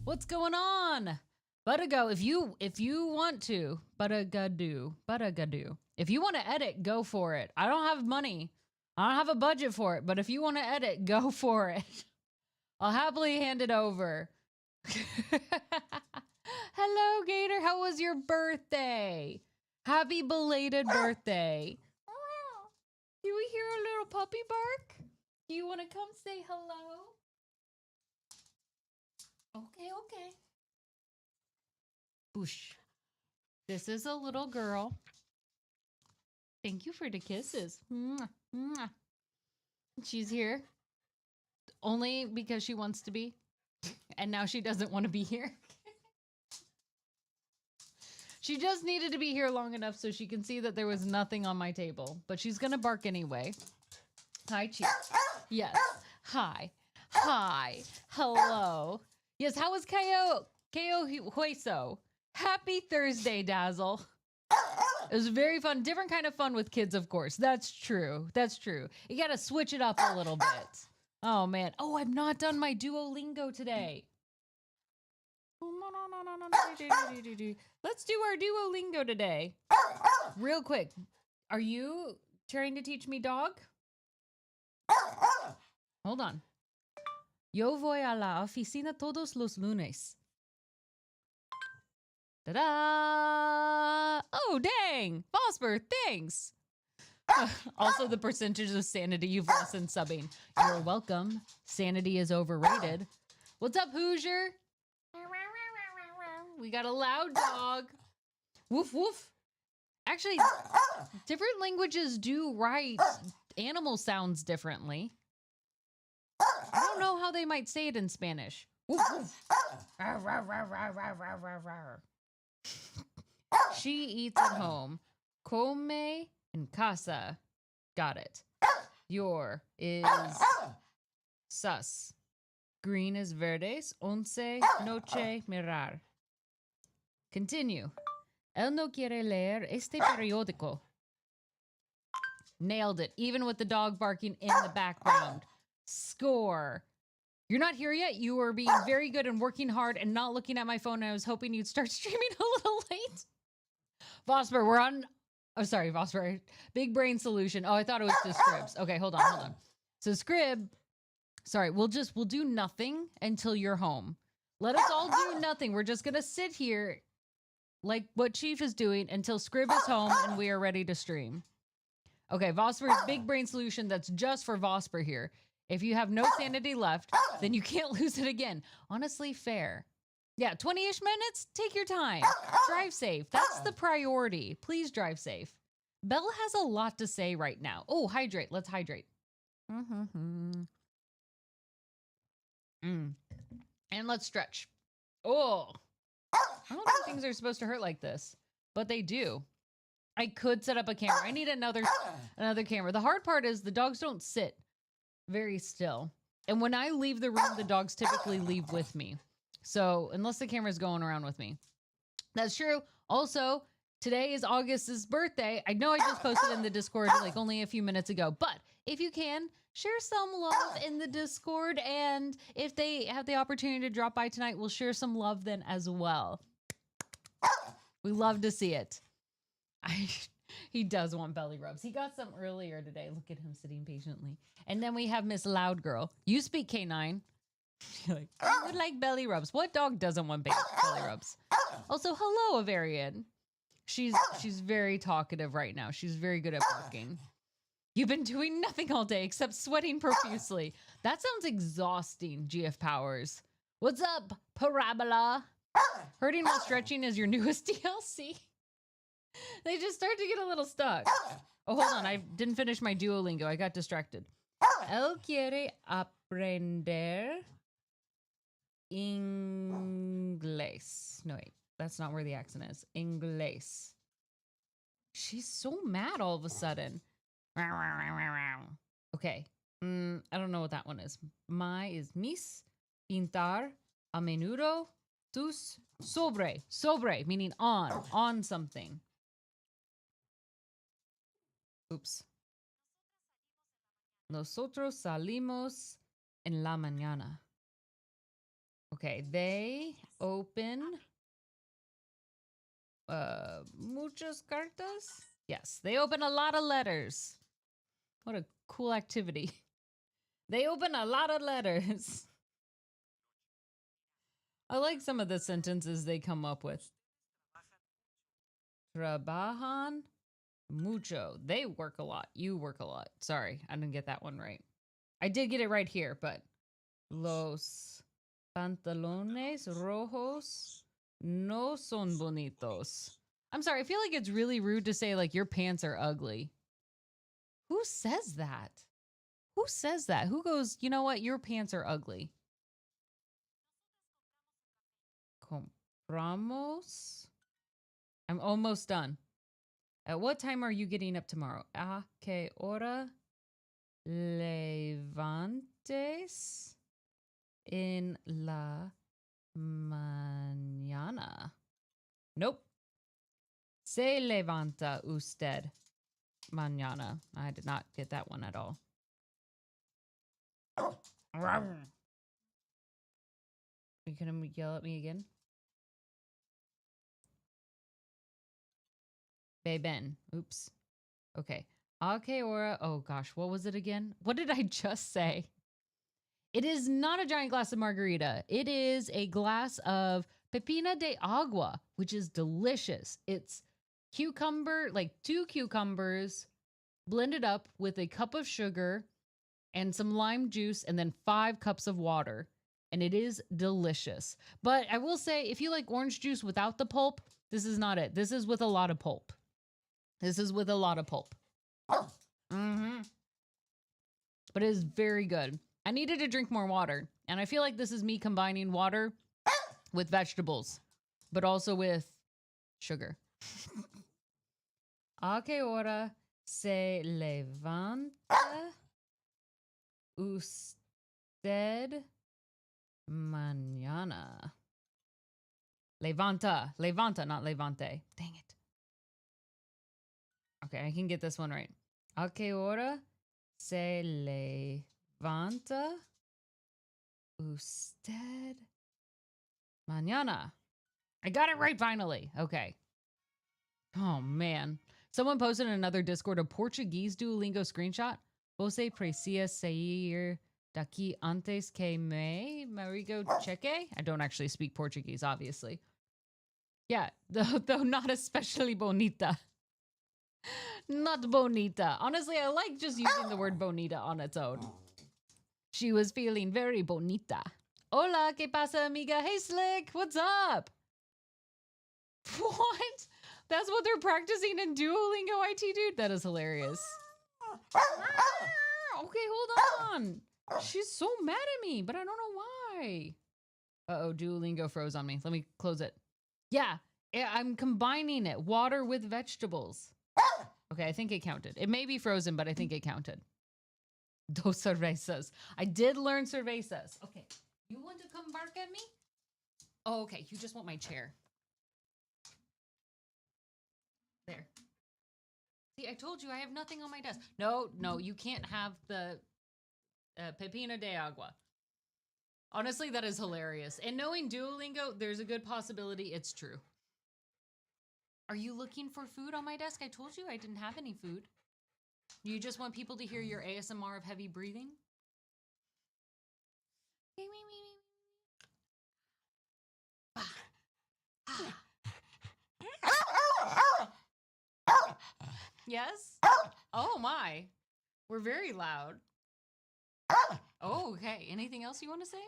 What's going on? Buttigo, if you want to, Buttigadoo. If you want to edit, go for it. I don't have money. I don't have a budget for it, but if you want to edit, go for it. I'll happily hand it over. Hello, Gator. How was your birthday? Happy belated birthday. Do we hear a little puppy bark? Do you want to come say hello? Okay. Boosh. This is a little girl. Thank you for the kisses. Mwah, mwah. She's here only because she wants to be, and now she doesn't want to be here. She just needed to be here long enough so she can see that there was nothing on my table, but she's gonna bark anyway. Hi, Chief. Yes. Hi. Hello. Yes, how was Ko Hueso? Happy Thursday, Dazzle. It was very fun. Different kind of fun with kids, of course. That's true. You gotta switch it up a little bit. Oh, man. Oh, I've not done my Duolingo today. Let's do our Duolingo today. Real quick. Are you trying to teach me dog? Hold on. Yo voy a la oficina todos los lunes. Ta-da! Oh, dang! Vosper, thanks! Also, the percentage of sanity you've lost in subbing. You're welcome. Sanity is overrated. What's up, Hoosier? We got a loud dog. Woof, woof. Actually, different languages do write animal sounds differently. I don't know how they might say it in Spanish. Woof, woof. She eats at home. Come en casa. Got it. Your is sus. Green is verdes. Once noche mirar. Continue. Él no quiere leer este periódico. Nailed it. Even with the dog barking in the background. Score. You're not here yet. You were being very good and working hard and not looking at my phone. I was hoping you'd start streaming a little late. Vosper, we're on. Oh, sorry, Vosper. Big brain solution. Oh, I thought it was just Scribs. Okay, hold on. So Scrib, sorry, we'll do nothing until you're home. Let us all do nothing. We're just gonna sit here like what Chief is doing until Scrib is home and we are ready to stream. Okay, Vosper's big brain solution. That's just for Vosper here. If you have no sanity left, then you can't lose it again. Honestly, fair. Yeah, 20-ish minutes? Take your time. Drive safe. That's the priority. Please drive safe. Belle has a lot to say right now. Oh, hydrate. Let's hydrate. And let's stretch. Oh. I don't think things are supposed to hurt like this, but they do. I could set up a camera. I need another camera. The hard part is the dogs don't sit very still. And when I leave the room, the dogs typically leave with me. So unless the camera's going around with me. That's true. Also, today is August's birthday. I know I just posted in the Discord like only a few minutes ago, but if you can, share some love in the Discord. And if they have the opportunity to drop by tonight, we'll share some love then as well. We love to see it. He does want belly rubs. He got some earlier today. Look at him sitting patiently. And then we have Miss Loud Girl. You speak K9. Like, I would like belly rubs. What dog doesn't want belly rubs? Also, hello, Avarian. She's very talkative right now. She's very good at barking. You've been doing nothing all day except sweating profusely. That sounds exhausting, GF Powers. What's up, Parabola? Hurting while stretching is your newest DLC. They just start to get a little stuck. Oh, hold on. I didn't finish my Duolingo. I got distracted. Él quiere aprender inglés. No, wait. That's not where the accent is. Inglés. She's so mad all of a sudden. Okay. I don't know what that one is. My is mis, pintar, a menudo, tus, sobre. Sobre, meaning on something. Oops. Nosotros salimos en la mañana. Okay, they open muchas cartas. Yes, they open a lot of letters. What a cool activity. They open a lot of letters. I like some of the sentences they come up with. Trabajan mucho. They work a lot. You work a lot. Sorry, I didn't get that one right. I did get it right here, but los pantalones rojos no son bonitos. I'm sorry, I feel like it's really rude to say like your pants are ugly. Who says that? Who says that? Who goes, you know what? Your pants are ugly. Compramos. I'm almost done. At what time are you getting up tomorrow? ¿A qué hora levantes en la mañana? Nope. Se levanta usted mañana. I did not get that one at all. Are you gonna yell at me again? Beben. Oops. Okay. A que hora? Oh gosh, what was it again? What did I just say? It is not a giant glass of margarita. It is a glass of pepina de agua, which is delicious. It's cucumber, like 2 cucumbers blended up with a cup of sugar and some lime juice and then 5 cups of water. And it is delicious. But I will say, if you like orange juice without the pulp, this is not it. This is with a lot of pulp. This is with a lot of pulp. Mm-hmm. But it is very good. I needed to drink more water. And I feel like this is me combining water with vegetables, but also with sugar. ¿A qué hora se levanta usted mañana? Levanta. Levanta, not levante. Dang it. Okay, I can get this one right. ¿A qué hora se levanta usted mañana? I got it right finally. Okay. Oh, man. Someone posted in another Discord a Portuguese Duolingo screenshot. Você precisa sair daqui antes que me marido cheque? I don't actually speak Portuguese, obviously. Yeah, though not especially bonita. Not bonita. Honestly, I like just using the word bonita on its own. She was feeling very bonita. Hola, ¿qué pasa, amiga? Hey, Slick, what's up? What? That's what they're practicing in Duolingo, IT dude? That is hilarious. Okay, hold on. She's so mad at me, but I don't know why. Uh-oh, Duolingo froze on me. Let me close it. Yeah, I'm combining it. Water with vegetables. Okay, I think it counted. It may be frozen, but I think it counted. Dos cervezas. I did learn cervezas. Okay, you want to come bark at me? Oh, okay, you just want my chair. There. See, I told you I have nothing on my desk. No, you can't have the pepina de agua. Honestly, that is hilarious. And knowing Duolingo, there's a good possibility it's true. Are you looking for food on my desk? I told you I didn't have any food. You just want people to hear your ASMR of heavy breathing? Yes? Oh my. We're very loud. Oh, okay. Anything else you want to say?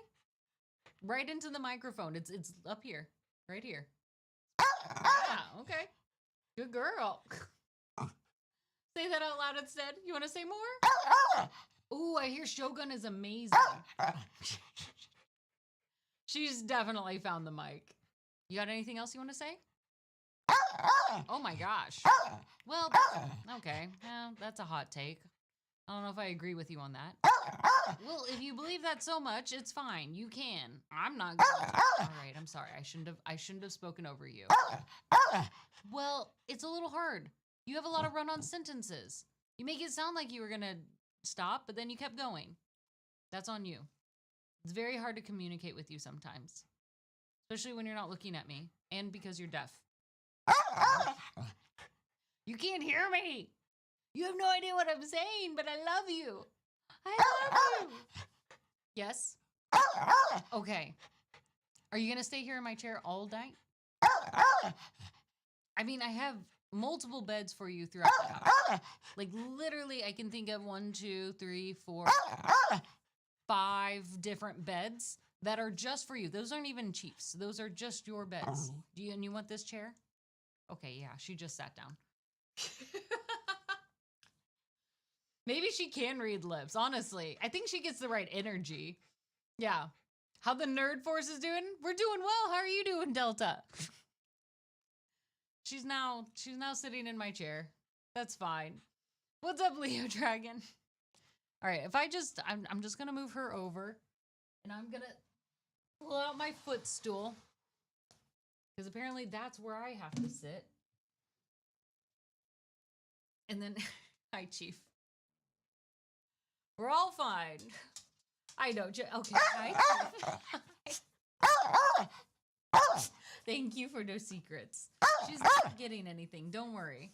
Right into the microphone. It's up here. Right here. Yeah, okay. Good girl. Say that out loud instead. You want to say more? Ooh, I hear Shogun is amazing. She's definitely found the mic. You got anything else you want to say? Oh my gosh. Well, okay. Yeah, that's a hot take. I don't know if I agree with you on that. Well, if you believe that so much, it's fine. You can. I'm not going to. All right, I'm sorry. I shouldn't have spoken over you. Well, it's a little hard. You have a lot of run-on sentences. You make it sound like you were going to stop, but then you kept going. That's on you. It's very hard to communicate with you sometimes, especially when you're not looking at me and because you're deaf. You can't hear me. You have no idea what I'm saying, but I love you. I love you. Yes? Okay. Are you going to stay here in my chair all night? I mean, I have multiple beds for you throughout the house. Like, literally, I can think of 1, 2, 3, 4, 5 different beds that are just for you. Those aren't even Chief's. Those are just your beds. And you want this chair? Okay, yeah, she just sat down. Maybe she can read lips, honestly. I think she gets the right energy. Yeah. How the nerd force is doing? We're doing well. How are you doing, Delta? She's now sitting in my chair. That's fine. What's up, Leo Dragon? All right, if I'm just gonna move her over, and I'm gonna pull out my footstool, because apparently that's where I have to sit. And then, hi, Chief. We're all fine. I know. Okay, hi, Chief. Thank you for no secrets. She's not getting anything. Don't worry.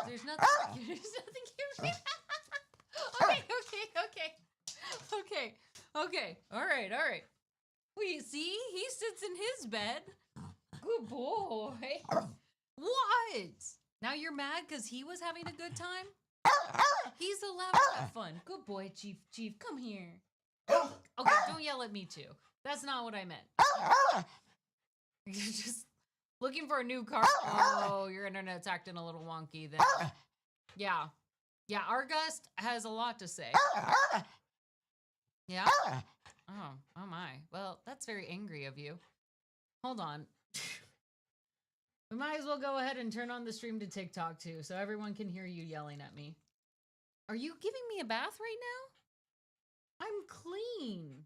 There's nothing. There's nothing cute. Okay. All right. Wait, see? He sits in his bed. Good boy. What? Now you're mad because he was having a good time? He's allowed to have fun. Good boy, Chief. Chief, come here. Okay, don't yell at me too. That's not what I meant. You're just looking for a new car. Oh, your internet's acting a little wonky then. Yeah, Argust has a lot to say. Yeah? Oh my. Well, that's very angry of you. Hold on. We might as well go ahead and turn on the stream to TikTok too, so everyone can hear you yelling at me. Are you giving me a bath right now? I'm clean.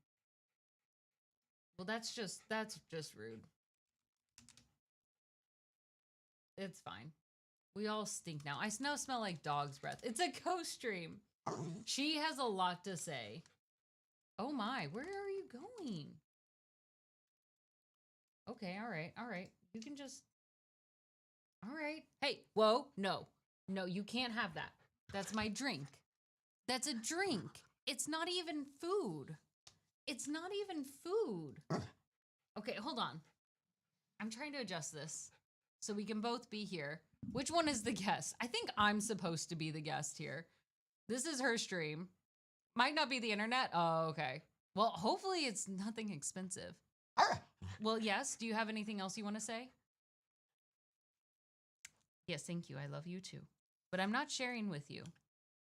Well, that's just rude. It's fine. We all stink now. I now smell like dog's breath. It's a ghost stream. She has a lot to say. Oh my, where are you going? Okay, all right. You can just... All right. Hey, whoa, no. No, you can't have that. That's my drink. That's a drink. It's not even food. It's not even food. Okay, hold on. I'm trying to adjust this so we can both be here. Which one is the guest? I think I'm supposed to be the guest here. This is her stream. Might not be the internet. Oh, okay. Well, hopefully it's nothing expensive. Well, yes. Do you have anything else you want to say? Yes, thank you. I love you too. But I'm not sharing with you.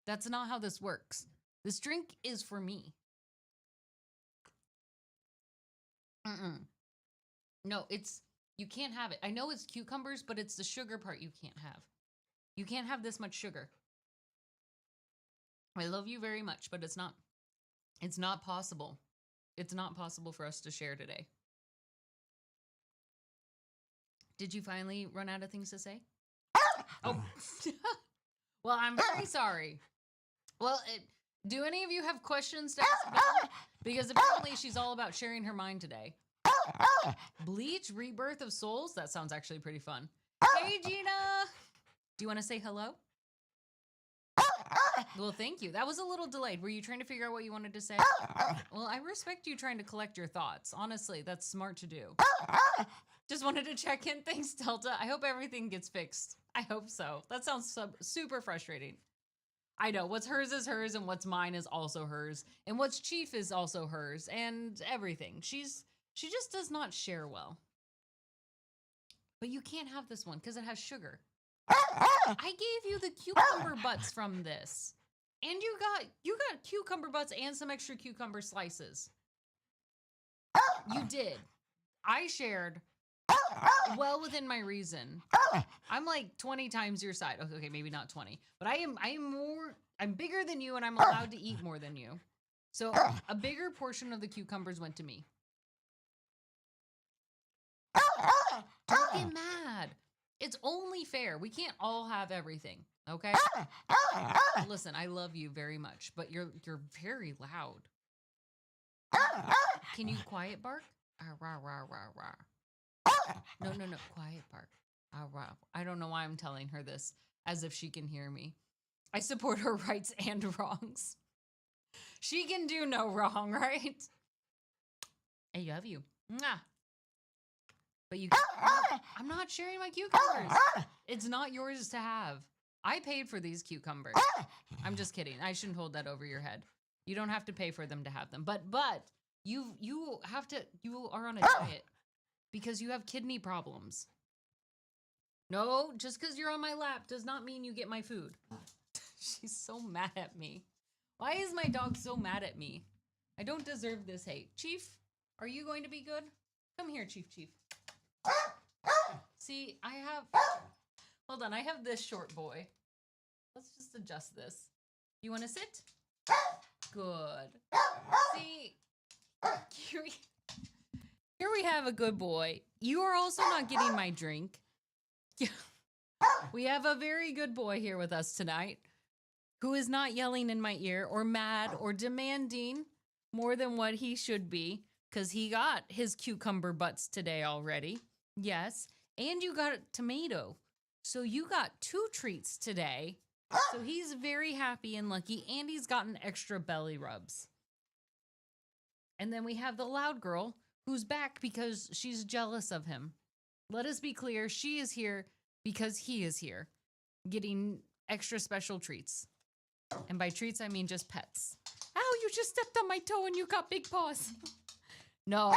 That's not how this works. This drink is for me. No, you can't have it. I know it's cucumbers, but it's the sugar part you can't have. You can't have this much sugar. I love you very much, but it's not possible. It's not possible for us to share today. Did you finally run out of things to say? Oh, well, I'm very sorry. Well, do any of you have questions to ask Belle? Because apparently she's all about sharing her mind today. Bleach, Rebirth of Souls? That sounds actually pretty fun. Hey, Gina! Do you want to say hello? Well, thank you. That was a little delayed. Were you trying to figure out what you wanted to say? Well, I respect you trying to collect your thoughts. Honestly, that's smart to do. Just wanted to check in. Thanks, Delta. I hope everything gets fixed. I hope so. That sounds super frustrating. I know. What's hers is hers, and what's mine is also hers. And what's Chief is also hers, and everything. She just does not share well. But you can't have this one because it has sugar. I gave you the cucumber butts from this. And you got cucumber butts and some extra cucumber slices. You did. I shared well within my reason. I'm like 20 times your side. Okay, maybe not 20. But I'm bigger than you and I'm allowed to eat more than you. So a bigger portion of the cucumbers went to me. Don't get mad. It's only fair. We can't all have everything, okay? Listen, I love you very much, but you're very loud. Can you quiet bark? Rah, rah, rah, rah. No, quiet bark. Rah. I don't know why I'm telling her this, as if she can hear me. I support her rights and wrongs. She can do no wrong, right? I love you. Mwah. But I'm not sharing my cucumbers. It's not yours to have. I paid for these cucumbers. I'm just kidding. I shouldn't hold that over your head. You don't have to pay for them to have them. But you are on a diet because you have kidney problems. No, just because you're on my lap does not mean you get my food. She's so mad at me. Why is my dog so mad at me? I don't deserve this hate. Chief, are you going to be good? Come here, Chief. See, hold on, I have this short boy. Let's just adjust this. You want to sit? Good. See, here we have a good boy. You are also not getting my drink. We have a very good boy here with us tonight who is not yelling in my ear or mad or demanding more than what he should be because he got his cucumber butts today already. Yes. And you got a tomato. So you got 2 treats today. So he's very happy and lucky, and he's gotten extra belly rubs. And then we have the loud girl who's back because she's jealous of him. Let us be clear, she is here because he is here, getting extra special treats. And by treats, I mean just pets. Ow, you just stepped on my toe and you got big paws. No.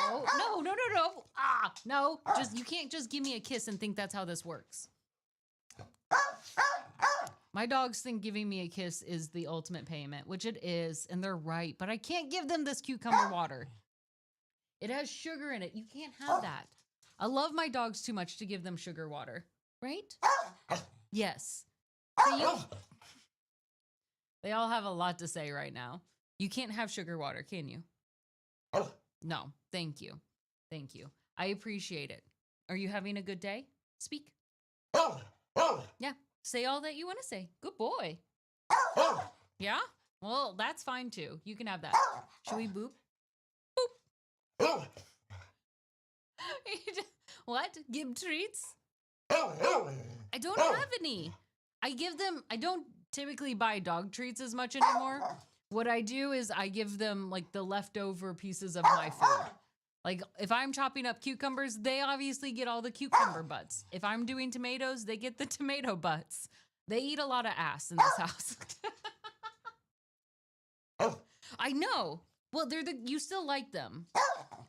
No. You can't just give me a kiss and think that's how this works. My dogs think giving me a kiss is the ultimate payment, which it is, and they're right, but I can't give them this cucumber water. It has sugar in it. You can't have that. I love my dogs too much to give them sugar water, right? Yes. They all have a lot to say right now. You can't have sugar water, can you? No, thank you. Thank you. I appreciate it. Are you having a good day? Speak. Yeah, say all that you want to say. Good boy. Yeah? Well, that's fine too. You can have that. Should we boop? Boop. What? Give treats? I don't have any. I don't typically buy dog treats as much anymore. What I do is I give them like the leftover pieces of my food. Like if I'm chopping up cucumbers, they obviously get all the cucumber butts. If I'm doing tomatoes, they get the tomato butts. They eat a lot of ass in this house. I know. Well, you still like them.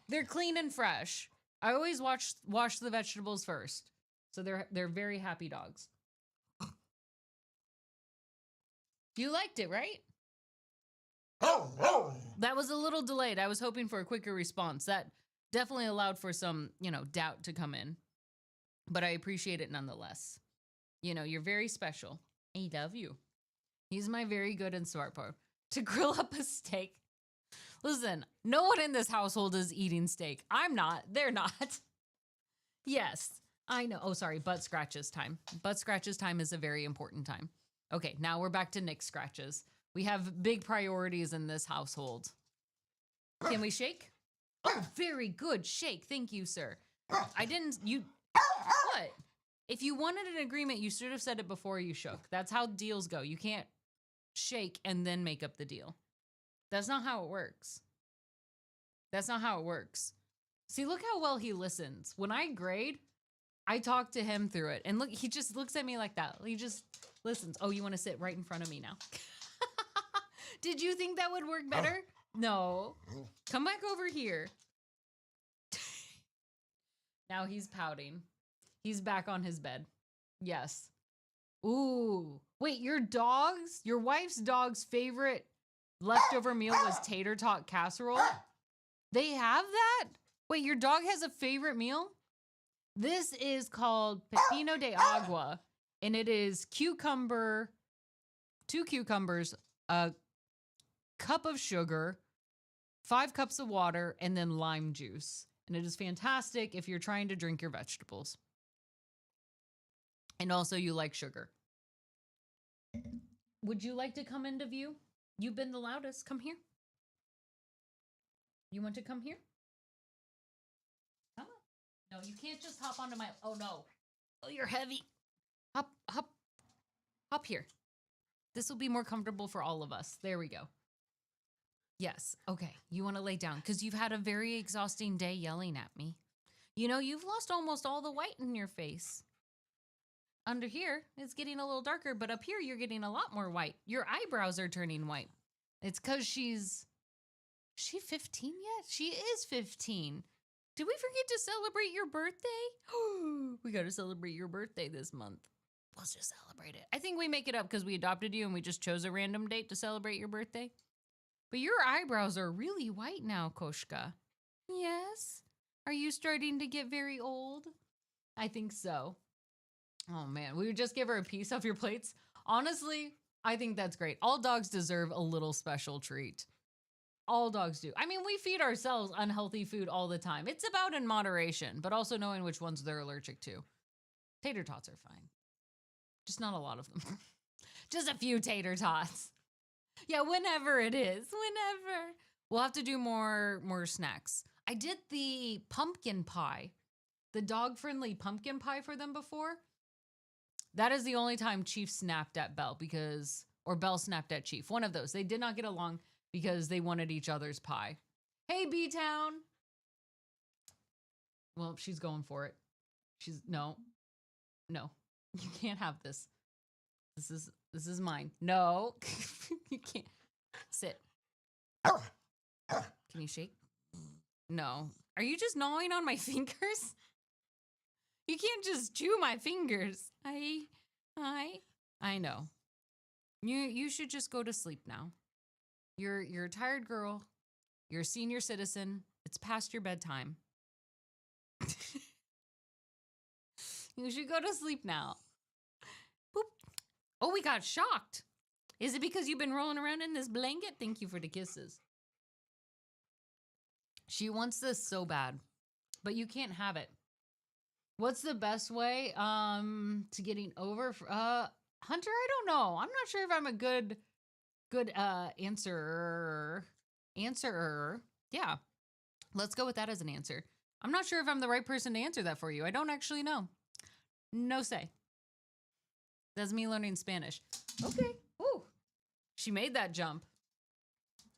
They're clean and fresh. I always wash the vegetables first. So they're very happy dogs. You liked it, right? That was a little delayed. I was hoping for a quicker response. That definitely allowed for some, doubt to come in. But I appreciate it nonetheless. You're very special. I love you. He's my very good and smart part. To grill up a steak. Listen, no one in this household is eating steak. I'm not. They're not. Yes, I know. Oh, sorry. Butt scratches time. Butt scratches time is a very important time. Okay, now we're back to Nick scratches. We have big priorities in this household. Can we shake? Oh, very good. Shake. Thank you, sir. What? If you wanted an agreement, you should have said it before you shook. That's how deals go. You can't shake and then make up the deal. That's not how it works. See, look how well he listens. When I grade, I talk to him through it. And look, he just looks at me like that. He just listens. Oh, you want to sit right in front of me now? Did you think that would work better? No. Come back over here. Now he's pouting. He's back on his bed. Yes. Ooh. Wait, your wife's dog's favorite leftover meal was tater tot casserole? They have that? Wait, your dog has a favorite meal? This is called pepino de agua, and it is 2 cucumbers, a cup of sugar, 5 cups of water, and then lime juice. And it is fantastic if you're trying to drink your vegetables. And also you like sugar. Would you like to come into view? You've been the loudest. Come here. You want to come here? Come on. No, you can't just hop onto my... Oh, no. Oh, you're heavy. Hop, hop. Hop here. This will be more comfortable for all of us. There we go. Yes. Okay. You want to lay down because you've had a very exhausting day yelling at me. You know, you've lost almost all the white in your face. Under here, it's getting a little darker, but up here, you're getting a lot more white. Your eyebrows are turning white. It's because Is she 15 yet? She is 15. Did we forget to celebrate your birthday? We got to celebrate your birthday this month. Let's just celebrate it. I think we make it up because we adopted you and we just chose a random date to celebrate your birthday. But your eyebrows are really white now, Koshka. Yes? Are you starting to get very old? I think so. Oh, man. We would just give her a piece off your plates. Honestly, I think that's great. All dogs deserve a little special treat. All dogs do. I mean, we feed ourselves unhealthy food all the time. It's about in moderation, but also knowing which ones they're allergic to. Tater tots are fine. Just not a lot of them. Just a few tater tots. Yeah, whenever it is. Whenever. We'll have to do more snacks. I did the pumpkin pie. The dog-friendly pumpkin pie for them before. That is the only time Chief snapped at Belle or Belle snapped at Chief. One of those. They did not get along because they wanted each other's pie. Hey, B-Town. Well, she's going for it. No. You can't have this. This is mine. No. You can't. Sit. Can you shake? No. Are you just gnawing on my fingers? You can't just chew my fingers. I know. You should just go to sleep now. You're a tired girl. You're a senior citizen. It's past your bedtime. You should go to sleep now. Boop. Oh, we got shocked. Is it because you've been rolling around in this blanket? Thank you for the kisses. She wants this so bad, but you can't have it. What's the best way to getting over? Hunter, I don't know. I'm not sure if I'm a good answerer. Yeah, let's go with that as an answer. I'm not sure if I'm the right person to answer that for you. I don't actually know. No say. That's me learning Spanish. Okay. Ooh, she made that jump.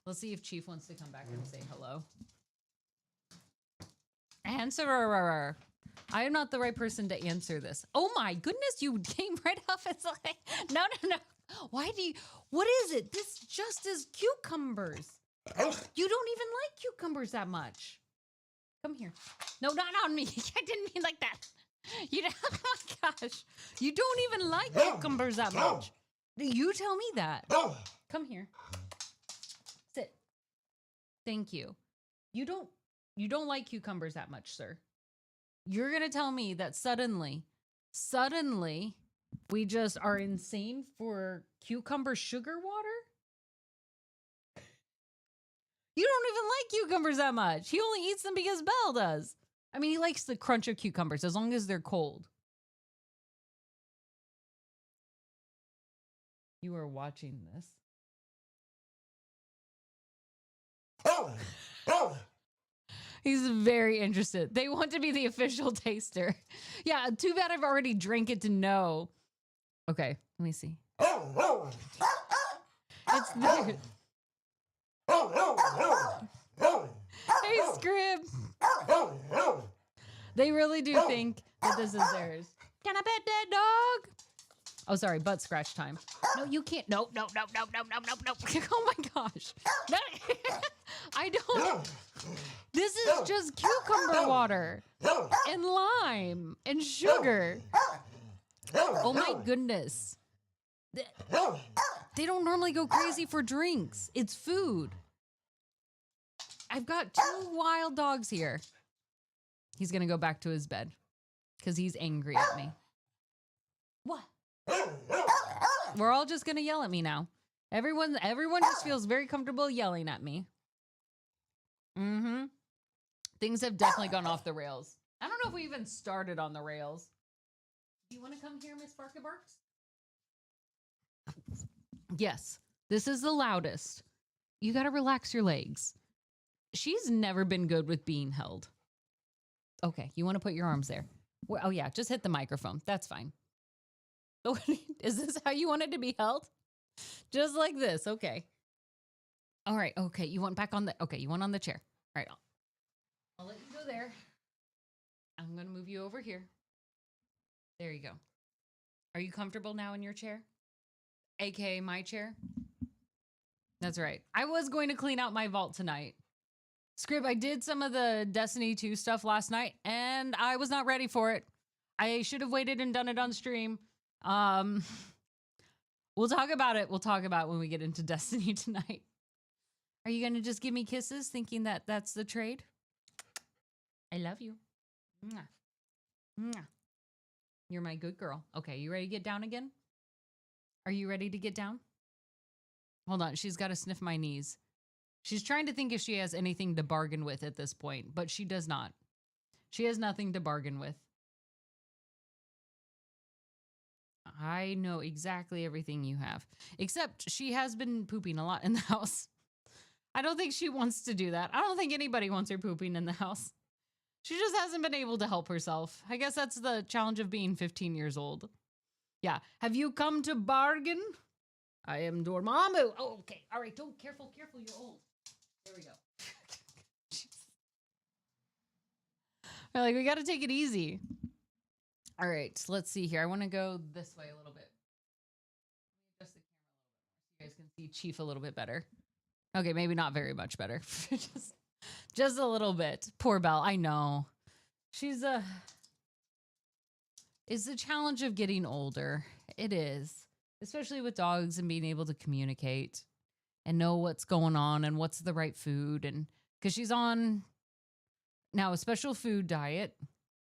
Let's see if Chief wants to come back and say hello. Answerer. I am not the right person to answer this. Oh my goodness, you came right off as like, no. Why do you, what is it? This just is cucumbers. You don't even like cucumbers that much. Come here. No, not on me. I didn't mean like that. Oh my gosh. You don't even like cucumbers that much. You tell me that. Come here. Sit. Thank you. You don't like cucumbers that much, sir. You're going to tell me that suddenly, we just are insane for cucumber sugar water? You don't even like cucumbers that much. He only eats them because Belle does. I mean, he likes the crunch of cucumbers as long as they're cold. You are watching this. He's very interested. They want to be the official taster. Yeah, too bad I've already drank it to know. Okay, let me see. It's there. Hey, Scrib. They really do think that this is theirs. Can I pet that dog? Oh, sorry, butt scratch time. No, you can't. No. Oh my gosh. I don't. This is just cucumber water and lime and sugar. Oh my goodness. They don't normally go crazy for drinks. It's food. I've got 2 wild dogs here. He's going to go back to his bed because he's angry at me. What? We're all just going to yell at me now. Everyone just feels very comfortable yelling at me. Things have definitely gone off the rails. I don't know if we even started on the rails. Do you want to come here, Miss Barkabarks? Yes, this is the loudest. You got to relax your legs. she's never been good with being held. Okay, you want to put your arms there. Well, oh yeah, just hit the microphone. That's fine. Is this how you wanted to be held? Just like this. Okay. All right. Okay. You want back on the, okay. You want on the chair. All right. I'll let you go there. I'm going to move you over here. There you go. Are you comfortable now in your chair? AKA my chair? That's right. I was going to clean out my vault tonight. Scrib, I did some of the Destiny 2 stuff last night, and I was not ready for it. I should have waited and done it on stream. We'll talk about it. We'll talk about it when we get into Destiny tonight. Are you going to just give me kisses thinking that that's the trade? I love you. Mwah. Mwah. You're my good girl. Okay, you ready to get down again? Are you ready to get down? Hold on, she's got to sniff my knees. She's trying to think if she has anything to bargain with at this point, but she does not. She has nothing to bargain with. I know exactly everything you have, except she has been pooping a lot in the house. I don't think she wants to do that. I don't think anybody wants her pooping in the house. She just hasn't been able to help herself. I guess that's the challenge of being 15 years old. Yeah. Have you come to bargain? I am Dormammu. Oh, okay. All right. Don't. Careful. Careful. You're old. There we go. We're like, we got to take it easy. All right. Let's see here. I want to go this way a little bit. Adjust the camera a little bit more so you guys can see Chief a little bit better. Okay. Maybe not very much better. Just a little bit. Poor Belle. I know. She's it's the challenge of getting older. It is. Especially with dogs and being able to communicate and know what's going on and what's the right food. And because she's on now a special food diet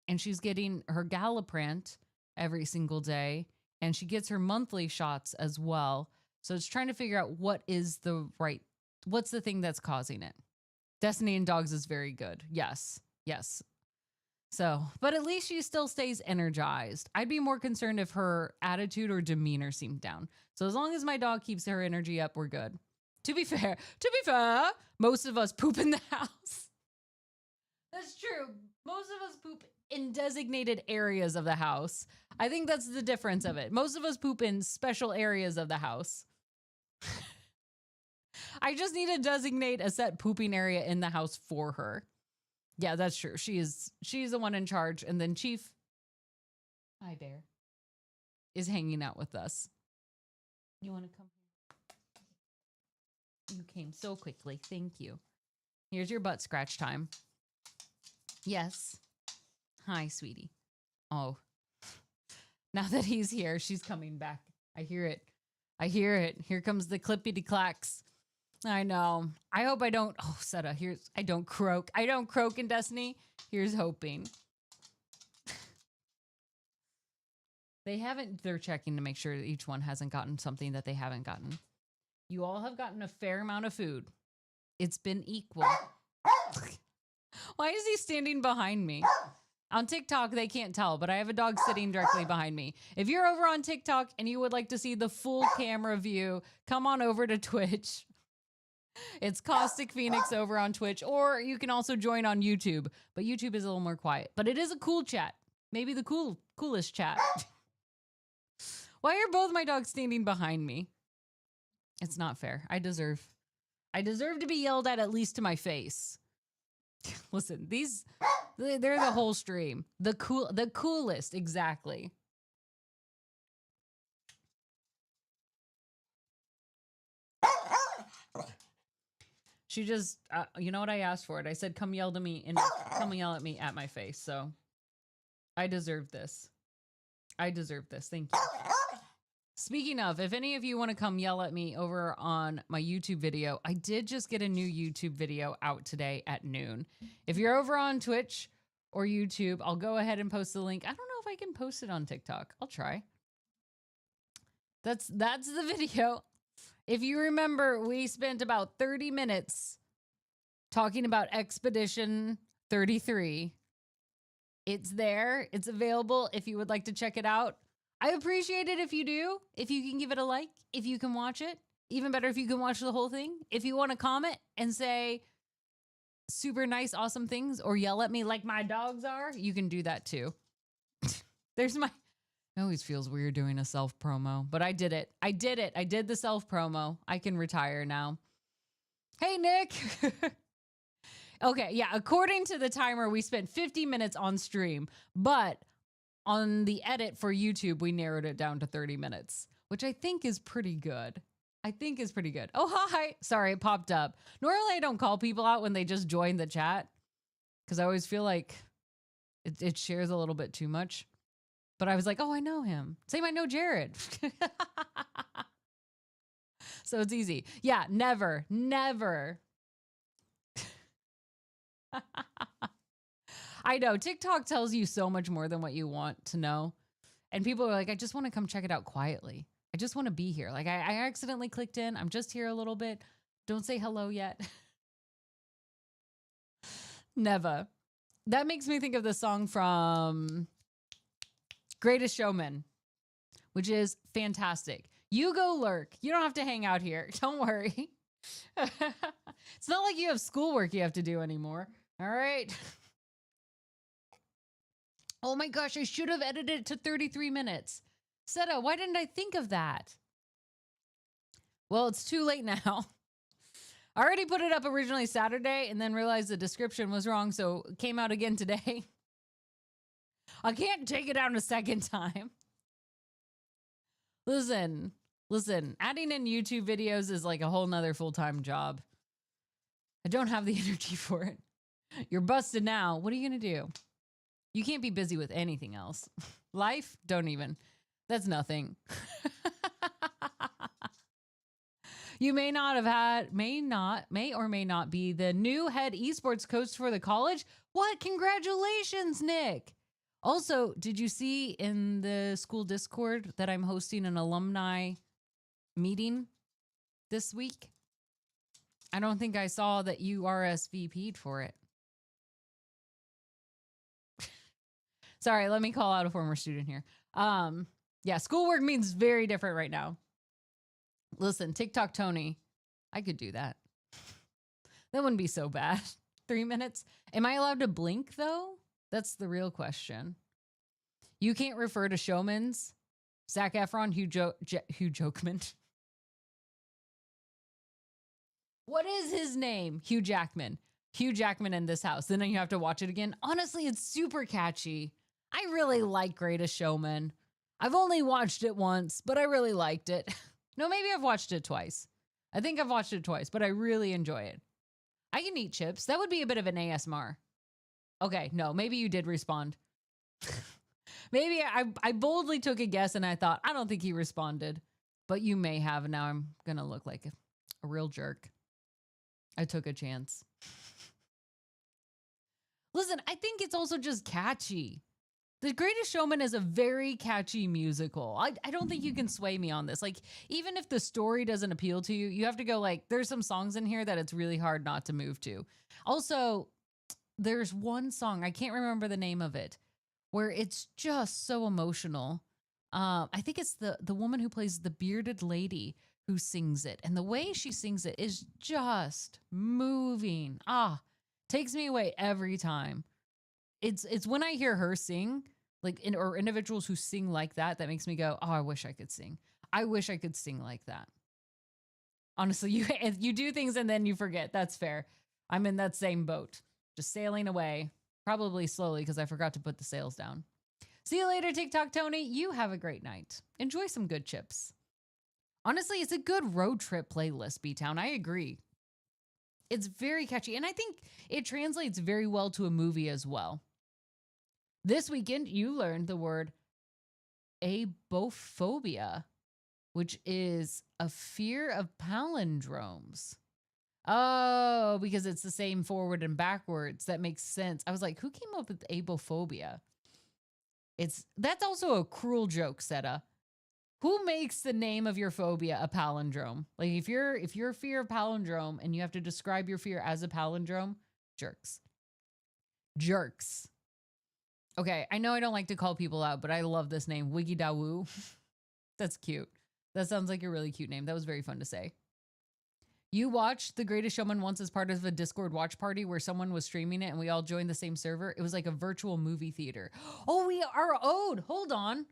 and she's getting her Galliprant every single day and she gets her monthly shots as well. So it's trying to figure out what's the thing that's causing it. Destiny and Dogs is very good. Yes. Yes. So, but at least she still stays energized. I'd be more concerned if her attitude or demeanor seemed down. So as long as my dog keeps her energy up, we're good. To be fair, most of us poop in the house. That's true. Most of us poop in designated areas of the house. I think that's the difference of it. Most of us poop in special areas of the house. I just need to designate a set pooping area in the house for her. Yeah, that's true. She's the one in charge. And then Chief, hi Bear, is hanging out with us. You want to come here? You came so quickly. Thank you. Here's your butt scratch time. Yes. Hi, sweetie. Oh, now that he's here, she's coming back. I hear it. I hear it. Here comes the clippity clacks. I know. I hope I don't. Oh, Seta, I don't croak. I don't croak in Destiny. Here's hoping. They're checking to make sure that each one hasn't gotten something that they haven't gotten. You all have gotten a fair amount of food. It's been equal. Why is he standing behind me? On TikTok, they can't tell, but I have a dog sitting directly behind me. If you're over on TikTok and you would like to see the full camera view, come on over to Twitch. It's CausticPhoenix over on Twitch, or you can also join on YouTube. But YouTube is a little more quiet. But it is a cool chat. Maybe the coolest chat. Why are both my dogs standing behind me? It's not fair. I deserve to be yelled at least to my face. Listen, they're the whole stream. The coolest, exactly. She just, you know what I asked for it. I said, come yell at me at my face. So I deserve this. I deserve this. Thank you. Speaking of, if any of you want to come yell at me over on my YouTube video, I did just get a new YouTube video out today at noon. If you're over on Twitch or YouTube, I'll go ahead and post the link. I don't know if I can post it on TikTok. I'll try. That's the video. If you remember, we spent about 30 minutes talking about Expedition 33. It's there. It's available if you would like to check it out. I appreciate it if you do. If you can give it a like, if you can watch it. Even better if you can watch the whole thing. If you want to comment and say, super nice, awesome things or yell at me like my dogs are, you can do that too. There's my, it always feels weird doing a self promo, but I did it. I did it. I did the self promo. I can retire now. Hey, Nick. Okay. Yeah. According to the timer, we spent 50 minutes on stream, but on the edit for YouTube, we narrowed it down to 30 minutes, which I think is pretty good. I think is pretty good. Oh, hi. Sorry, it popped up. Normally, I don't call people out when they just join the chat because I always feel like it shares a little bit too much. But I was like, oh, I know him. Same, I know Jared. So it's easy. Yeah, never. I know. TikTok tells you so much more than what you want to know. And people are like, I just want to come check it out quietly. I just want to be here. Like, I accidentally clicked in. I'm just here a little bit. Don't say hello yet. Never. That makes me think of the song from Greatest Showman, which is fantastic. You go lurk. You don't have to hang out here. Don't worry. It's not like you have schoolwork you have to do anymore. All right. Oh my gosh, I should have edited it to 33 minutes. Seta, why didn't I think of that? Well, it's too late now. I already put it up originally Saturday and then realized the description was wrong, so it came out again today. I can't take it down a second time. Listen, adding in YouTube videos is like a whole nother full-time job. I don't have the energy for it. You're busted now. What are you going to do? You can't be busy with anything else. Life? Don't even. That's nothing. You may or may not be the new head esports coach for the college. What? Congratulations, Nick. Also, did you see in the school Discord that I'm hosting an alumni meeting this week? I don't think I saw that you RSVP'd for it. Sorry, let me call out a former student here. Yeah, schoolwork means very different right now. Listen, TikTok Tony, I could do that. That wouldn't be so bad. 3 minutes. Am I allowed to blink though? That's the real question. You can't refer to showmans. Zac Efron, Hugh Jackman. What is his name? Hugh Jackman. Hugh Jackman in this house. Then you have to watch it again. Honestly, it's super catchy. I really like Greatest Showman. I've only watched it once, but I really liked it. No, maybe I've watched it twice. I think I've watched it twice, but I really enjoy it. I can eat chips. That would be a bit of an ASMR. Okay, no, maybe you did respond. Maybe I boldly took a guess and I thought, I don't think he responded. But you may have, and now I'm going to look like a real jerk. I took a chance. Listen, I think it's also just catchy. The Greatest Showman is a very catchy musical. I don't think you can sway me on this. Like, even if the story doesn't appeal to you, you have to go like, there's some songs in here that it's really hard not to move to. Also, there's one song, I can't remember the name of it, where it's just so emotional. I think it's the woman who plays the bearded lady who sings it. And the way she sings it is just moving. Takes me away every time. It's when I hear her sing, like or individuals who sing like that makes me go, oh, I wish I could sing. I wish I could sing like that. Honestly, you do things and then you forget. That's fair. I'm in that same boat, just sailing away, probably slowly because I forgot to put the sails down. See you later, TikTok Tony. You have a great night. Enjoy some good chips. Honestly, it's a good road trip playlist, B-Town. I agree. It's very catchy, and I think it translates very well to a movie as well. This weekend, you learned the word abophobia, which is a fear of palindromes. Oh, because it's the same forward and backwards. That makes sense. I was like, who came up with abophobia? That's also a cruel joke, Seta. Who makes the name of your phobia a palindrome? Like if you're a fear of palindrome and you have to describe your fear as a palindrome, jerks. Jerks. Okay, I know I don't like to call people out, but I love this name, Wiggy Da Woo. That's cute. That sounds like a really cute name. That was very fun to say. You watched The Greatest Showman once as part of a Discord watch party where someone was streaming it and we all joined the same server. It was like a virtual movie theater. Oh, we are owed. Hold on.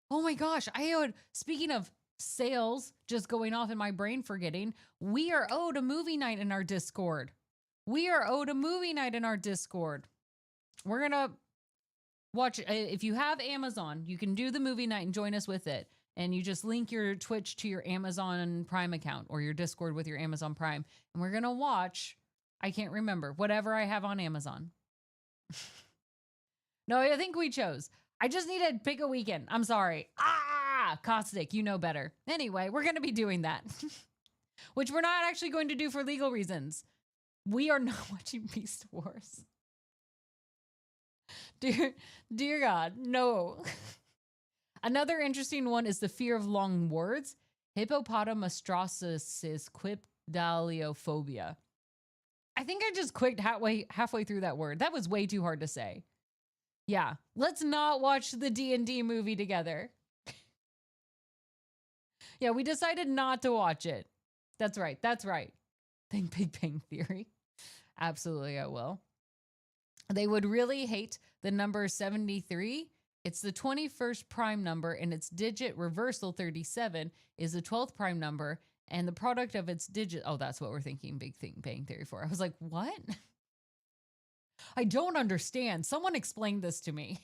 Oh my gosh. I owed, speaking of sales just going off in my brain forgetting, we are owed a movie night in our Discord. We are owed a movie night in our Discord. We're going to watch. If you have Amazon, you can do the movie night and join us with it. And you just link your Twitch to your Amazon Prime account or your Discord with your Amazon Prime. And we're going to watch, I can't remember, whatever I have on Amazon. No, I think we chose. I just need to pick a weekend. I'm sorry. Caustic, you know better. Anyway, we're going to be doing that. Which we're not actually going to do for legal reasons. We are not watching Beast Wars. Dear God, no. Another interesting one is the fear of long words. Hippopotamustrosis quipdaliophobia. I think I just clicked halfway through that word. That was way too hard to say. Yeah, let's not watch the D&D movie together. Yeah, we decided not to watch it. That's right. That's right. Think Big Bang Theory. Absolutely, I will. They would really hate the number 73. It's the 21st prime number, and its digit reversal 37 is the 12th prime number, and the product of its digit. Oh, that's what we're thinking Big Bang Theory for. I was like, what? I don't understand. Someone explained this to me.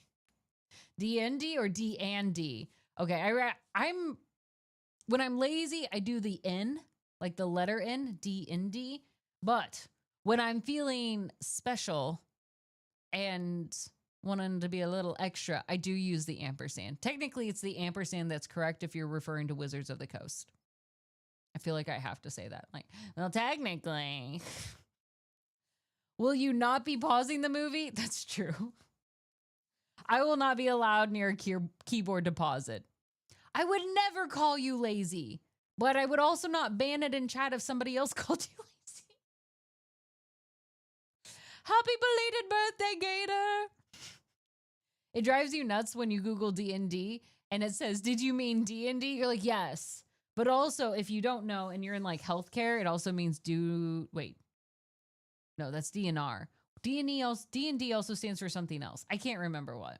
D&D or D&D? Okay, I'm when I'm lazy, I do the N, like the letter N, D&D. But when I'm feeling special and wanting to be a little extra, I do use the ampersand. Technically, it's the ampersand that's correct if you're referring to Wizards of the Coast. I feel like I have to say that. Like, well, technically. Will you not be pausing the movie? That's true. I will not be allowed near a keyboard to pause it. I would never call you lazy, but I would also not ban it in chat if somebody else called you lazy. Happy belated birthday, Gator. It drives you nuts when you Google D&D and it says, did you mean D&D? You're like, yes. But also, if you don't know and you're in like healthcare, it also means wait. No, that's DNR. D&D also stands for something else. I can't remember what.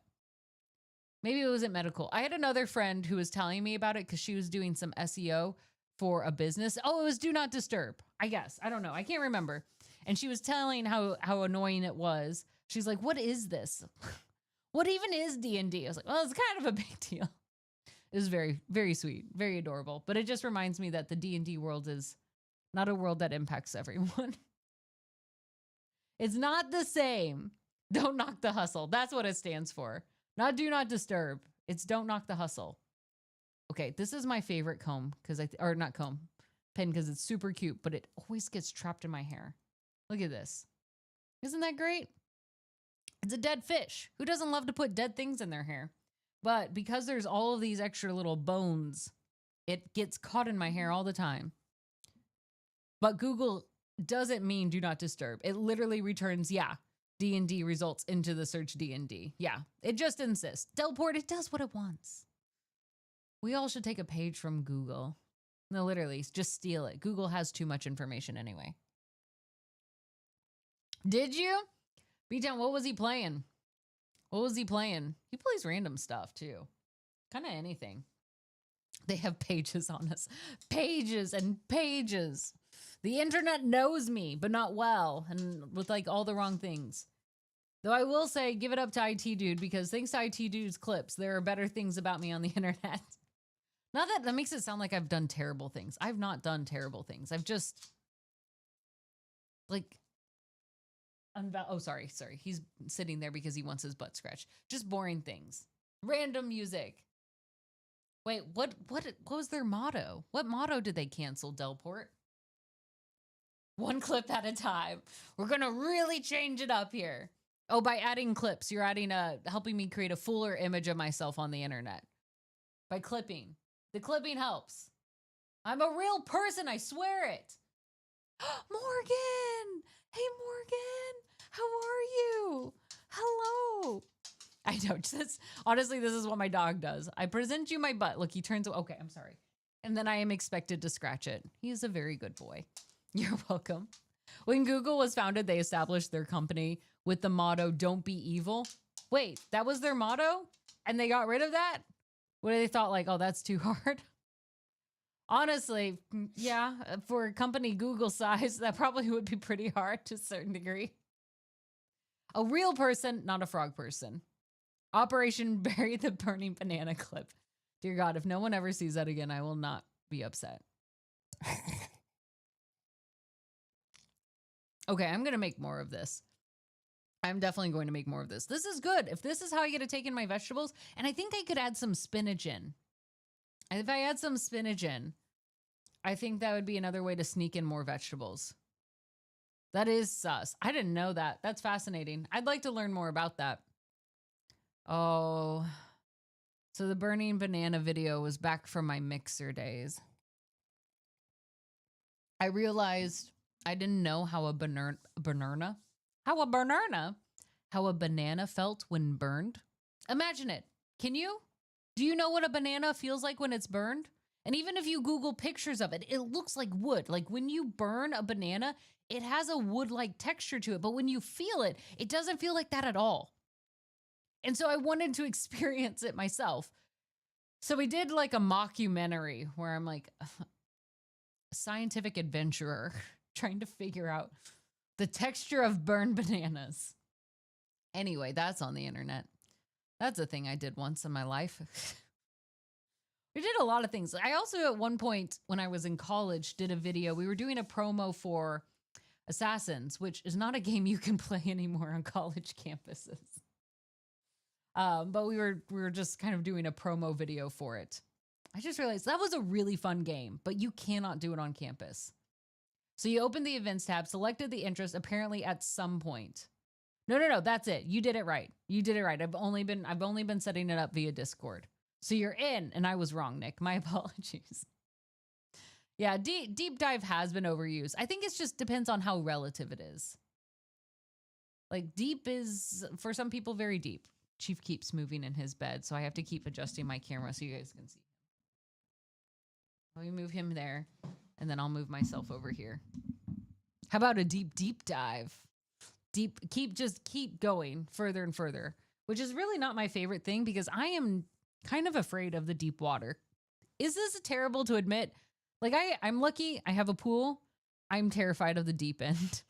Maybe it wasn't medical. I had another friend who was telling me about it because she was doing some SEO for a business. Oh, it was Do Not Disturb, I guess. I don't know. I can't remember. And she was telling how annoying it was. She's like, what is this? What even is D&D? I was like, well, it's kind of a big deal. It was very, very sweet, very adorable. But it just reminds me that the D&D world is not a world that impacts everyone. It's not the same. Don't knock the hustle. That's what it stands for. Not do not disturb. It's don't knock the hustle. Okay, this is my favorite comb or not comb, pen because it's super cute, but it always gets trapped in my hair. Look at this. Isn't that great? It's a dead fish. Who doesn't love to put dead things in their hair? But because there's all of these extra little bones, it gets caught in my hair all the time. But Google doesn't mean do not disturb. It literally returns, yeah, D&D results into the search D&D. Yeah, it just insists. Teleport, it does what it wants. We all should take a page from Google. No, literally, just steal it. Google has too much information anyway. Did you? B-Town, what was he playing? What was he playing? He plays random stuff too. Kind of anything. They have pages on us. Pages and pages. The internet knows me, but not well, and with like all the wrong things. Though I will say, give it up to IT Dude, because thanks to IT Dude's clips, there are better things about me on the internet. Not that makes it sound like I've done terrible things. I've not done terrible things. I've just like, oh, sorry. He's sitting there because he wants his butt scratched. Just boring things. Random music. Wait, what was their motto? What motto did they cancel, Delport? One clip at a time. We're going to really change it up here. Oh, by adding clips, you're helping me create a fuller image of myself on the internet. By clipping. The clipping helps. I'm a real person, I swear it. Morgan! Hey, Morgan! How are you? Hello! I know, honestly, this is what my dog does. I present you my butt. Look, he turns, okay, I'm sorry. And then I am expected to scratch it. He is a very good boy. You're welcome. When Google was founded, they established their company with the motto, "Don't be evil." Wait, that was their motto? And they got rid of that? What, they thought like, oh, that's too hard? Honestly, yeah, for a company Google size, that probably would be pretty hard to a certain degree. A real person, not a frog person. Operation Bury the Burning Banana clip. Dear God, if no one ever sees that again, I will not be upset. Okay, I'm going to make more of this. I'm definitely going to make more of this. This is good. If this is how I get to take in my vegetables, and I think I could add some spinach in. If I add some spinach in, I think that would be another way to sneak in more vegetables. That is sus. I didn't know that. That's fascinating. I'd like to learn more about that. Oh, so the burning banana video was back from my mixer days. I realized I didn't know how a banana felt when burned. Imagine it. Can you? Do you know what a banana feels like when it's burned? And even if you Google pictures of it, it looks like wood. Like when you burn a banana, it has a wood-like texture to it. But when you feel it, it doesn't feel like that at all. And so I wanted to experience it myself. So we did like a mockumentary where I'm like a scientific adventurer trying to figure out the texture of burned bananas. Anyway, that's on the internet. That's a thing I did once in my life. We did a lot of things. I also, at one point when I was in college, did a video. We were doing a promo for Assassins, which is not a game you can play anymore on college campuses. But we were just kind of doing a promo video for it. I just realized that was a really fun game, but you cannot do it on campus. So you open the events tab, selected the interest apparently at some point. No, that's it. You did it right. You did it right. I've only been setting it up via Discord. So you're in, and I was wrong, Nick. My apologies. Yeah, deep dive has been overused. I think it just depends on how relative it is. Like deep is, for some people, very deep. Chief keeps moving in his bed, so I have to keep adjusting my camera so you guys can see. Let me move him there, and then I'll move myself over here. How about a deep dive? Keep going further and further, which is really not my favorite thing because I am kind of afraid of the deep water. Is this terrible to admit? Like I'm lucky I have a pool. I'm terrified of the deep end.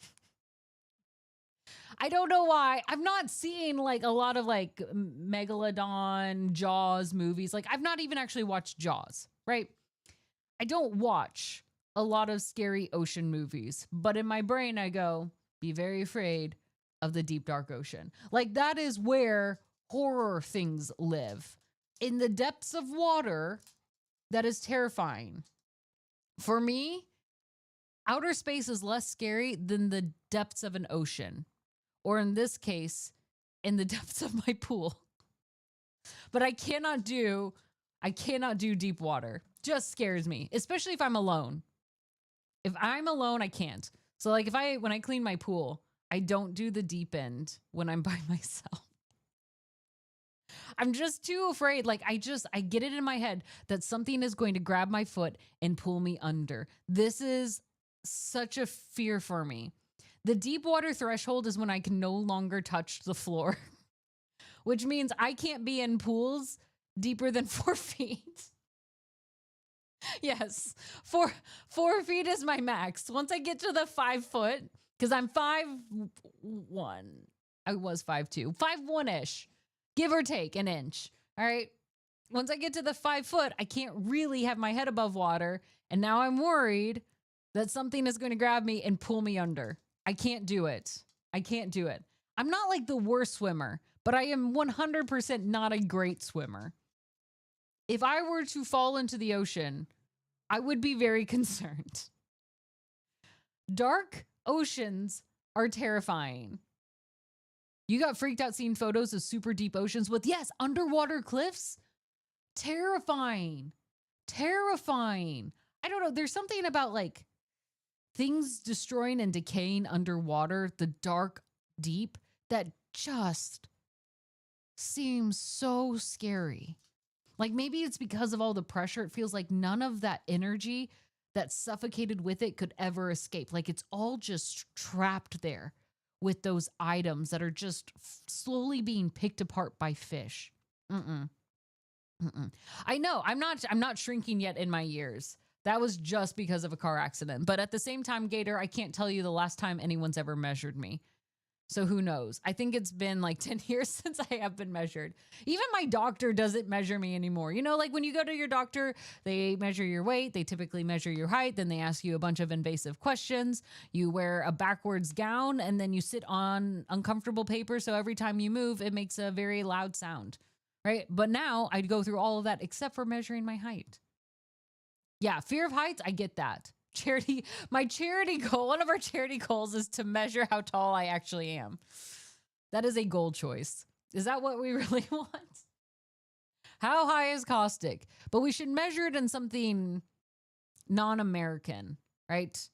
I don't know why. I'm not seeing like a lot of like Megalodon, Jaws movies. Like I've not even actually watched Jaws, right? I don't watch a lot of scary ocean movies, but in my brain I go, be very afraid of the deep, dark ocean. Like that is where horror things live. In the depths of water, that is terrifying. For me, outer space is less scary than the depths of an ocean. Or in this case, in the depths of my pool. But I cannot do deep water. Just scares me, especially if I'm alone. If I'm alone, I can't. So like when I clean my pool, I don't do the deep end when I'm by myself. I'm just too afraid. Like I get it in my head that something is going to grab my foot and pull me under. This is such a fear for me. The deep water threshold is when I can no longer touch the floor, which means I can't be in pools deeper than 4 feet. Yes, 4 feet is my max. Once I get to the 5 foot, because I'm 5'1", I was 5'2", 5'1"-ish, give or take an inch. All right. Once I get to the 5 foot, I can't really have my head above water. And now I'm worried that something is going to grab me and pull me under. I can't do it. I'm not like the worst swimmer, but I am 100% not a great swimmer. If I were to fall into the ocean, I would be very concerned. Dark oceans are terrifying. You got freaked out seeing photos of super deep oceans with, yes, underwater cliffs? Terrifying. I don't know. There's something about like things destroying and decaying underwater, the dark, deep, that just seems so scary. Like maybe it's because of all the pressure. It feels like none of that energy that suffocated with it could ever escape. Like it's all just trapped there with those items that are just slowly being picked apart by fish. Mm-mm. Mm-mm. I know I'm not shrinking yet in my years. That was just because of a car accident. But at the same time, Gator, I can't tell you the last time anyone's ever measured me. So who knows? I think it's been like 10 years since I have been measured. Even my doctor doesn't measure me anymore. You know, like when you go to your doctor, they measure your weight, they typically measure your height, then they ask you a bunch of invasive questions. You wear a backwards gown and then you sit on uncomfortable paper. So every time you move, it makes a very loud sound, right? But now I'd go through all of that except for measuring my height. Yeah, fear of heights, I get that. My charity goal, one of our charity goals is to measure how tall I actually am. That is a goal choice. Is that what we really want? How high is Caustic? But we should measure it in something non-American, right?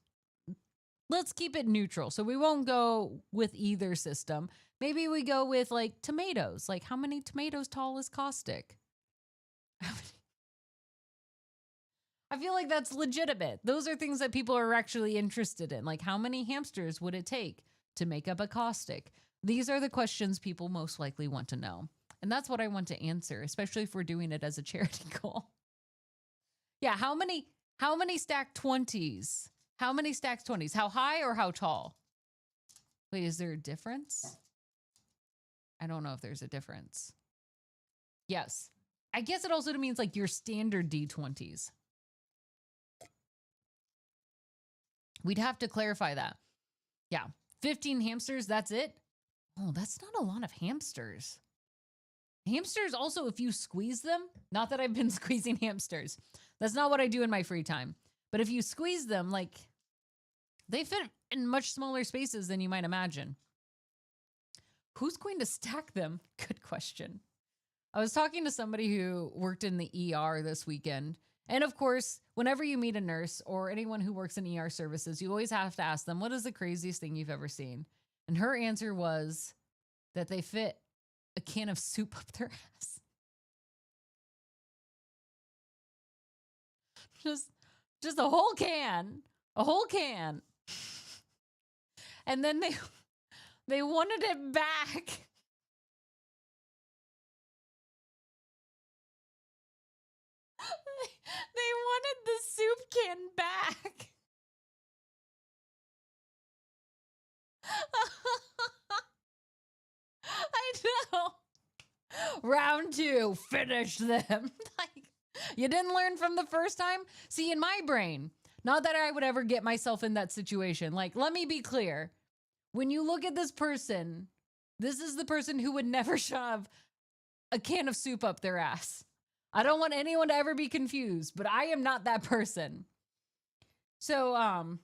Let's keep it neutral. So we won't go with either system. Maybe we go with like tomatoes. Like how many tomatoes tall is Caustic? I feel like that's legitimate. Those are things that people are actually interested in. Like, how many hamsters would it take to make up a Caustic? These are the questions people most likely want to know. And that's what I want to answer, especially if we're doing it as a charity goal. Yeah, how many stacked 20s? How many stacked 20s? How high or how tall? Wait, is there a difference? I don't know if there's a difference. Yes. I guess it also means like your standard D20s. We'd have to clarify that. Yeah. 15 hamsters, that's it? Oh, that's not a lot of hamsters. Hamsters also, if you squeeze them, not that I've been squeezing hamsters. That's not what I do in my free time. But if you squeeze them, like, they fit in much smaller spaces than you might imagine. Who's going to stack them? Good question. I was talking to somebody who worked in the ER this weekend. And of course, whenever you meet a nurse or anyone who works in ER services, you always have to ask them, what is the craziest thing you've ever seen? And her answer was that they fit a can of soup up their ass. Just a whole can. A whole can. And then they wanted it back. They wanted the soup can back. I know. Round 2, finish them. Like, you didn't learn from the first time? See, in my brain, not that I would ever get myself in that situation. Like, let me be clear. When you look at this person, this is the person who would never shove a can of soup up their ass. I don't want anyone to ever be confused, but I am not that person. So,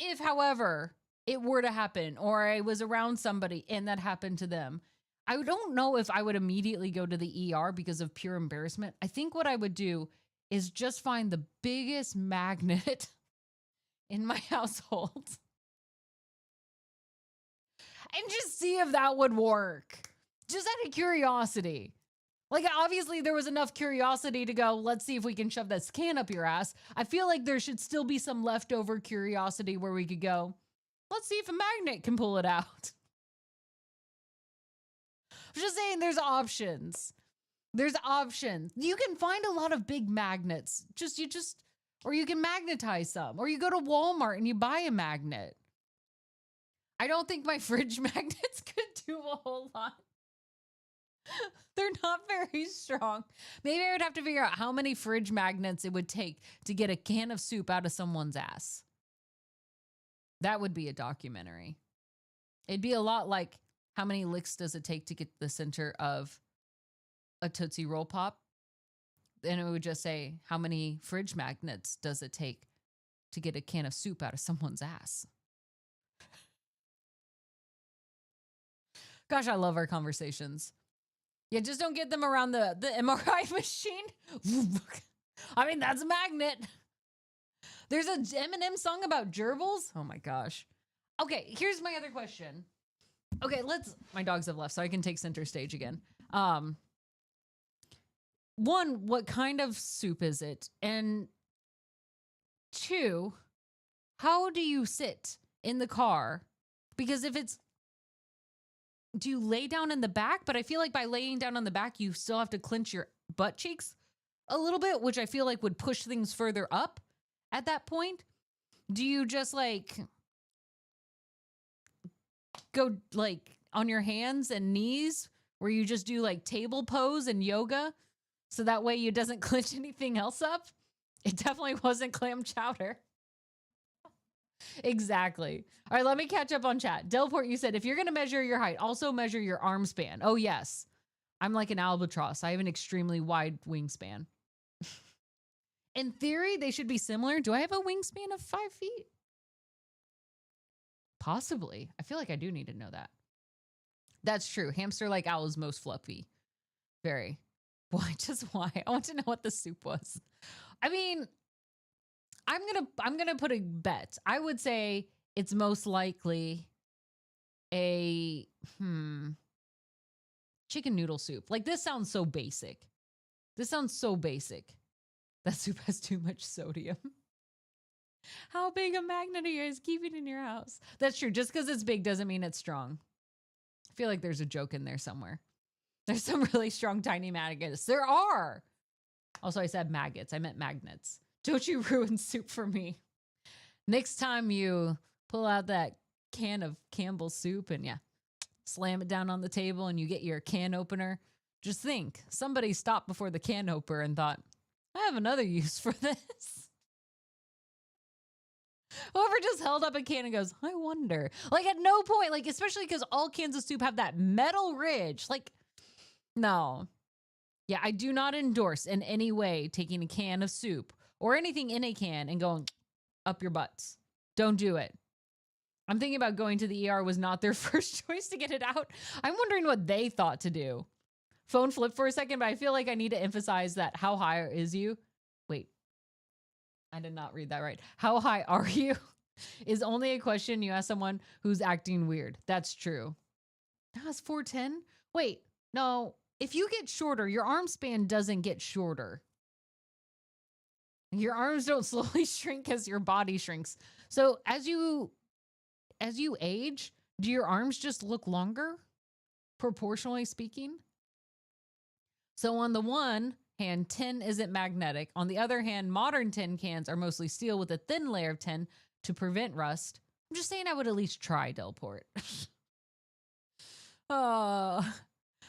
if, however, it were to happen, or I was around somebody and that happened to them, I don't know if I would immediately go to the ER because of pure embarrassment. I think what I would do is just find the biggest magnet in my household and just see if that would work. Just out of curiosity. Like, obviously, there was enough curiosity to go, let's see if we can shove this can up your ass. I feel like there should still be some leftover curiosity where we could go, let's see if a magnet can pull it out. I'm just saying there's options. There's options. You can find a lot of big magnets. Or you can magnetize some. Or you go to Walmart and you buy a magnet. I don't think my fridge magnets could do a whole lot. They're not very strong. Maybe I would have to figure out how many fridge magnets it would take to get a can of soup out of someone's ass. That would be a documentary. It'd be a lot like, how many licks does it take to get the center of a Tootsie Roll Pop? Then it would just say, how many fridge magnets does it take to get a can of soup out of someone's ass? Gosh, I love our conversations. Yeah, just don't get them around the MRI machine. I mean, that's a magnet. There's a Eminem song about gerbils. Oh my gosh. Okay, here's my other question. Okay, my dogs have left, so I can take center stage again. One, what kind of soup is it? And 2, how do you sit in the car? Because if it's, do you lay down in the back? But I feel like by laying down on the back, you still have to clench your butt cheeks a little bit, which I feel like would push things further up at that point. Do you just like go like on your hands and knees where you just do like table pose and yoga? So that way you doesn't clench anything else up? It definitely wasn't clam chowder. Exactly. All right, let me catch up on chat. Delport, you said, if you're going to measure your height, also measure your arm span. Oh, yes. I'm like an albatross. I have an extremely wide wingspan. In theory, they should be similar. Do I have a wingspan of 5 feet? Possibly. I feel like I do need to know that. That's true. Hamster like owl is most fluffy. Very. Why? Just why? I want to know what the soup was. I mean, I'm gonna put a bet. I would say it's most likely a chicken noodle soup. Like, this sounds so basic. This sounds so basic. That soup has too much sodium. How big a magnet are you guys keeping in your house? That's true. Just because it's big doesn't mean it's strong. I feel like there's a joke in there somewhere. There's some really strong tiny magnets. There are. Also, I said maggots. I meant magnets. Don't you ruin soup for me. Next time you pull out that can of Campbell's soup and slam it down on the table and you get your can opener, just think, somebody stopped before the can opener and thought, I have another use for this. Whoever just held up a can and goes, I wonder. Like, at no point, like, especially because all cans of soup have that metal ridge. Like, no. Yeah, I do not endorse in any way taking a can of soup or anything in a can and going up your butts. Don't do it. I'm thinking about going to the ER was not their first choice to get it out. I'm wondering what they thought to do. Phone flip for a second, but I feel like I need to emphasize that how high is you? Wait, I did not read that right. How high are you is only a question you ask someone who's acting weird. That's true. That was 4'10"? Wait, no. If you get shorter, your arm span doesn't get shorter. Your arms don't slowly shrink as your body shrinks. So as you age, do your arms just look longer, proportionally speaking? So on the one hand, tin isn't magnetic. On the other hand, modern tin cans are mostly steel with a thin layer of tin to prevent rust. I'm just saying I would at least try, Delport. Oh,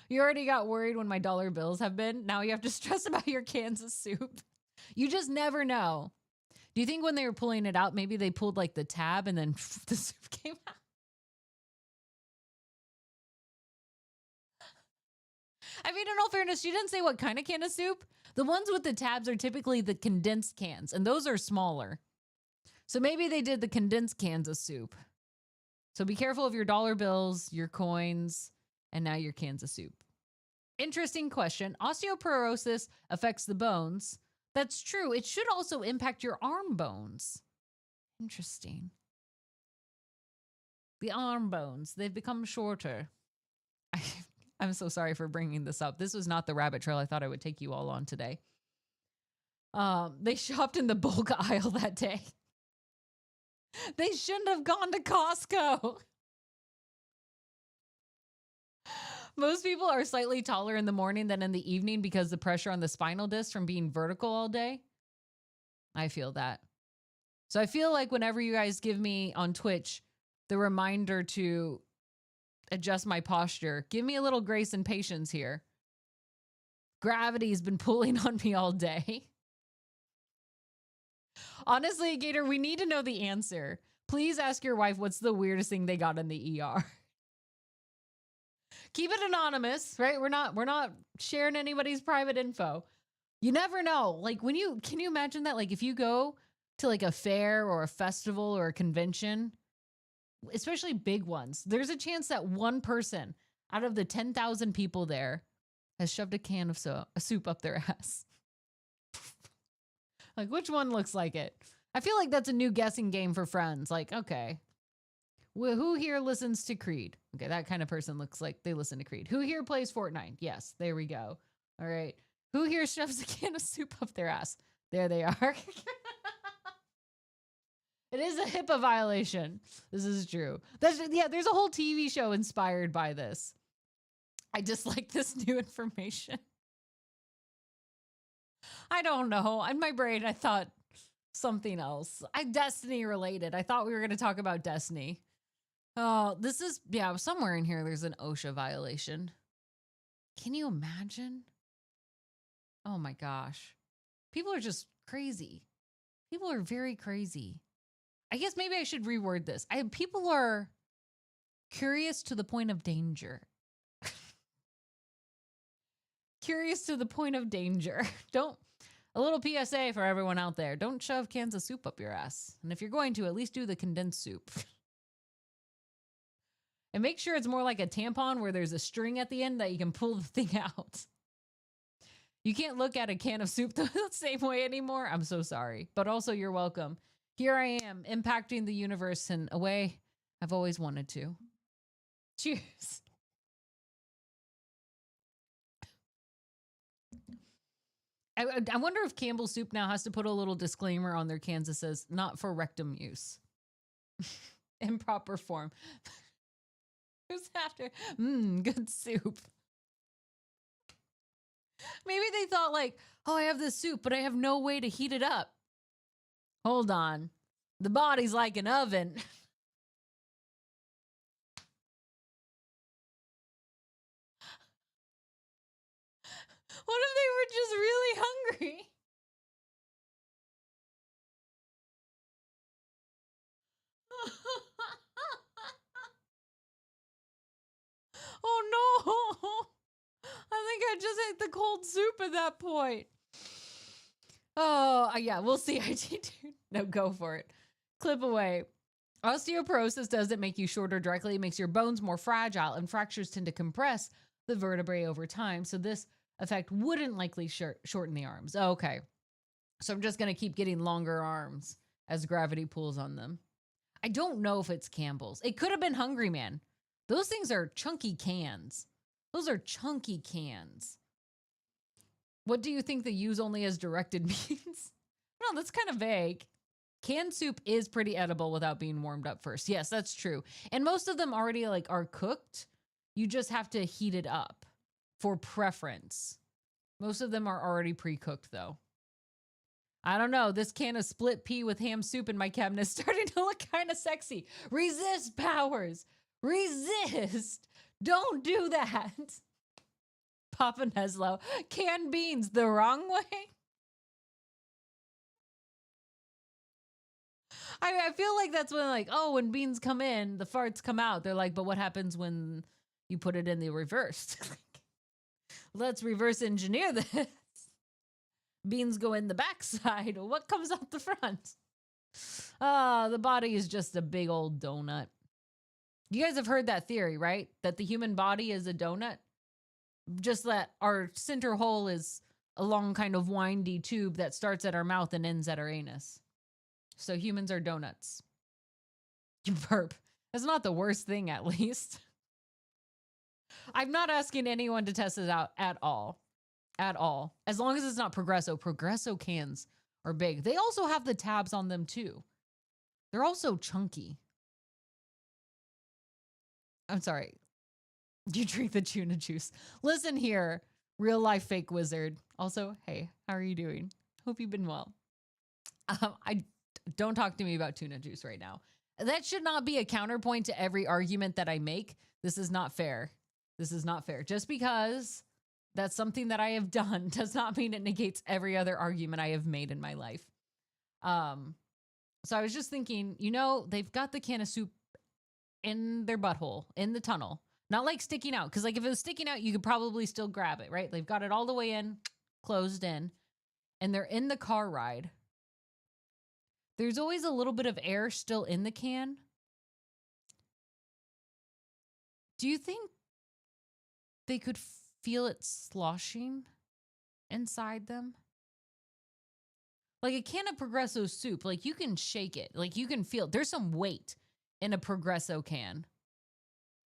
you already got worried when my dollar bills have been. Now you have to stress about your cans of soup. You just never know. Do you think when they were pulling it out, maybe they pulled like the tab and then the soup came out? I mean, in all fairness, you didn't say what kind of can of soup. The ones with the tabs are typically the condensed cans, and those are smaller. So maybe they did the condensed cans of soup. So be careful of your dollar bills, your coins, and now your cans of soup. Interesting question. Osteoporosis affects the bones. That's true. It should also impact your arm bones. Interesting. The arm bones, they've become shorter. I'm so sorry for bringing this up. This was not the rabbit trail I thought I would take you all on today. They shopped in the bulk aisle that day. They shouldn't have gone to Costco. Most people are slightly taller in the morning than in the evening because the pressure on the spinal disc from being vertical all day. I feel that. So I feel like whenever you guys give me on Twitch the reminder to adjust my posture, give me a little grace and patience here. Gravity's been pulling on me all day. Honestly, Gator, we need to know the answer. Please ask your wife what's the weirdest thing they got in the ER. Keep it anonymous, right? We're not sharing anybody's private info. You never know. Like, can you imagine that? Like, if you go to like a fair or a festival or a convention, especially big ones, there's a chance that one person out of the 10,000 people there has shoved a can of soup up their ass. Like, which one looks like it? I feel like that's a new guessing game for friends. Like, okay, who here listens to Creed? Okay, that kind of person looks like they listen to Creed. Who here plays Fortnite? Yes, there we go. All right. Who here shoves a can of soup up their ass? There they are. It is a HIPAA violation. This is true. There's a whole TV show inspired by this. I dislike this new information. I don't know. In my brain, I thought something else. Destiny related. I thought we were going to talk about Destiny. Oh, this is, somewhere in here there's an OSHA violation. Can you imagine? Oh my gosh. People are just crazy. People are very crazy. I guess maybe I should reword this. People are curious to the point of danger. Curious to the point of danger. A little PSA for everyone out there. Don't shove cans of soup up your ass. And if you're going to, at least do the condensed soup. And make sure it's more like a tampon where there's a string at the end that you can pull the thing out. You can't look at a can of soup the same way anymore. I'm so sorry. But also, you're welcome. Here I am, impacting the universe in a way I've always wanted to. Cheers. I wonder if Campbell's Soup now has to put a little disclaimer on their cans that says, not for rectum use. In proper form. Who's after? Good soup. Maybe they thought like, oh, I have this soup, but I have no way to heat it up. Hold on. The body's like an oven. What if they were just really hungry? Oh no. I think I just ate the cold soup at that point. Oh, yeah, we'll see. No, go for it. Clip away. Osteoporosis doesn't make you shorter directly. It makes your bones more fragile, and fractures tend to compress the vertebrae over time. So this effect wouldn't likely shorten the arms. Okay. So I'm just going to keep getting longer arms as gravity pulls on them. I don't know if it's Campbell's. It could have been Hungry Man. Those things are chunky cans. Those are chunky cans. What do you think the use only as directed means? No, that's kind of vague. Canned soup is pretty edible without being warmed up first. Yes, that's true. And most of them already are cooked. You just have to heat it up for preference. Most of them are already pre-cooked though. I don't know. This can of split pea with ham soup in my cabinet is starting to look kind of sexy. Resist, powers. Resist. Don't do that. Papa Neslo. Canned beans the wrong way? I feel like that's when when beans come in, the farts come out. They're like, but what happens when you put it in the reverse? Let's reverse engineer this. Beans go in the backside. What comes out the front? The body is just a big old donut. You guys have heard that theory, right? That the human body is a donut. Just that our center hole is a long kind of windy tube that starts at our mouth and ends at our anus. So humans are donuts. You burp. That's not the worst thing, at least. I'm not asking anyone to test this out at all. At all. As long as it's not Progresso. Progresso cans are big. They also have the tabs on them too. They're also chunky. I'm sorry. You drink the tuna juice. Listen here, real life fake wizard. Also, hey, how are you doing? Hope you've been well. I don't talk to me about tuna juice right now. That should not be a counterpoint to every argument that I make. This is not fair. This is not fair. Just because that's something that I have done does not mean it negates every other argument I have made in my life. So I was just thinking, they've got the can of soup in their butthole, in the tunnel. Not like sticking out, because if it was sticking out, you could probably still grab it, right? They've got it all the way in, closed in, and they're in the car ride. There's always a little bit of air still in the can. Do you think they could feel it sloshing inside them? Like a can of Progresso soup, you can shake it. You can feel it. There's some weight in a Progresso can.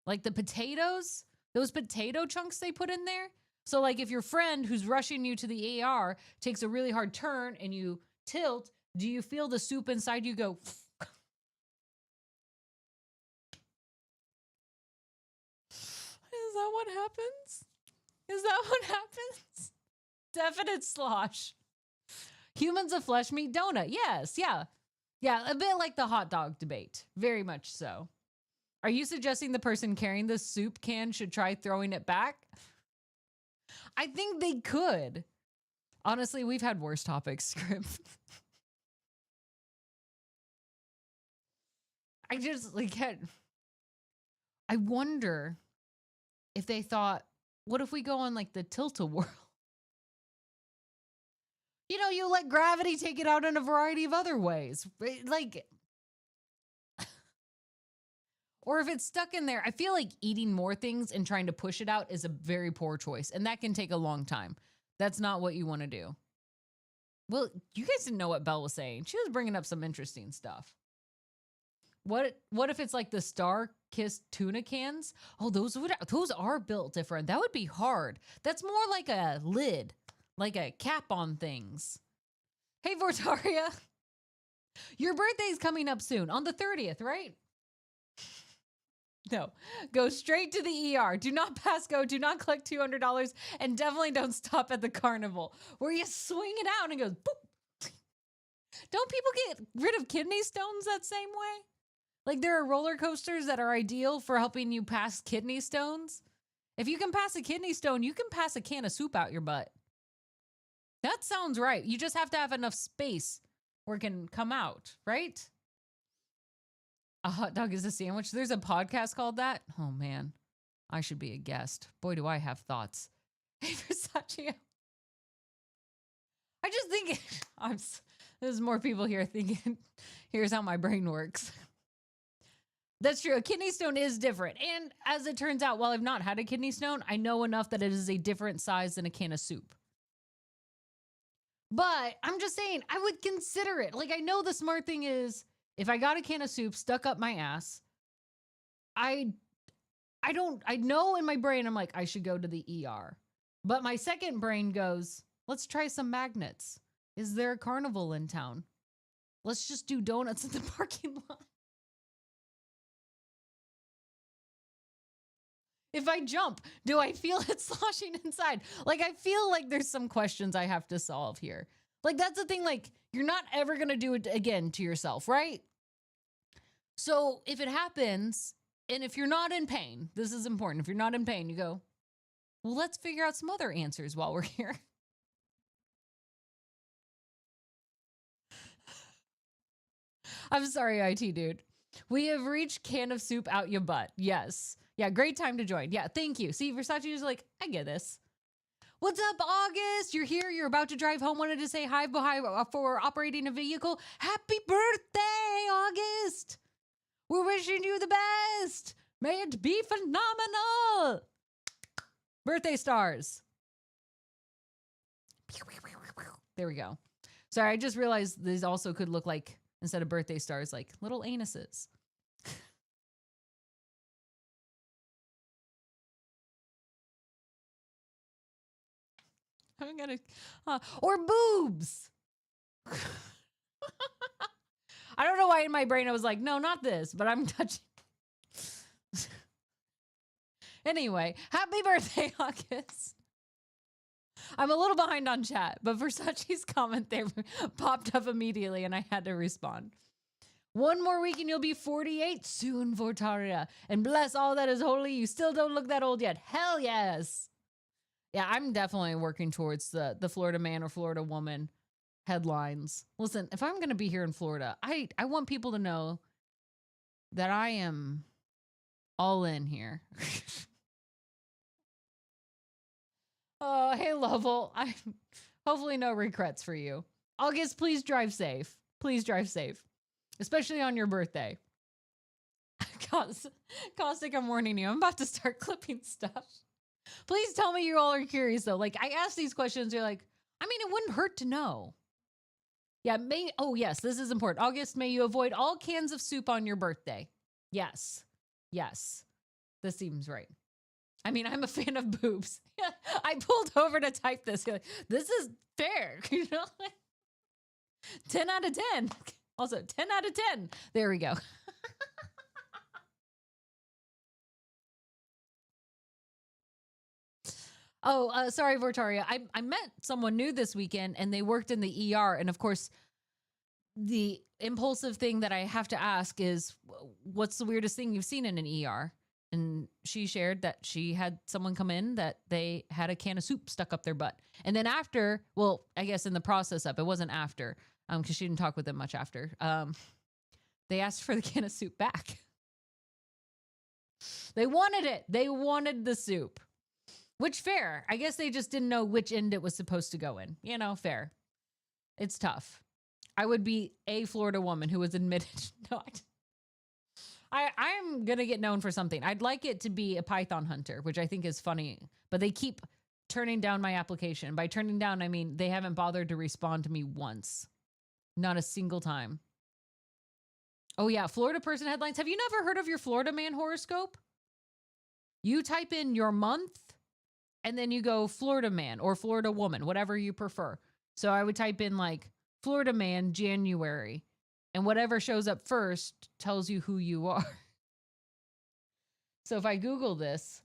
Like the potatoes, those potato chunks they put in there. So if your friend who's rushing you to the ER takes a really hard turn and you tilt, do you feel the soup inside you go? Is that what happens? Is that what happens? Definite slosh. Humans of flesh meat donut. Yes, yeah. Yeah, a bit like the hot dog debate. Very much so. Are you suggesting the person carrying the soup can should try throwing it back? I think they could. Honestly, we've had worse topics, Script. I just like I wonder if they thought, what if we go on like the tilt-a-whirl? You know, you let gravity take it out in a variety of other ways. Like, or if it's stuck in there, I feel like eating more things and trying to push it out is a very poor choice. And that can take a long time. That's not what you want to do. Well, you guys didn't know what Belle was saying. She was bringing up some interesting stuff. What if it's like the Star-Kissed tuna cans? Oh, those are built different. That would be hard. That's more like a lid, like a cap on things. Hey, Vortaria. Your birthday's coming up soon, on the 30th, right? No, go straight to the ER. Do not pass go. Do not collect $200, and definitely don't stop at the carnival where you swing it out and it goes boop. Don't people get rid of kidney stones that same way? Like there are roller coasters that are ideal for helping you pass kidney stones. If you can pass a kidney stone, you can pass a can of soup out your butt. That sounds right. You just have to have enough space where it can come out, right? A hot dog is a sandwich. There's a podcast called that. Oh man, I should be a guest. Boy, do I have thoughts. Hey, Versace. I just think there's more people here thinking, here's how my brain works. That's true. A kidney stone is different. And as it turns out, while I've not had a kidney stone, I know enough that it is a different size than a can of soup. But I'm just saying, I would consider it. Like, I know the smart thing is, if I got a can of soup stuck up my ass, I know in my brain, I'm like, I should go to the ER. But my second brain goes, let's try some magnets. Is there a carnival in town? Let's just do donuts in the parking lot. If I jump, do I feel it sloshing inside? Like, I feel like there's some questions I have to solve here. Like, that's the thing. Like, you're not ever going to do it again to yourself, right? So if it happens, and if you're not in pain, this is important. If you're not in pain, you go, well, let's figure out some other answers while we're here. I'm sorry, IT dude. We have reached can of soup out your butt. Yes. Yeah, great time to join. Yeah, thank you. See, Versace is like, I get this. What's up, August? You're here. You're about to drive home. Wanted to say hi for operating a vehicle. Happy birthday, August. We're wishing you the best. May it be phenomenal. Birthday stars. There we go. Sorry, I just realized these also could look like, instead of birthday stars, like little anuses. I'm gonna, or boobs. I don't know why in my brain I was like, no, not this, but I'm touching. Anyway, happy birthday, August. I'm a little behind on chat, but Versace's comment there popped up immediately and I had to respond. One more week and you'll be 48 soon, Vortaria. And bless all that is holy, you still don't look that old yet. Hell yes. Yeah, I'm definitely working towards the Florida man or Florida woman headlines. Listen, if I'm going to be here in Florida, I want people to know that I am all in here. Oh, hey, Lovell. Hopefully no regrets for you. August, please drive safe. Please drive safe. Especially on your birthday. Caustic, I'm warning you. I'm about to start clipping stuff. Please tell me you all are curious, though. Like, I ask these questions, you're like, I mean, it wouldn't hurt to know. Yeah, oh, yes, this is important. August, may you avoid all cans of soup on your birthday. Yes. Yes. This seems right. I mean, I'm a fan of boobs. I pulled over to type this. This is fair. You know? 10 out of 10. Also, 10 out of 10. There we go. Oh, sorry, Vortaria. I met someone new this weekend and they worked in the ER. And of course, the impulsive thing that I have to ask is, what's the weirdest thing you've seen in an ER? And she shared that she had someone come in that they had a can of soup stuck up their butt. And then after, well, I guess in the process of it wasn't after, because she didn't talk with them much after. They asked for the can of soup back. They wanted it. They wanted the soup. Which fair. I guess they just didn't know which end it was supposed to go in. You know, fair. It's tough. I would be a Florida woman who was admitted. No, I'm going to get known for something. I'd like it to be a python hunter, which I think is funny. But they keep turning down my application. By turning down, I mean they haven't bothered to respond to me once. Not a single time. Oh, yeah. Florida person headlines. Have you never heard of your Florida man horoscope? You type in your month and then you go Florida man or Florida woman, whatever you prefer. So I would type in like Florida man, January, and whatever shows up first tells you who you are. So if I Google this,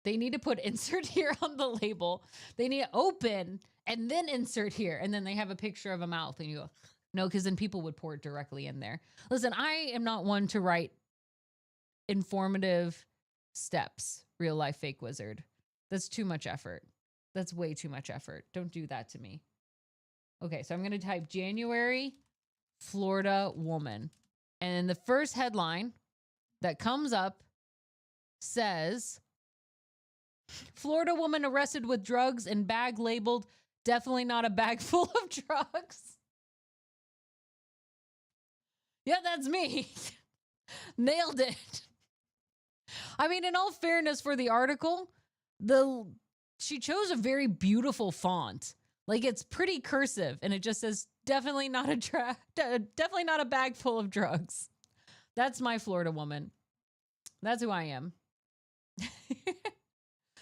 they need to put insert here on the label. They need to open and then insert here. And then they have a picture of a mouth and you go, no, because then people would pour it directly in there. Listen, I am not one to write informative steps, real life fake wizard. That's too much effort. That's way too much effort. Don't do that to me. Okay, so I'm going to type January, Florida woman. And the first headline that comes up says, Florida woman arrested with drugs and bag labeled, definitely not a bag full of drugs. Yeah, that's me. Nailed it. I mean, in all fairness for the article, she chose a very beautiful font. Like it's pretty cursive and it just says definitely not definitely not a bag full of drugs. That's my Florida woman. That's who I am.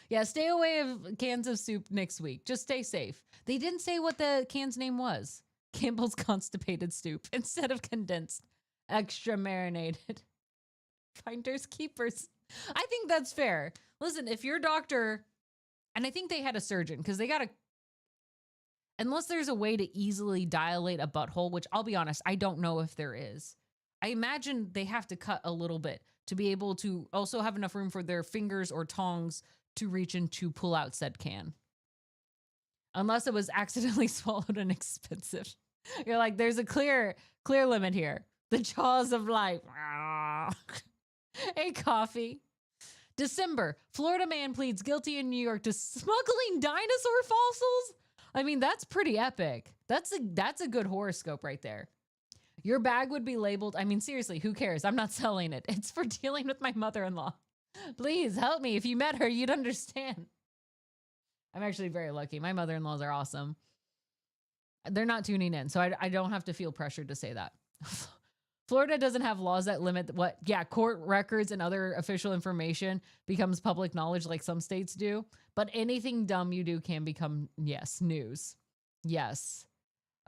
Yeah, stay away of cans of soup next week. Just stay safe. They didn't say what the can's name was. Campbell's Constipated Soup instead of condensed, extra marinated. Finders keepers. I think that's fair. Listen, if your doctor, and I think they had a surgeon because they got to, unless there's a way to easily dilate a butthole, which I'll be honest, I don't know if there is. I imagine they have to cut a little bit to be able to also have enough room for their fingers or tongs to reach in to pull out said can. Unless it was accidentally swallowed and expensive. You're like, there's a clear limit here. The jaws of life. Hey, coffee. December, Florida man pleads guilty in New York to smuggling dinosaur fossils. I mean, that's pretty epic. That's a good horoscope right there. Your bag would be labeled. I mean, seriously, who cares? I'm not selling it. It's for dealing with my mother-in-law. Please help me. If you met her, you'd understand. I'm actually very lucky. My mother-in-laws are awesome. They're not tuning in, so I don't have to feel pressured to say that. Florida doesn't have laws that limit court records and other official information becomes public knowledge like some states do. But anything dumb you do can become, yes, news. Yes.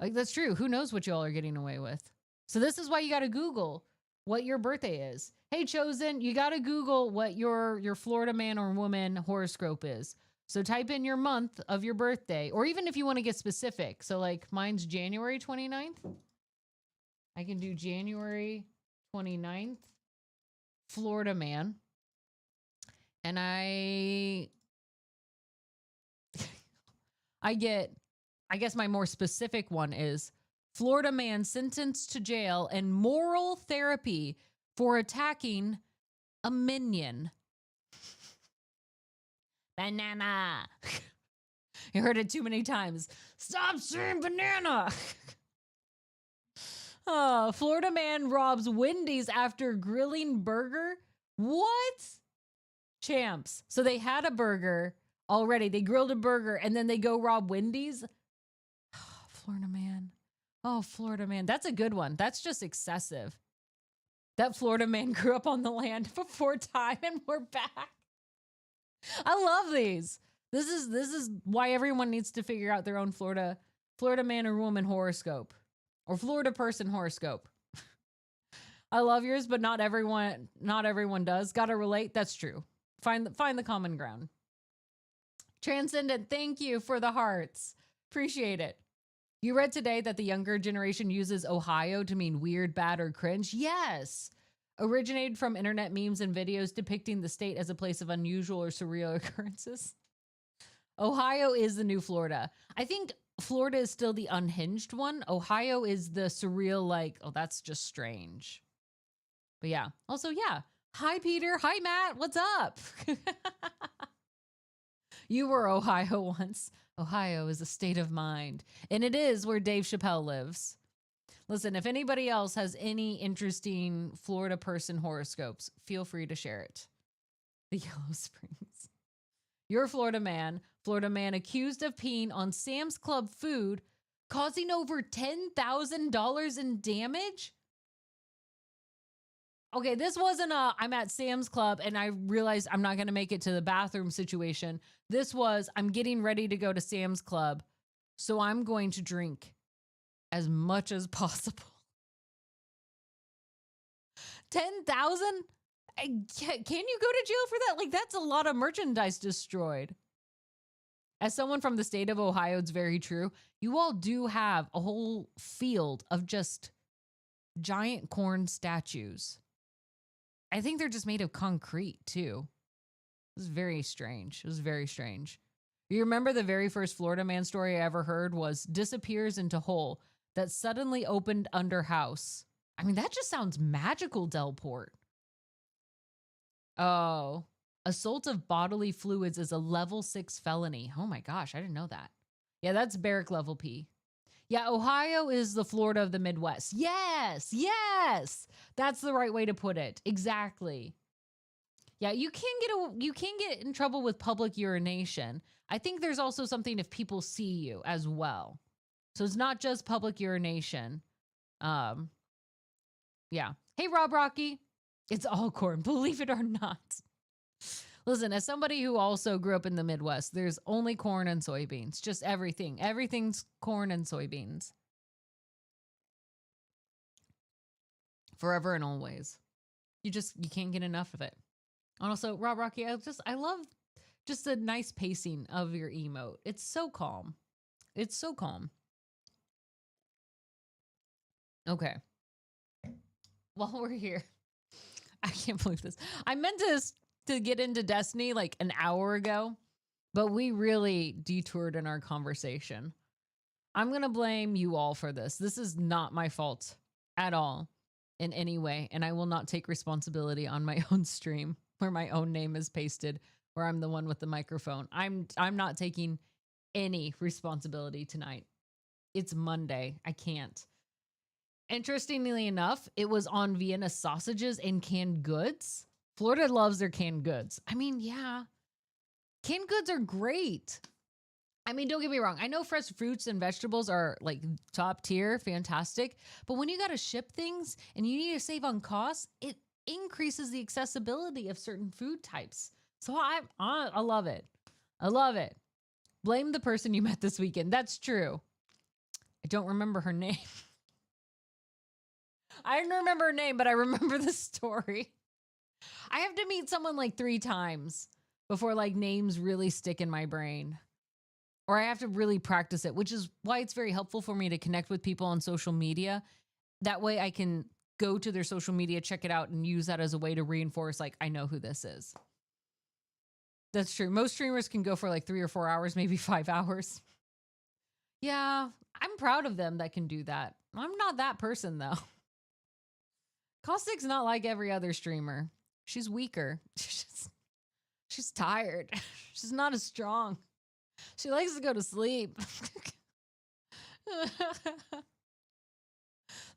Like, that's true. Who knows what y'all are getting away with? So this is why you got to Google what your birthday is. Hey, Chosen, you got to Google what your Florida man or woman horoscope is. So type in your month of your birthday, or even if you want to get specific. So like mine's January 29th. I can do January 29th, Florida man. And I guess my more specific one is Florida man sentenced to jail and moral therapy for attacking a minion. Banana. You heard it too many times. Stop saying banana. Oh, Florida man robs Wendy's after grilling burger. What? Champs. So they had a burger already. They grilled a burger and then they go rob Wendy's. Oh, Florida man. Oh, Florida man. That's a good one. That's just excessive. That Florida man grew up on the land before time and we're back. I love these. This is why everyone needs to figure out their own Florida man or woman horoscope or Florida person horoscope. I love yours, but not everyone does. Got to relate. That's true. Find the common ground. Transcendent, thank you for the hearts. Appreciate it. You read today that the younger generation uses Ohio to mean weird, bad, or cringe. Yes. Originated from internet memes and videos depicting the state as a place of unusual or surreal occurrences. Ohio is the new Florida. I think Florida is still the unhinged one. Ohio is the surreal, like, oh, that's just strange. But yeah. Also, yeah. Hi, Peter. Hi, Matt. What's up? You were Ohio once. Ohio is a state of mind. And it is where Dave Chappelle lives. Listen, if anybody else has any interesting Florida person horoscopes, feel free to share it. The Yellow Springs. You're a Florida man accused of peeing on Sam's Club food, causing over $10,000 in damage. Okay, this wasn't I'm at Sam's Club and I realized I'm not going to make it to the bathroom situation. This was, I'm getting ready to go to Sam's Club, so I'm going to drink as much as possible. 10,000? Can you go to jail for that? Like, that's a lot of merchandise destroyed. As someone from the state of Ohio, it's very true. You all do have a whole field of just giant corn statues. I think they're just made of concrete, too. It was very strange. It was very strange. You remember the very first Florida man story I ever heard was disappears into hole that suddenly opened under house. I mean, that just sounds magical, Delport. Oh, assault of bodily fluids is a level 6 felony. Oh my gosh, I didn't know that. Yeah, that's barrack level P. Yeah, Ohio is the Florida of the Midwest. Yes, yes. That's the right way to put it. Exactly. Yeah, you can get in trouble with public urination. I think there's also something if people see you as well. So it's not just public urination. Yeah. Hey, Rob Rocky. It's all corn, believe it or not. Listen, as somebody who also grew up in the Midwest, there's only corn and soybeans. Just everything. Everything's corn and soybeans. Forever and always. You can't get enough of it. And also, Rob Rocky, I love just the nice pacing of your emote. It's so calm. It's so calm. Okay. While we're here, I can't believe this. I meant to get into Destiny like an hour ago, but we really detoured in our conversation. I'm going to blame you all for this. This is not my fault at all in any way, and I will not take responsibility on my own stream where my own name is pasted, where I'm the one with the microphone. I'm not taking any responsibility tonight. It's Monday. I can't. Interestingly enough, it was on Vienna sausages and canned goods. Florida loves their canned goods. I mean, yeah. Canned goods are great. I mean, don't get me wrong. I know fresh fruits and vegetables are like top tier, fantastic. But when you got to ship things and you need to save on costs, it increases the accessibility of certain food types. So I love it. I love it. Blame the person you met this weekend. That's true. I don't remember her name. I don't remember her name, but I remember the story. I have to meet someone like 3 times before like names really stick in my brain. Or I have to really practice it, which is why it's very helpful for me to connect with people on social media. That way I can go to their social media, check it out, and use that as a way to reinforce, like, I know who this is. That's true. Most streamers can go for like 3 or 4 hours, maybe 5 hours. Yeah, I'm proud of them that can do that. I'm not that person, though. Caustic's not like every other streamer. She's weaker. She's tired. She's not as strong. She likes to go to sleep.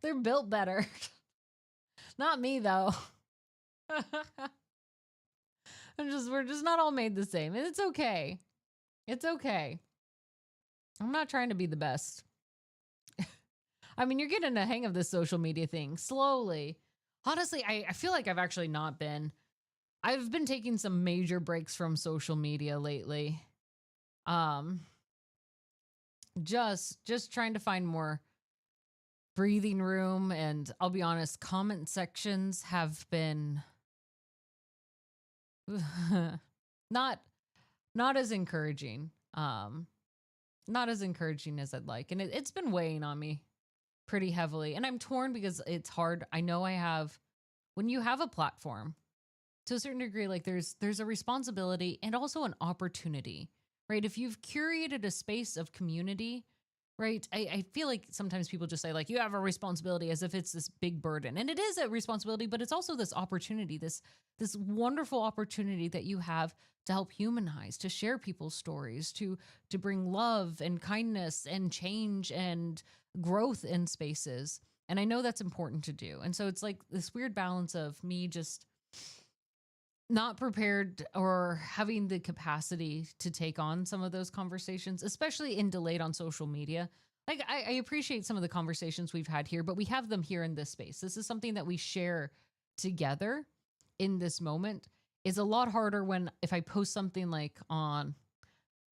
They're built better. Not me, though. We're just not all made the same. And it's okay. It's okay. I'm not trying to be the best. I mean, you're getting a hang of this social media thing slowly. Honestly, I feel like I've actually not been. I've been taking some major breaks from social media lately. Just trying to find more breathing room, and I'll be honest, comment sections have been not not as encouraging. Not as encouraging as I'd like. And it's been weighing on me pretty heavily. And I'm torn because it's hard. I know when you have a platform, to a certain degree, like there's a responsibility and also an opportunity, right? If you've curated a space of community, right? I feel like sometimes people just say like you have a responsibility as if it's this big burden. And it is a responsibility, but it's also this opportunity, this wonderful opportunity that you have to help humanize, to share people's stories, to bring love and kindness and change and growth in spaces. And I know that's important to do. And so it's like this weird balance of me just not prepared or having the capacity to take on some of those conversations, especially in delayed on social media. Like I appreciate some of the conversations we've had here, but we have them here in this space. This is something that we share together in this moment. Is a lot harder when if I post something like on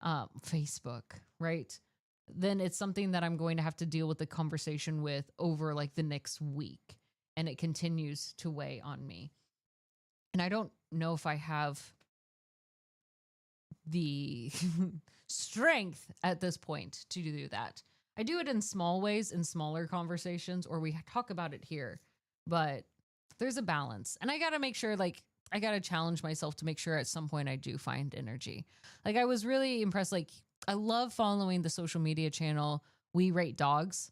Facebook, right? Then it's something that I'm going to have to deal with the conversation with over like the next week, and it continues to weigh on me. And I don't know if I have the strength at this point to do that. I do it in small ways, in smaller conversations, or we talk about it here, but there's a balance. And I got to make sure, like, I got to challenge myself to make sure at some point I do find energy. Like, I was really impressed. Like, I love following the social media channel We Rate Dogs.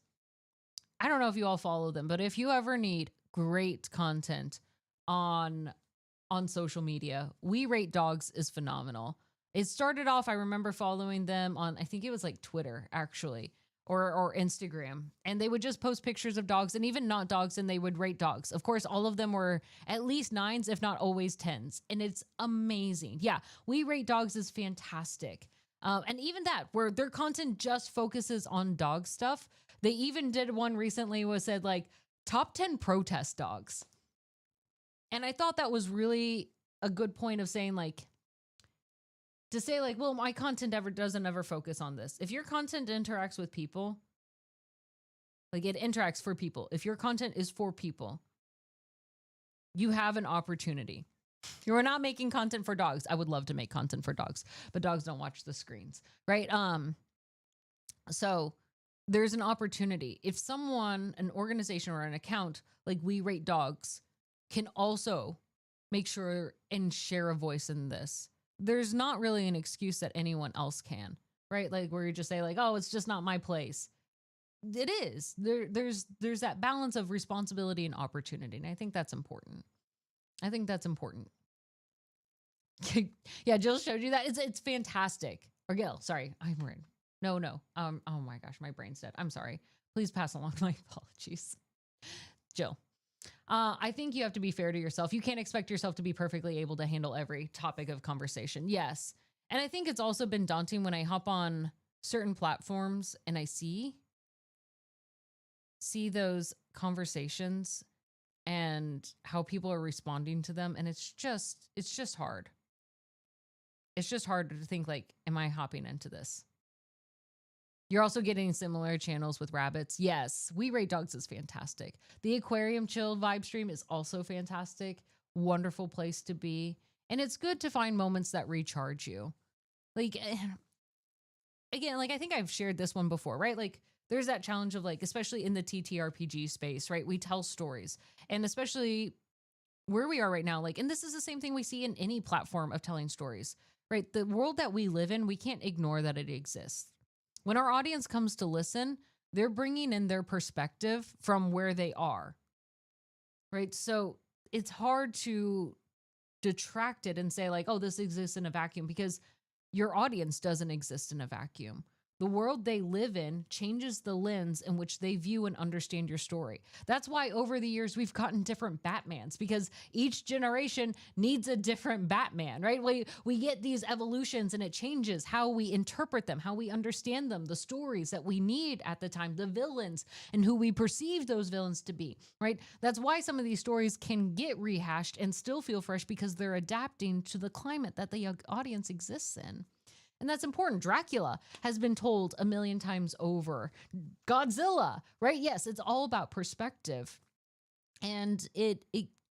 I don't know if you all follow them, but if you ever need great content on social media, We Rate Dogs is phenomenal. It started off, I remember following them on, I think it was like Twitter actually, or Instagram. And they would just post pictures of dogs and even not dogs, and they would rate dogs. Of course, all of them were at least 9s, if not always 10s. And it's amazing. Yeah, We Rate Dogs is fantastic. And even that, where their content just focuses on dog stuff. They even did one recently was said like top 10 protest dogs. And I thought that was really a good point of saying like, to say like, well, my content doesn't ever focus on this. If your content interacts with people, like it interacts for people. If your content is for people, you have an opportunity. You are not making content for dogs. I would love to make content for dogs, but dogs don't watch the screens, right? So there's an opportunity. If someone, an organization or an account like We Rate Dogs can also make sure and share a voice in this, there's not really an excuse that anyone else can, right? Like where you just say like, oh, it's just not my place. It is. There's that balance of responsibility and opportunity. And I think that's important. Yeah, Jill showed you that. It's fantastic. Or Gil, sorry. I'm right. No. Oh my gosh, my brain's dead. I'm sorry. Please pass along my apologies. Jill. I think you have to be fair to yourself. You can't expect yourself to be perfectly able to handle every topic of conversation. Yes. And I think it's also been daunting when I hop on certain platforms and I see those conversations and how people are responding to them. And it's just hard. It's just hard to think like, am I hopping into this? You're also getting similar channels with rabbits. Yes, We Rate Dogs is fantastic. The Aquarium Chill vibe stream is also fantastic. Wonderful place to be. And it's good to find moments that recharge you. Like, again, like I think I've shared this one before, right? Like there's that challenge of like, especially in the TTRPG space, right? We tell stories. And especially where we are right now, like, and this is the same thing we see in any platform of telling stories, right? The world that we live in, we can't ignore that it exists. When our audience comes to listen, they're bringing in their perspective from where they are, right? So it's hard to detract it and say like, oh, this exists in a vacuum, because your audience doesn't exist in a vacuum. The world they live in changes the lens in which they view and understand your story. That's why over the years we've gotten different Batmans, because each generation needs a different Batman, right? We get these evolutions and it changes how we interpret them, how we understand them, the stories that we need at the time, the villains and who we perceive those villains to be, right? That's why some of these stories can get rehashed and still feel fresh, because they're adapting to the climate that the audience exists in. And that's important. Dracula has been told a million times over. Godzilla, right? Yes, it's all about perspective. And it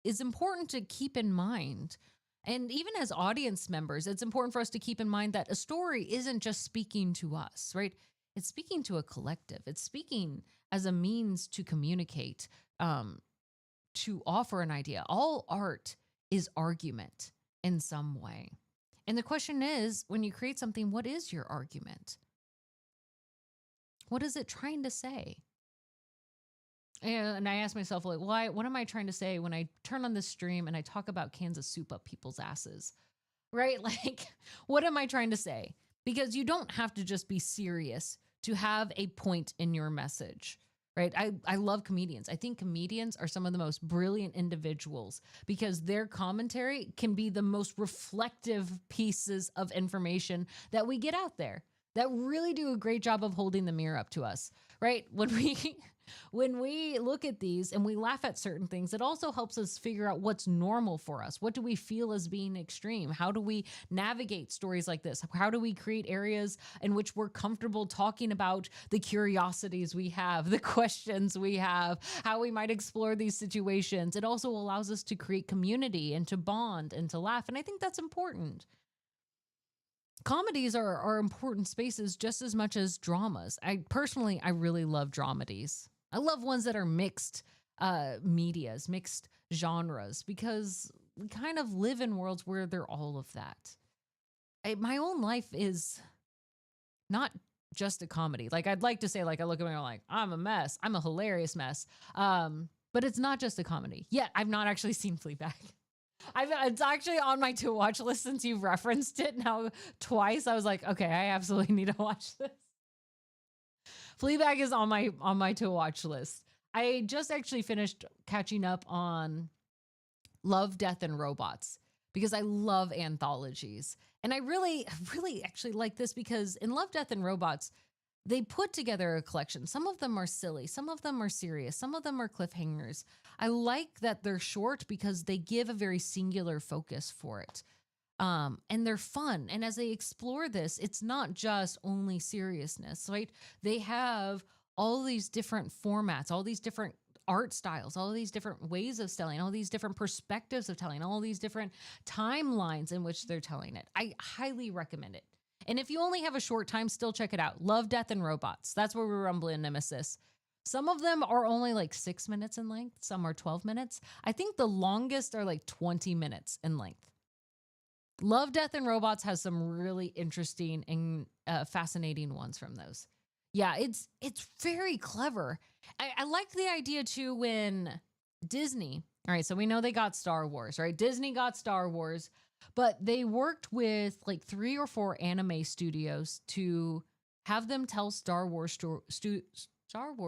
is important to keep in mind And even as audience members, it's important for us to keep in mind that a story isn't just speaking to us, right? It's speaking to a collective. It's speaking as a means to communicate, to offer an idea. All art is argument in some way. And the question is, when you create something, what is your argument? What is it trying to say? And I ask myself, like, why? What am I trying to say when I turn on this stream and I talk about cans of soup up people's asses? Right? Like, what am I trying to say? Because you don't have to just be serious to have a point in your message. Right. I love comedians. I think comedians are some of the most brilliant individuals because their commentary can be the most reflective pieces of information that we get out there that really do a great job of holding the mirror up to us. Right. When we look at these and we laugh at certain things, it also helps us figure out what's normal for us. What do we feel as being extreme? How do we navigate stories like this? How do we create areas in which we're comfortable talking about the curiosities we have, the questions we have, how we might explore these situations? It also allows us to create community and to bond and to laugh. And I think that's important. Comedies are important spaces just as much as dramas. I really love dramedies. I love ones that are mixed medias, mixed genres, because we kind of live in worlds where they're all of that. My own life is not just a comedy. Like, I'd like to say, like, I look at me and I'm like, I'm a mess. I'm a hilarious mess. But it's not just a comedy. Yet I've not actually seen Fleabag. It's actually on my to watch list since you've referenced it now twice. I was like, okay, I absolutely need to watch this. Fleabag is on my to watch list. I just actually finished catching up on Love, Death, and Robots because I love anthologies. And I really actually like this because in Love, Death, and Robots, they put together a collection. Some of them are silly. Some of them are serious. Some of them are cliffhangers. I like that they're short because they give a very singular focus for it. And they're fun. And as they explore this, it's not just only seriousness, right? They have all these different formats, all these different art styles, all these different ways of telling, all these different perspectives of telling, all these different timelines in which they're telling it. I highly recommend it. And if you only have a short time, still check it out. Love, Death, and Robots. That's where we rumble in Nemesis. Some of them are only like 6 minutes in length. Some are 12 minutes. I think the longest are like 20 minutes in length. Love, Death, and Robots has some really interesting and fascinating ones from those. Yeah, it's very clever. I like the idea too when Disney, all right, so we know they got Star Wars, right? Disney got Star Wars, but they worked with like 3 or 4 anime studios to have them tell Star Wars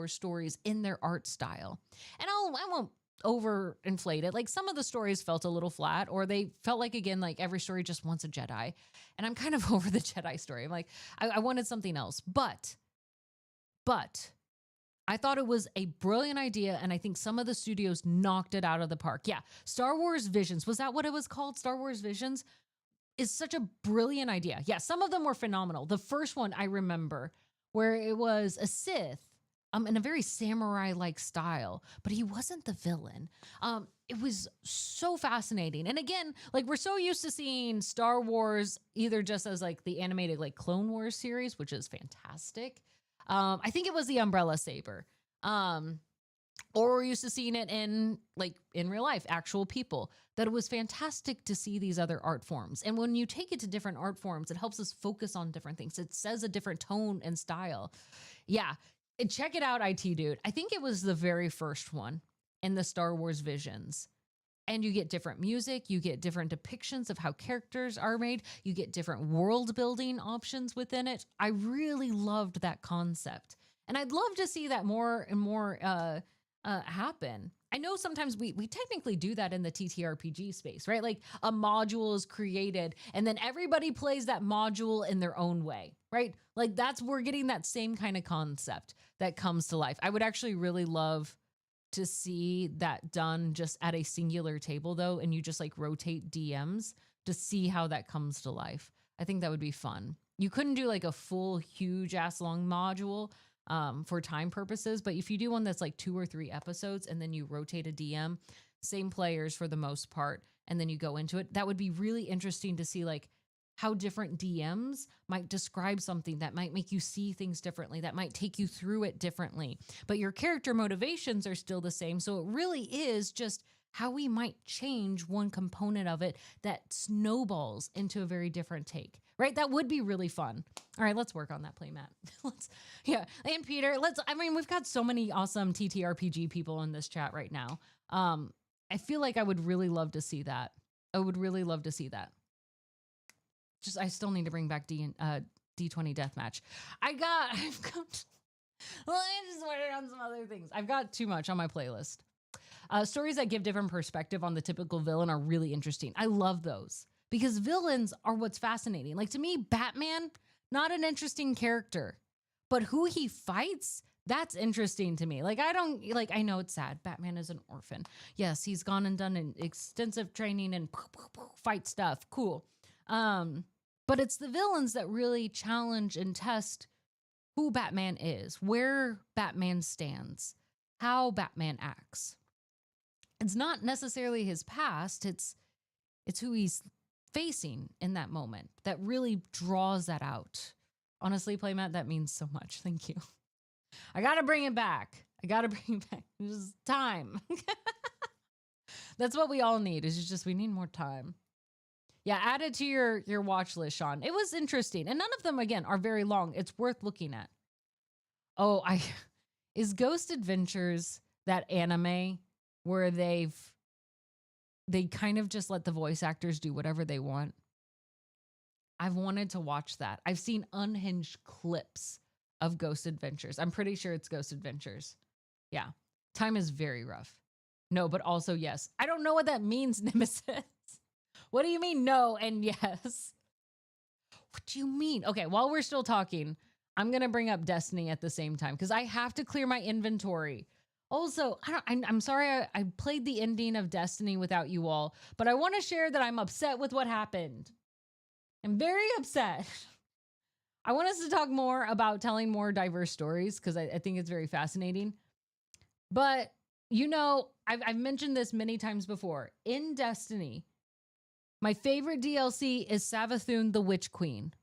stories in their art style. And I won't overinflate it. Like, some of the stories felt a little flat, or they felt like, again, like every story just wants a Jedi. And I'm kind of over the Jedi story. I'm like, I wanted something else. But I thought it was a brilliant idea, and I think some of the studios knocked it out of the park. Yeah, Star Wars Visions, was that what it was called? Star Wars Visions is such a brilliant idea. Yeah, some of them were phenomenal. The first one I remember, where it was a Sith, in a very samurai-like style, but he wasn't the villain. It was so fascinating. And again, like, we're so used to seeing Star Wars either just as like the animated like Clone Wars series, which is fantastic. I think it was the Umbrella Saber. Or we're used to seeing it in real life, actual people, that it was fantastic to see these other art forms. And when you take it to different art forms, it helps us focus on different things. It says a different tone and style. Yeah. Check it out, IT Dude. I think it was the very first one in the Star Wars Visions. And you get different music, you get different depictions of how characters are made, you get different world building options within it. I really loved that concept. And I'd love to see that more and more happen. I know sometimes we technically do that in the TTRPG space, right? Like, a module is created and then everybody plays that module in their own way, right? Like, we're getting that same kind of concept that comes to life. I would actually really love to see that done just at a singular table, though, and you just like rotate DMs to see how that comes to life. I think that would be fun. You couldn't do like a full huge ass long module for time purposes, but if you do one that's like 2 or 3 episodes and then you rotate a DM, same players for the most part, and then you go into it. That would be really interesting to see like how different DMs might describe something that might make you see things differently, that might take you through it differently. But your character motivations are still the same. So it really is just how we might change one component of it that snowballs into a very different take, right? That would be really fun. All right, let's work on that playmat. And Peter, we've got so many awesome TTRPG people in this chat right now. I feel like I would really love to see that. I would really love to see that. I still need to bring back D20 Deathmatch. I've got, well, I just wanted on some other things. I've got too much on my playlist. Stories that give different perspective on the typical villain are really interesting. I love those because villains are what's fascinating. Like to me, Batman, not an interesting character, but who he fights, that's interesting to me. Like I know it's sad. Batman is an orphan. Yes, he's gone and done an extensive training and fight stuff. Cool. But it's the villains that really challenge and test who Batman is, where Batman stands, how Batman acts. It's not necessarily his past, it's who he's facing in that moment that really draws that out. Honestly, Playmat, that means so much. Thank you. I got to bring it back. It's time. That's what we all need. Is just we need more time. Yeah, add it to your watch list, Sean. It was interesting. And none of them, again, are very long. It's worth looking at. Oh, is Ghost Adventures that anime where they kind of just let the voice actors do whatever they want? I've wanted to watch that. I've seen unhinged clips of Ghost Adventures. I'm pretty sure it's Ghost Adventures. Yeah. Time is very rough. No, but also yes. I don't know what that means, Nemesis. What do you mean no and yes? What do you mean? Okay, while we're still talking, I'm going to bring up Destiny at the same time because I have to clear my inventory. Also, I'm sorry I played the ending of Destiny without you all, but I want to share that I'm upset with what happened. I'm very upset. I want us to talk more about telling more diverse stories because I think it's very fascinating. But, you know, I've mentioned this many times before. In Destiny, my favorite DLC is Savathun the Witch Queen.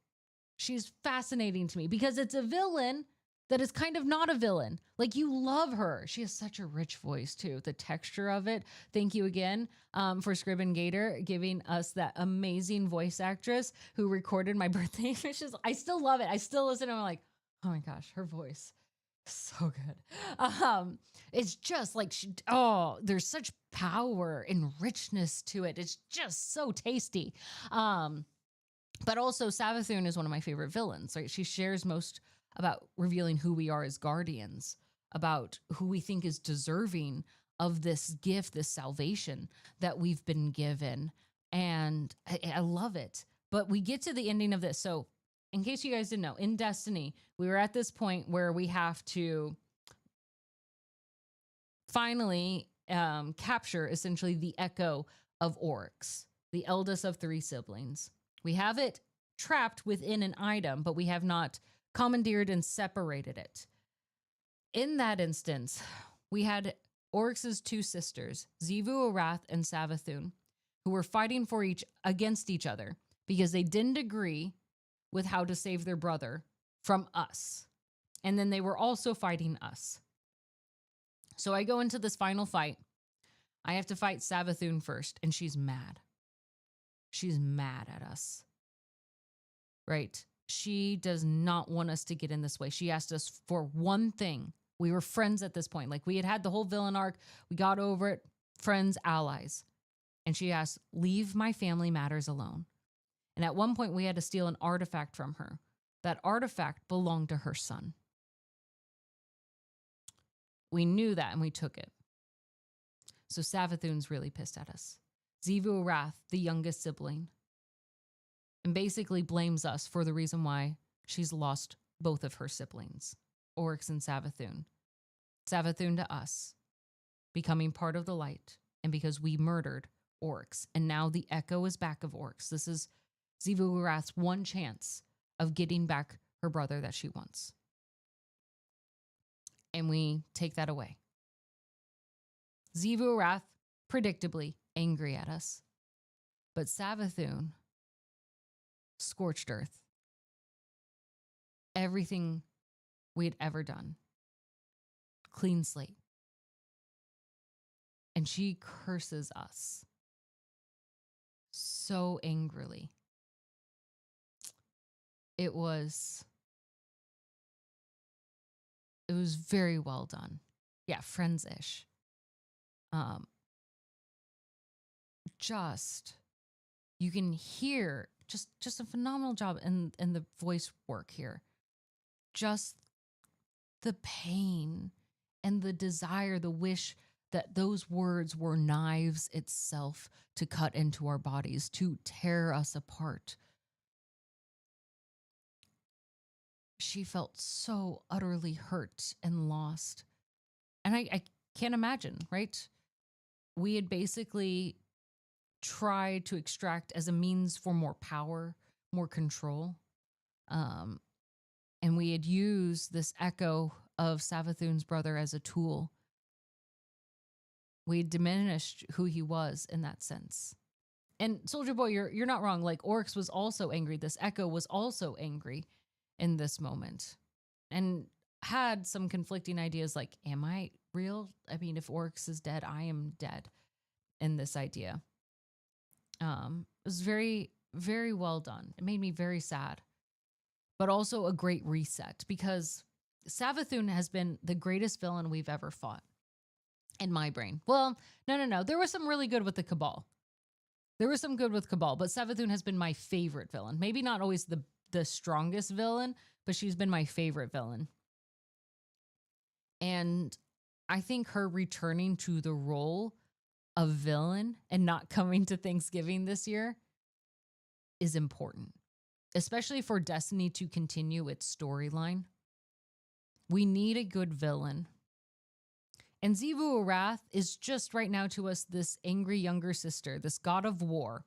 She's fascinating to me because it's a villain that is kind of not a villain. Like, you love her. She has such a rich voice, too. The texture of it. Thank you again for Scribbin Gator giving us that amazing voice actress who recorded my birthday wishes. I still love it. I still listen and I'm like, oh my gosh, her voice. So good. It's just like, there's such power and richness to it. It's just so tasty. But also Savathun is one of my favorite villains, right? She shares most about revealing who we are as guardians, about who we think is deserving of this gift, this salvation that we've been given. And I love it. But we get to the ending of this. So in case you guys didn't know, in Destiny, we were at this point where we have to finally capture essentially the echo of Oryx, the eldest of 3 siblings. We have it trapped within an item, but we have not commandeered and separated it. In that instance, we had Oryx's 2 sisters, Xivu Arath and Savathun, who were fighting against each other because they didn't agree with how to save their brother from us. And then they were also fighting us. So I go into this final fight. I have to fight Savathun first, and she's mad. She's mad at us. Right? She does not want us to get in this way. She asked us for one thing. We were friends at this point. Like, we had the whole villain arc. We got over it. Friends, allies. And she asked, leave my family matters alone. And at one point, we had to steal an artifact from her. That artifact belonged to her son. We knew that, and we took it. So Savathun's really pissed at us. Xivu Arath, the youngest sibling, and basically blames us for the reason why she's lost both of her siblings, Oryx and Savathun. Savathun to us, becoming part of the light, and because we murdered Oryx. And now the echo is back of Oryx. This is Xivu Arath's one chance of getting back her brother that she wants. And we take that away. Xivu Arath, predictably, angry at us. But Savathun, scorched earth. Everything we had ever done. Clean slate. And she curses us so angrily. It was very well done. Yeah, friends-ish. Just you can hear just a phenomenal job in the voice work here. Just the pain and the desire, the wish that those words were knives itself to cut into our bodies, to tear us apart. She felt so utterly hurt and lost. And I can't imagine, right? We had basically tried to extract as a means for more power, more control. And we had used this echo of Savathun's brother as a tool. We diminished who he was in that sense. And Soldier Boy, you're not wrong. Like, Oryx was also angry. This echo was also angry in this moment. And had some conflicting ideas like, am I real? I mean, if Oryx is dead, I am dead in this idea. It was very, very well done. It made me very sad. But also a great reset, because Savathun has been the greatest villain we've ever fought in my brain. Well, no. There was some really good with the Cabal. There was some good with Cabal, but Savathun has been my favorite villain. Maybe not always the strongest villain, but she's been my favorite villain. And I think her returning to the role of villain and not coming to Thanksgiving this year is important, especially for Destiny to continue its storyline. We need a good villain. And Xivu Arath is just right now to us this angry younger sister, this god of war,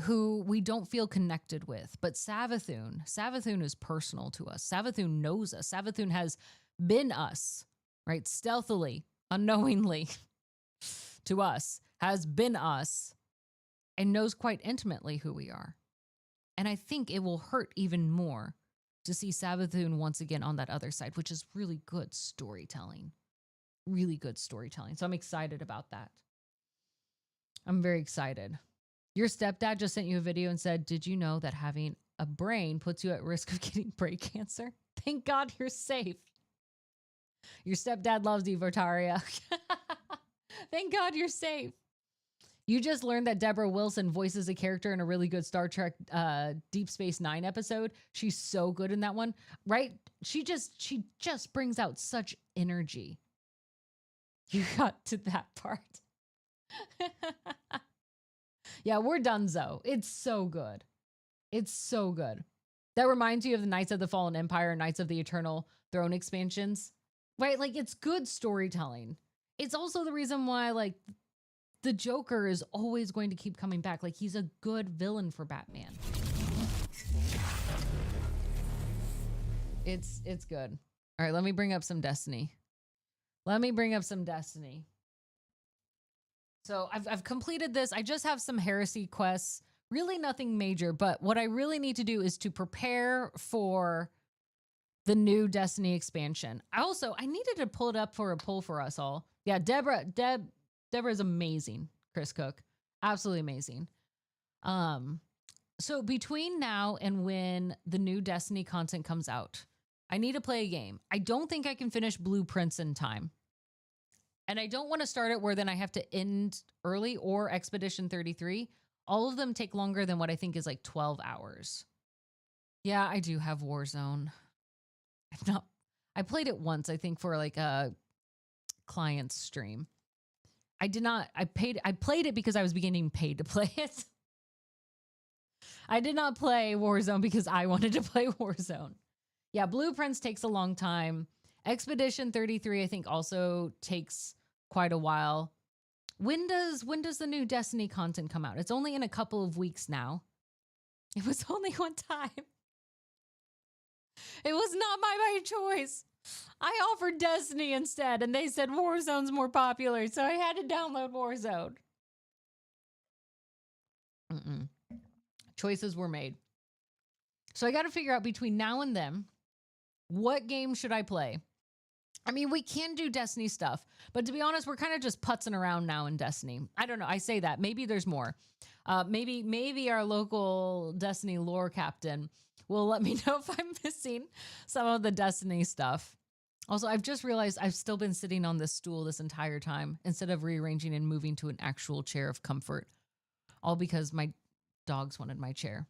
who we don't feel connected with. But Savathun is personal to us. Savathun knows us. Savathun has been us, right? Stealthily, unknowingly to us, has been us, and knows quite intimately who we are. And I think it will hurt even more to see Savathun once again on that other side, which is really good storytelling. Really good storytelling. So I'm excited about that. I'm very excited. Your stepdad just sent you a video and said, did you know that having a brain puts you at risk of getting brain cancer? Thank God you're safe. Your stepdad loves you, Votaria. Thank God you're safe. You just learned that Deborah Wilson voices a character in a really good Star Trek Deep Space Nine episode. She's so good in that one, right? She just brings out such energy. You got to that part. Yeah, we're donezo. It's so good. It's so good. That reminds you of the Knights of the Fallen Empire, Knights of the Eternal Throne expansions, right? Like, it's good storytelling. It's also the reason why, like, the Joker is always going to keep coming back. Like, he's a good villain for Batman. It's good. All right, let me bring up some Destiny. So I've completed this. I just have some heresy quests. Really nothing major, but what I really need to do is to prepare for the new Destiny expansion. I needed to pull it up for a poll for us all. Yeah, Deborah is amazing, Chris Cook. Absolutely amazing. So between now and when the new Destiny content comes out, I need to play a game. I don't think I can finish Blueprints in time. And I don't want to start it where then I have to end early, or Expedition 33. All of them take longer than what I think is like 12 hours. Yeah, I do have Warzone. I played it once, I think, for like a client stream. I played it because I was beginning paid to play it. I did not play Warzone because I wanted to play Warzone. Yeah, Blueprints takes a long time. Expedition 33, I think, also takes quite a while. When does the new Destiny content come out? It's only in a couple of weeks now. It was only one time. It was not my choice. I offered Destiny instead, and they said Warzone's more popular, so I had to download Warzone. Mm-mm. Choices were made. So I got to figure out between now and then, what game should I play? I mean, we can do Destiny stuff, but to be honest, we're kind of just putzing around now in Destiny. I don't know. I say that. Maybe there's more. Maybe our local Destiny lore captain will let me know if I'm missing some of the Destiny stuff. Also, I've just realized I've still been sitting on this stool this entire time instead of rearranging and moving to an actual chair of comfort. All because my dogs wanted my chair.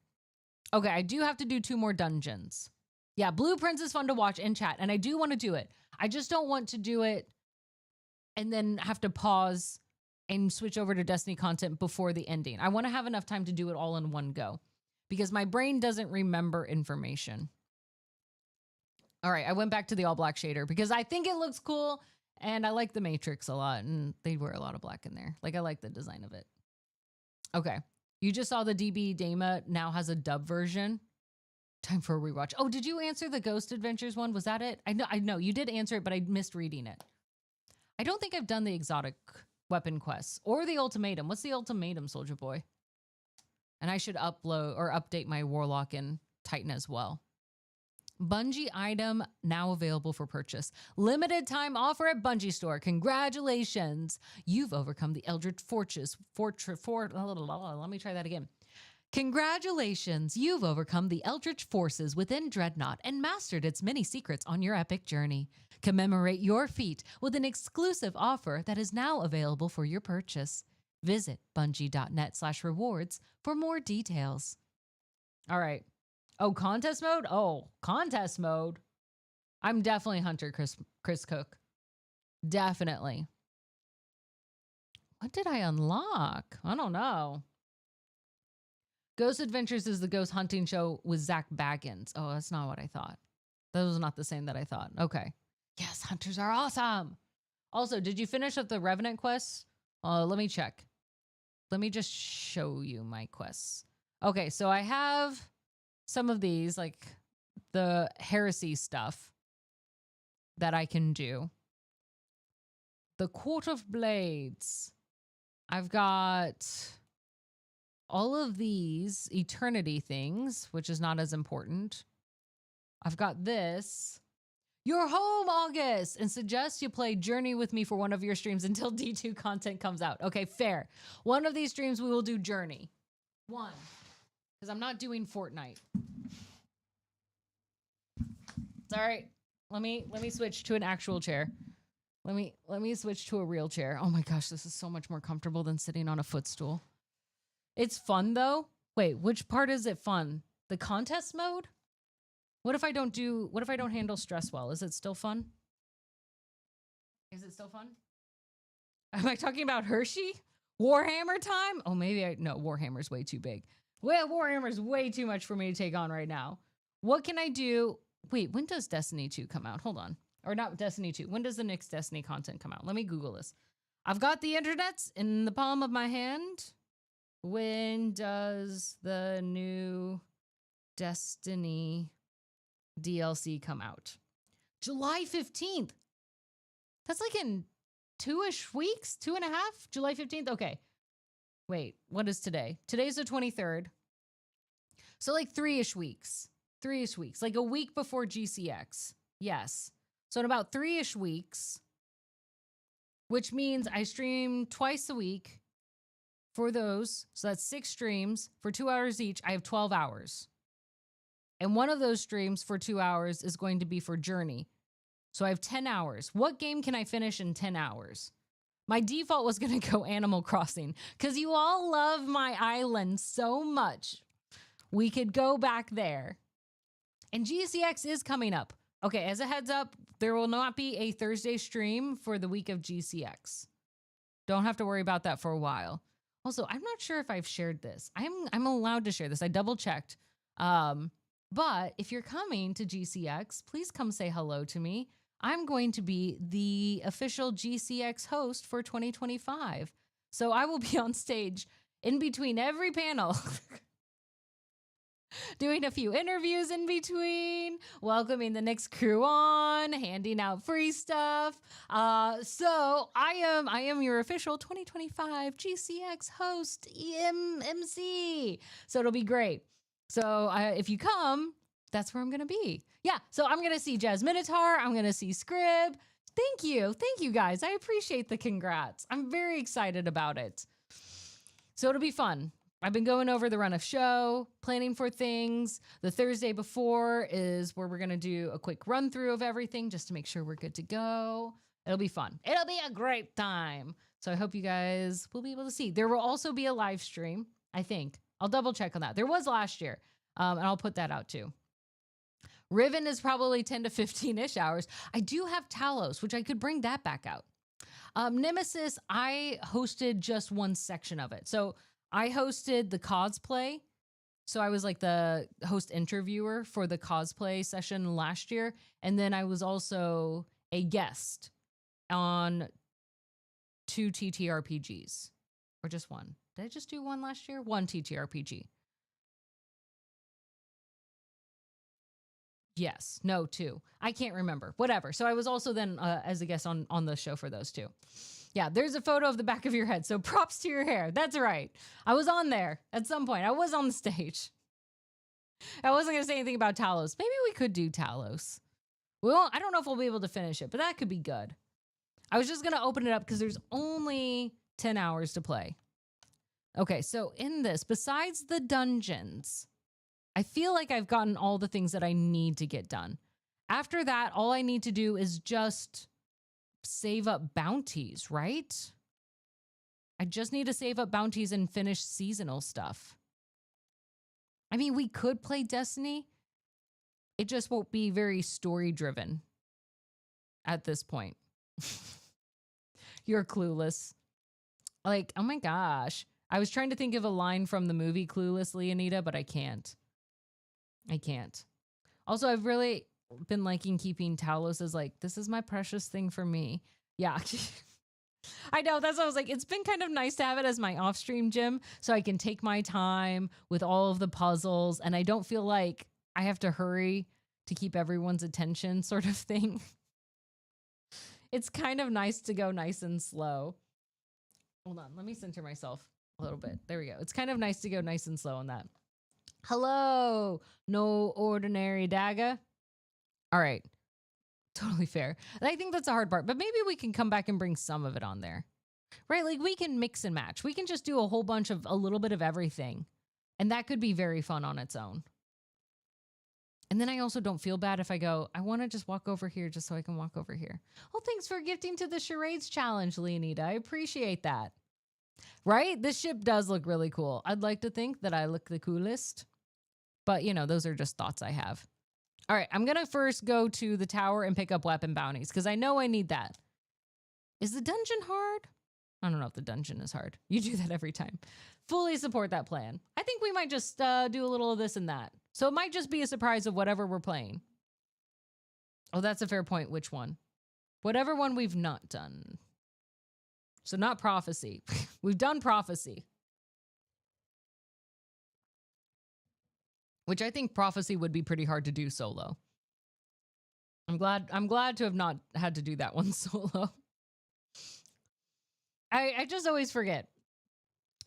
Okay, I do have to do 2 more dungeons. Yeah, Blueprints is fun to watch in chat, and I do want to do it. I just don't want to do it and then have to pause and switch over to Destiny content before the ending. I want to have enough time to do it all in one go because my brain doesn't remember information. All right, I went back to the all black shader because I think it looks cool and I like the Matrix a lot and they wear a lot of black in there. Like I like the design of it. Okay, you just saw the DB Dama now has a dub version. Time for a rewatch. Oh, did you answer the Ghost Adventures one? Was that it? I know you did answer it, but I missed reading it. I don't think I've done the exotic weapon quests or the ultimatum. What's the ultimatum, Soldier Boy? And I should upload or update my Warlock and Titan as well. Bungie item now available for purchase. Limited time offer at Bungie store. Congratulations. You've overcome the Eldritch Fortress. Let me try that again. Congratulations. You've overcome the Eldritch forces within Dreadnought and mastered its many secrets on your epic journey. Commemorate your feat with an exclusive offer that is now available for your purchase. Visit bungie.net/rewards for more details. All right. Oh, contest mode? Oh, contest mode. I'm definitely Hunter Chris Cook. Definitely. What did I unlock? I don't know. Ghost Adventures is the ghost hunting show with Zach Baggins. Oh, that's not what I thought. That was not the same that I thought. Okay. Yes, hunters are awesome. Also, did you finish up the Revenant quests? Let me check. Let me just show you my quests. Okay, so I have some of these, like the heresy stuff that I can do. The Court of Blades. I've got all of these eternity things, which is not as important. I've got this. You're home, August, and suggest you play Journey with me for one of your streams until D2 content comes out. Okay, fair. One of these streams we will do Journey. One. Because I'm not doing Fortnite. It's all right. Let me switch to an actual chair. Let me switch to a real chair. Oh my gosh, this is so much more comfortable than sitting on a footstool. It's fun though. Wait, which part is it fun? The contest mode? What if I don't handle stress well? Is it still fun? Is it still fun? Am I talking about Hershey? Warhammer time? Oh, no, Warhammer's way too big. Well, Warhammer's way too much for me to take on right now. What can I do? Wait, when does Destiny 2 come out? Hold on. Or not Destiny 2. When does the next Destiny content come out? Let me Google this. I've got the internet in the palm of my hand. When does the new Destiny DLC come out? July 15th. That's like in 2-ish weeks, 2.5, July 15th. Okay. Wait, what is today? Today's the 23rd. So like 3-ish weeks, like a week before GCX. Yes. So in about 3-ish weeks, which means I stream twice a week for those. So that's 6 streams for 2 hours each. I have 12 hours. And one of those streams for 2 hours is going to be for Journey. So I have 10 hours. What game can I finish in 10 hours? My default was going to go Animal Crossing because you all love my island so much. We could go back there. And GCX is coming up. Okay, as a heads up, there will not be a Thursday stream for the week of GCX. Don't have to worry about that for a while. Also, I'm not sure if I've shared this. I'm allowed to share this. I double checked. But if you're coming to GCX, please come say hello to me. I'm going to be the official GCX host for 2025. So I will be on stage in between every panel. doing a few interviews in between, welcoming the next crew on, handing out free stuff. So I am your official 2025 GCX host, MC. So it'll be great. So if you come, that's where I'm going to be. Yeah. So I'm going to see Jazz Minotaur. I'm going to see Scrib. Thank you. Thank you guys. I appreciate the congrats. I'm very excited about it. So it'll be fun. I've been going over the run of show, planning for things. The Thursday before is where we're going to do a quick run through of everything just to make sure we're good to go. It'll be fun. It'll be a great time. So I hope you guys will be able to see. There will also be a live stream, I think. I'll double check on that. There was last year, and I'll put that out too. Riven is probably 10 to 15-ish hours. I do have Talos, which I could bring that back out. Nemesis, I hosted just one section of it. So I hosted the cosplay. So I was like the host interviewer for the cosplay session last year. And then I was also a guest on 2 TTRPGs. Or just one. Did I just do one last year? One TTRPG. Yes. No, 2. I can't remember. Whatever. So I was also then as a guest on the show for those 2. Yeah, there's a photo of the back of your head. So props to your hair. That's right. I was on there at some point. I was on the stage. I wasn't going to say anything about Talos. Maybe we could do Talos. Well, I don't know if we'll be able to finish it, but that could be good. I was just going to open it up because there's only 10 hours to play. Okay, so in this, besides the dungeons, I feel like I've gotten all the things that I need to get done. After that, all I need to do is just save up bounties, right? I just need to save up bounties and finish seasonal stuff. I mean, we could play Destiny. It just won't be very story-driven at this point. You're clueless. Like, oh my gosh. I was trying to think of a line from the movie Clueless, Leonida, but I can't. I can't. Also, I've really been liking keeping Talos as like, this is my precious thing for me. Yeah. I know. That's what I was like. It's been kind of nice to have it as my off-stream gym so I can take my time with all of the puzzles and I don't feel like I have to hurry to keep everyone's attention sort of thing. It's kind of nice to go nice and slow. Hold on. Let me center myself a little bit. There we go. It's kind of nice to go nice and slow on that. Hello, no ordinary dagger. All right. Totally fair. And I think that's the hard part, but maybe we can come back and bring some of it on there, right? Like we can mix and match. We can just do a whole bunch of a little bit of everything. And that could be very fun on its own. And then I also don't feel bad if I go, I want to just walk over here just so I can walk over here. Oh, thanks for gifting to the charades challenge, Leonida. I appreciate that. Right? This ship does look really cool. I'd like to think that I look the coolest. But, you know, those are just thoughts I have. All right, I'm going to first go to the tower and pick up weapon bounties because I know I need that. Is the dungeon hard? I don't know if the dungeon is hard. You do that every time. Fully support that plan. I think we might just do a little of this and that. So it might just be a surprise of whatever we're playing. Oh, that's a fair point. Which one? Whatever one we've not done. So not prophecy. We've done prophecy. Which I think prophecy would be pretty hard to do solo. I'm glad to have not had to do that one solo. I just always forget.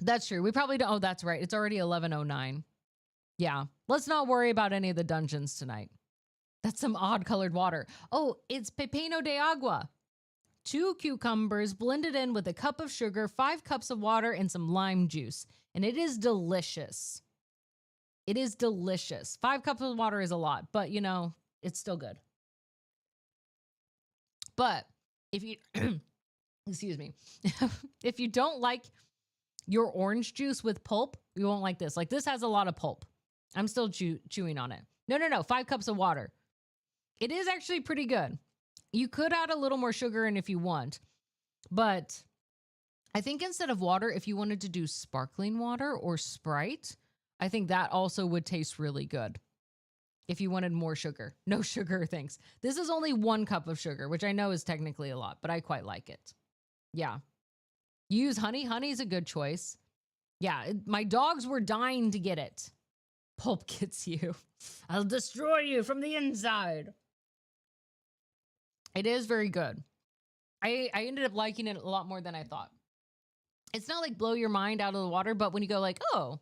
That's true. We probably don't. Oh, that's right. It's already 11:09. Yeah. Let's not worry about any of the dungeons tonight. That's some odd colored water. Oh, it's pepino de agua. 2 cucumbers blended in with a cup of sugar, 5 cups of water, and some lime juice. And it is delicious. It is delicious. 5 cups of water is a lot, but you know, it's still good. But if you, excuse me, if you don't like your orange juice with pulp, you won't like this. Like this has a lot of pulp. I'm still chewing on it. No. 5 cups of water. It is actually pretty good. You could add a little more sugar in if you want, but I think instead of water, if you wanted to do sparkling water or Sprite, I think that also would taste really good. If you wanted more sugar. No sugar, thanks. This is only 1 cup of sugar, which I know is technically a lot, but I quite like it. Yeah. Use honey. Honey's a good choice. Yeah, my dogs were dying to get it. Pulp gets you. I'll destroy you from the inside. It is very good. I ended up liking it a lot more than I thought. It's not like blow your mind out of the water, but when you go like, oh,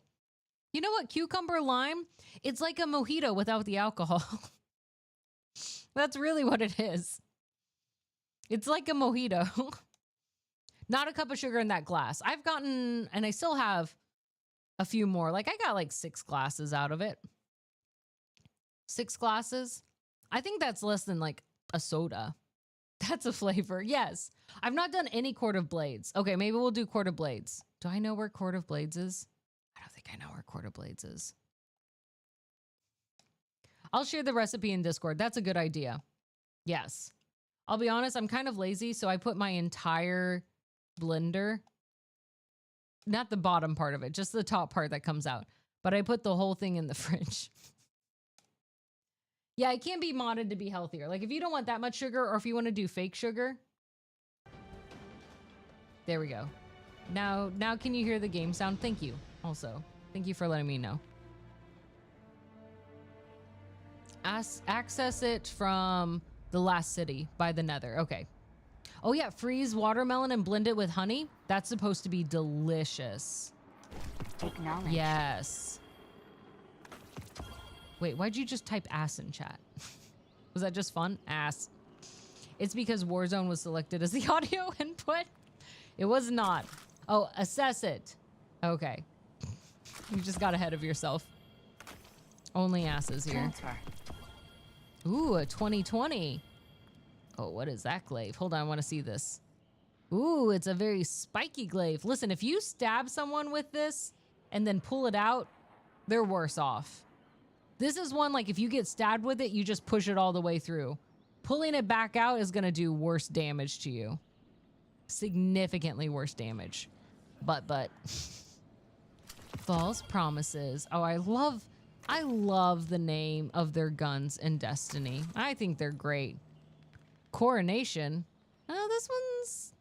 you know what? Cucumber lime? It's like a mojito without the alcohol. That's really what it is. It's like a mojito. Not a cup of sugar in that glass. I've gotten, and I still have a few more. Like I got like 6 glasses out of it. 6 glasses. I think that's less than like a soda. That's a flavor. Yes. I've not done any Court of Blades. Okay, maybe we'll do Court of Blades. Do I know where Court of Blades is? I don't think I know where Court of Blades is. I'll share the recipe in Discord. That's a good idea. Yes. I'll be honest, I'm kind of lazy, so I put my entire blender, not the bottom part of it, just the top part that comes out. But I put the whole thing in the fridge. Yeah, it can be modded to be healthier. Like if you don't want that much sugar or if you want to do fake sugar. There we go. Now can you hear the game sound? Thank you. Also, thank you for letting me know. Access it from the last city by the Nether. Okay. Oh yeah, freeze watermelon and blend it with honey. That's supposed to be delicious. Acknowledge. Yes. Wait, why'd you just type ass in chat? Was that just fun? Ass. It's because Warzone was selected as the audio input. It was not. Oh, assess it. Okay. You just got ahead of yourself. Only asses here. Transfer. Ooh, a 2020. Oh, what is that glaive? Hold on, I want to see this. Ooh, it's a very spiky glaive. Listen, if you stab someone with this and then pull it out, they're worse off. This is one, like, if you get stabbed with it, you just push it all the way through. Pulling it back out is going to do worse damage to you. Significantly worse damage. But. False promises. Oh, I love the name of their guns in Destiny. I think they're great. Coronation. Oh, this one's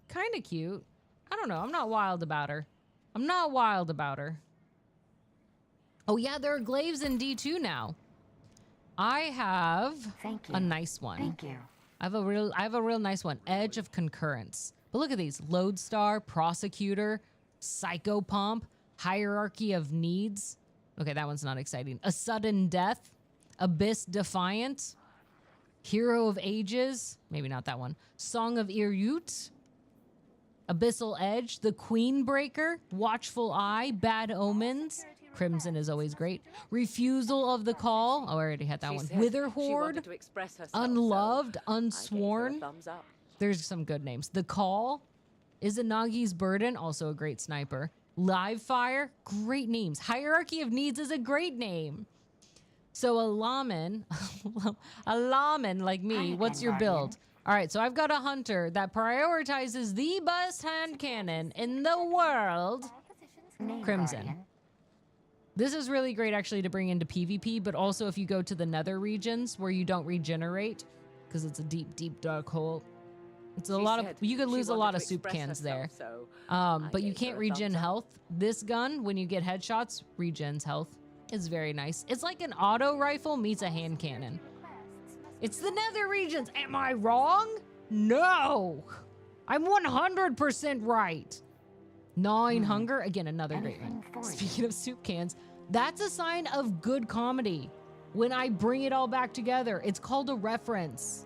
kind of cute. I don't know. I'm not wild about her. Oh yeah, there are glaives in D2 now. I have a nice one. Thank you. I have a real nice one. Edge of Concurrence. But look at these. Lodestar, Prosecutor, Psychopomp, Hierarchy of Needs. Okay, that one's not exciting. A Sudden Death, Abyss Defiant, Hero of Ages, maybe not that one. Song of Irut, Abyssal Edge, The Queen Breaker, Watchful Eye, Bad Omens. Crimson is always great. Refusal of the Call. Oh, I already had that one. Wither Horde, Unloved, Unsworn. There's some good names. The Call, Izanagi's Burden, also a great sniper. Live Fire, great names. Hierarchy of Needs is a great name. So a lawman like me, what's your build? All right, so I've got a hunter that prioritizes the best hand cannon in the world, Crimson. This is really great actually to bring into PvP, but also if you go to the nether regions where you don't regenerate, because it's a deep, deep dark hole. It's a lot of, you could lose a lot of soup cans there. But you can't regen health. This gun, when you get headshots, regens health. It's very nice. It's like an auto rifle meets a hand cannon. It's the nether regions. Am I wrong? No. I'm 100% right. Gnawing Hunger, again, another great one. Speaking of soup cans, that's a sign of good comedy. When I bring it all back together, it's called a reference.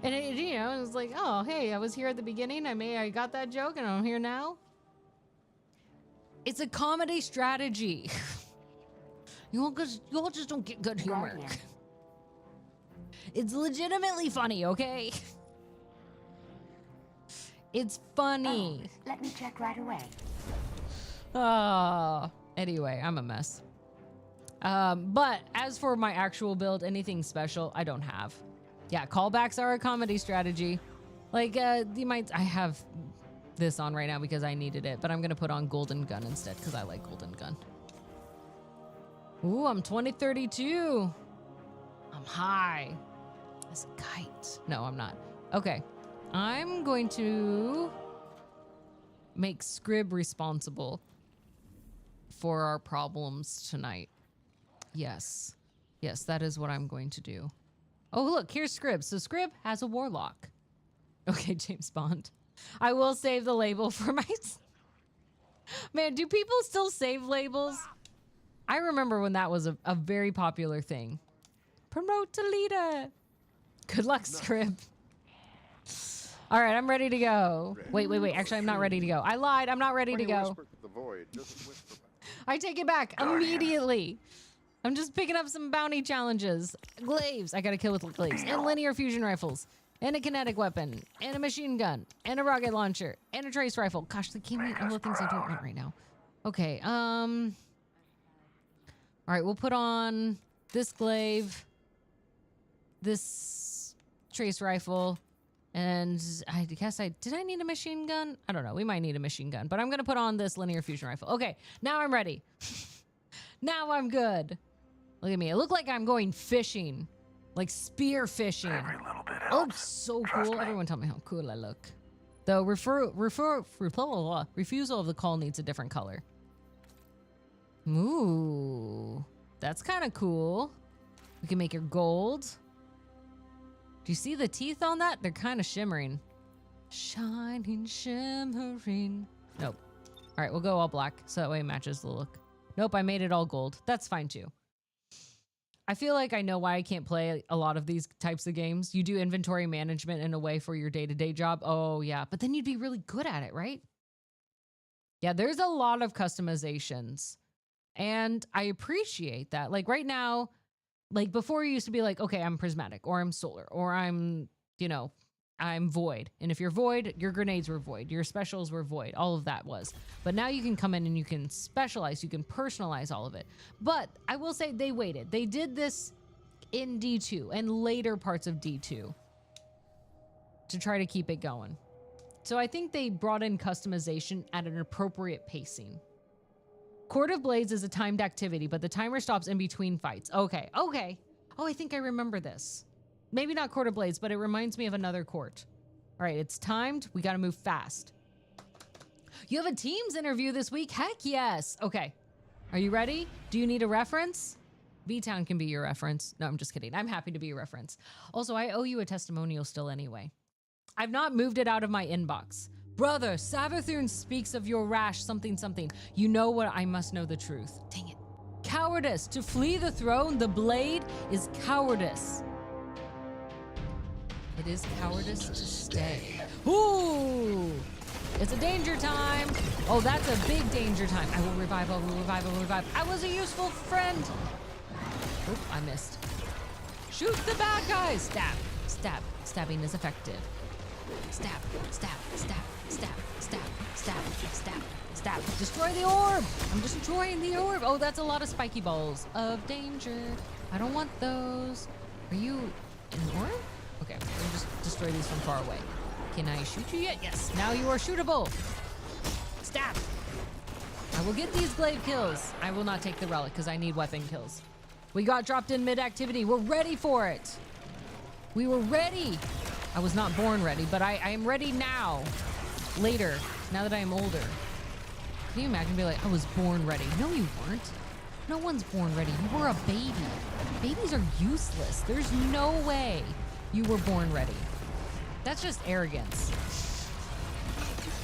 And it, you know, it's like, oh, hey, I was here at the beginning. I got that joke and I'm here now. It's a comedy strategy. You all just don't get good humor. It's legitimately funny, okay? It's funny. Oh, let me check right away. Anyway, I'm a mess. But as for my actual build, anything special, I don't have. Yeah, callbacks are a comedy strategy. Like, you might, I have this on right now because I needed it, but I'm gonna put on Golden Gun instead because I like Golden Gun. Ooh, I'm 2032. I'm high as a kite. No, I'm not. Okay, I'm going to make Scrib responsible for our problems tonight. Yes. Yes, that is what I'm going to do. Oh, look, here's Scrib. So Scrib has a warlock. Okay, James Bond. I will save the label for my... Man, do people still save labels? I remember when that was a very popular thing. Promote to leader. Good luck, Scrib. All right, I'm ready to go. Wait. Actually, I'm not ready to go. I lied. I'm not ready to go. I take it back immediately. I'm just picking up some bounty challenges. Glaives. I got to kill with glaives. And linear fusion rifles. And a kinetic weapon. And a machine gun. And a rocket launcher. And a trace rifle. Gosh, they gave me all the things I don't want right now. Okay, all right, we'll put on this glaive. This trace rifle. And I guess did I need a machine gun? I don't know. We might need a machine gun, but I'm going to put on this linear fusion rifle. Okay, now I'm ready. Now I'm good. Look at me. I look like I'm going fishing, like spear fishing. Every little bit Oh, helps. so Trust cool. me. Everyone tell me how cool I look. The refusal of the call needs a different color. Ooh, that's kind of cool. We can make her gold. Do you see the teeth on that? They're kind of shimmering. Shining, shimmering. Nope. All right, we'll go all black so that way it matches the look. Nope, I made it all gold. That's fine too. I feel like I know why I can't play a lot of these types of games. You do inventory management in a way for your day-to-day job. Oh yeah, but then you'd be really good at it, right? Yeah, there's a lot of customizations. And I appreciate that. Like right now, like before you used to be like, okay, I'm prismatic or I'm solar or I'm, I'm void. And if you're void, your grenades were void. Your specials were void. All of that was. But now you can come in and you can specialize. You can personalize all of it. But I will say they waited. They did this in D2 and later parts of D2 to try to keep it going. So I think they brought in customization at an appropriate pacing. Court of Blades is a timed activity, but the timer stops in between fights. Okay. Oh, I think I remember this. Maybe not Court of Blades, but it reminds me of another court. All right, it's timed. We got to move fast. You have a Teams interview this week? Heck yes. Okay. Are you ready? Do you need a reference? B-Town can be your reference. No, I'm just kidding. I'm happy to be your reference. Also, I owe you a testimonial still anyway. I've not moved it out of my inbox. Brother, Savathun speaks of your rash something. You know what? I must know the truth. Dang it. Cowardice. To flee the throne, the blade is cowardice. It is cowardice to stay. Ooh! It's a danger time. Oh, that's a big danger time. I will revive. I was a useful friend. Oop, I missed. Shoot the bad guys. Stab. Stabbing is effective. Stab. Destroy the orb. I'm destroying the orb. Oh, that's a lot of spiky balls of danger. I don't want those. Are you in Morn? Okay, let me just destroy these from far away. Can I shoot you yet? Yes. Now you are shootable. Stab. I will get these glaive kills. I will not take the relic because I need weapon kills. We got dropped in mid-activity. We're ready for it. We were ready. I was not born ready, but I am ready now. Later, now that I am older. Can you imagine being like, I was born ready? No, you weren't. No one's born ready. You were a baby. Babies are useless. There's no way you were born ready. That's just arrogance.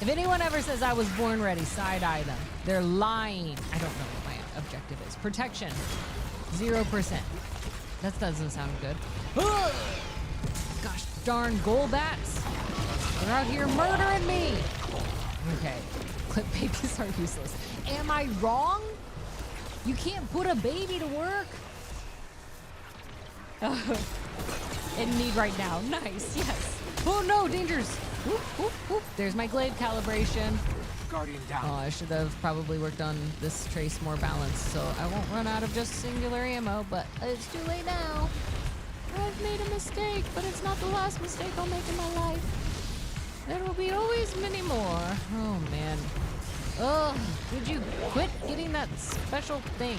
If anyone ever says I was born ready, side-eye them. They're lying. I don't know what my objective is. Protection, 0%. That doesn't sound good. Ugh! Gosh darn Golbats. They're out here murdering me. Okay. Clip babies are useless. Am I wrong? You can't put a baby to work? In need right now. Nice, yes. Oh no, dangers. Whoop, whoop, whoop. There's my glaive calibration. Guardian down. Oh, I should have probably worked on this trace more balanced so I won't run out of just singular ammo, but it's too late now. I've made a mistake, but it's not the last mistake I'll make in my life. There will be always many more. Oh, man. Oh, would you quit getting that special thing?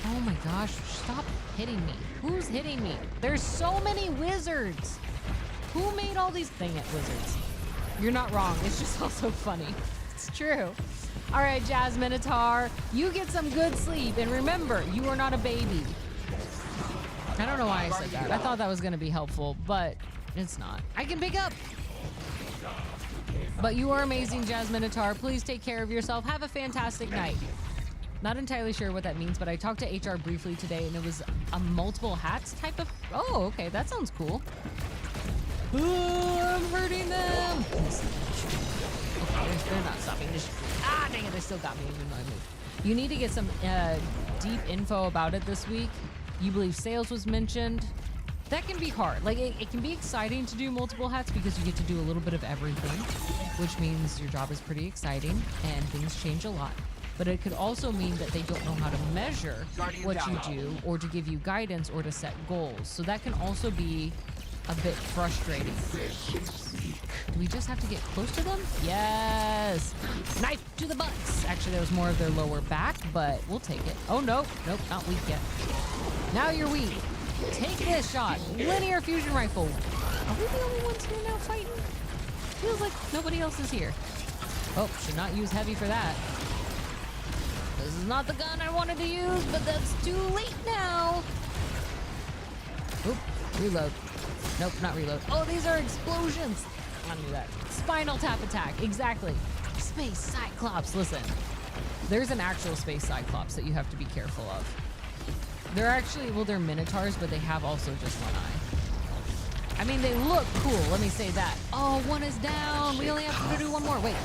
Oh my gosh, stop hitting me. Who's hitting me? There's so many wizards. Who made all these? Dang it, wizards. You're not wrong. It's just also funny. It's true. All right, Jazz Minotaur, you get some good sleep. And remember, you are not a baby. I don't know why I said that. I thought that was going to be helpful, but it's not. I can pick up. But you are amazing, Jazz Minotaur. Please take care of yourself. Have a fantastic night. Not entirely sure what that means, but I talked to HR briefly today, and it was a multiple hats type of... Oh, okay. That sounds cool. Oh, I'm hurting them. Okay, they're not stopping. Ah, dang it. They still got me even though I moved. You need to get some deep info about it this week. You believe sales was mentioned. That can be hard. Like, it can be exciting to do multiple hats because you get to do a little bit of everything, which means your job is pretty exciting and things change a lot. But it could also mean that they don't know how to measure what you do or to give you guidance or to set goals. So that can also be a bit frustrating. Do we just have to get close to them? Yes! Knife to the butts! Actually, that was more of their lower back, but we'll take it. Oh, no. Nope, not weak yet. Now you're weak. Take this shot. Linear fusion rifle. Are we the only ones here now fighting? Feels like nobody else is here. Oh, should not use heavy for that. This is not the gun I wanted to use, but that's too late now. Oop, reload. Nope, not reload. Oh, these are explosions. I knew that. Spinal tap attack, exactly. Space Cyclops, listen. There's an actual Space Cyclops that you have to be careful of. They're actually, well, they're Minotaurs, but they have also just one eye. I mean, they look cool, let me say that. Oh, one is down. We only have to do one more. Wait,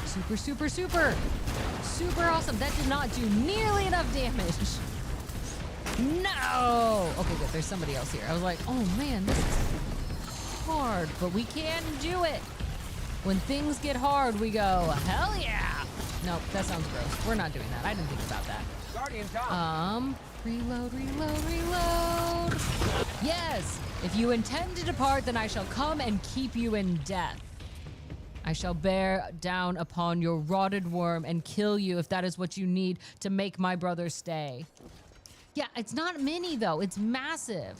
super, super, super. Super awesome. That did not do nearly enough damage. No! Okay, good. There's somebody else here. I was like, oh man, this is hard, but we can do it. When things get hard, we go, hell yeah! Nope, that sounds gross. We're not doing that. I didn't think about that. Reload, reload, reload. Yes! If you intend to depart, then I shall come and keep you in death. I shall bear down upon your rotted worm and kill you if that is what you need to make my brother stay. Yeah, it's not mini though, it's massive.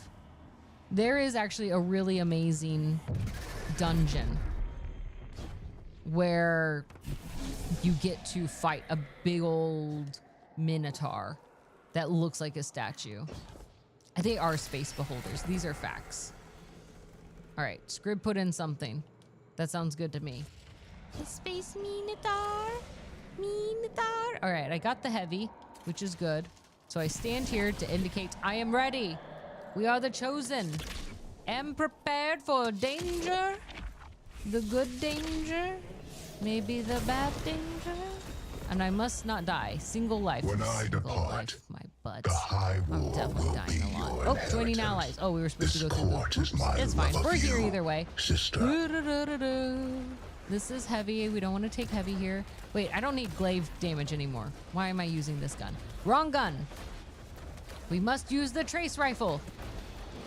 There is actually a really amazing dungeon where you get to fight a big old Minotaur that looks like a statue. They are space beholders. These are facts. All right, Scrib put in something. That sounds good to me. The space Minotaur. Minotaur. All right, I got the heavy, which is good. So I stand here to indicate I am ready. We are the chosen. Am prepared for danger. The good danger. Maybe the bad danger. And I must not die. Single life. When I Single depart, life, my butt. the High I'm Wall definitely will dying be a lot. your Oh, joining inheritance. allies. Oh, we were supposed This to go through court is my It's fine. love We're of here you, either way. sister. This is heavy. We don't want to take heavy here. Wait, I don't need glaive damage anymore. Why am I using this gun? Wrong gun. We must use the trace rifle.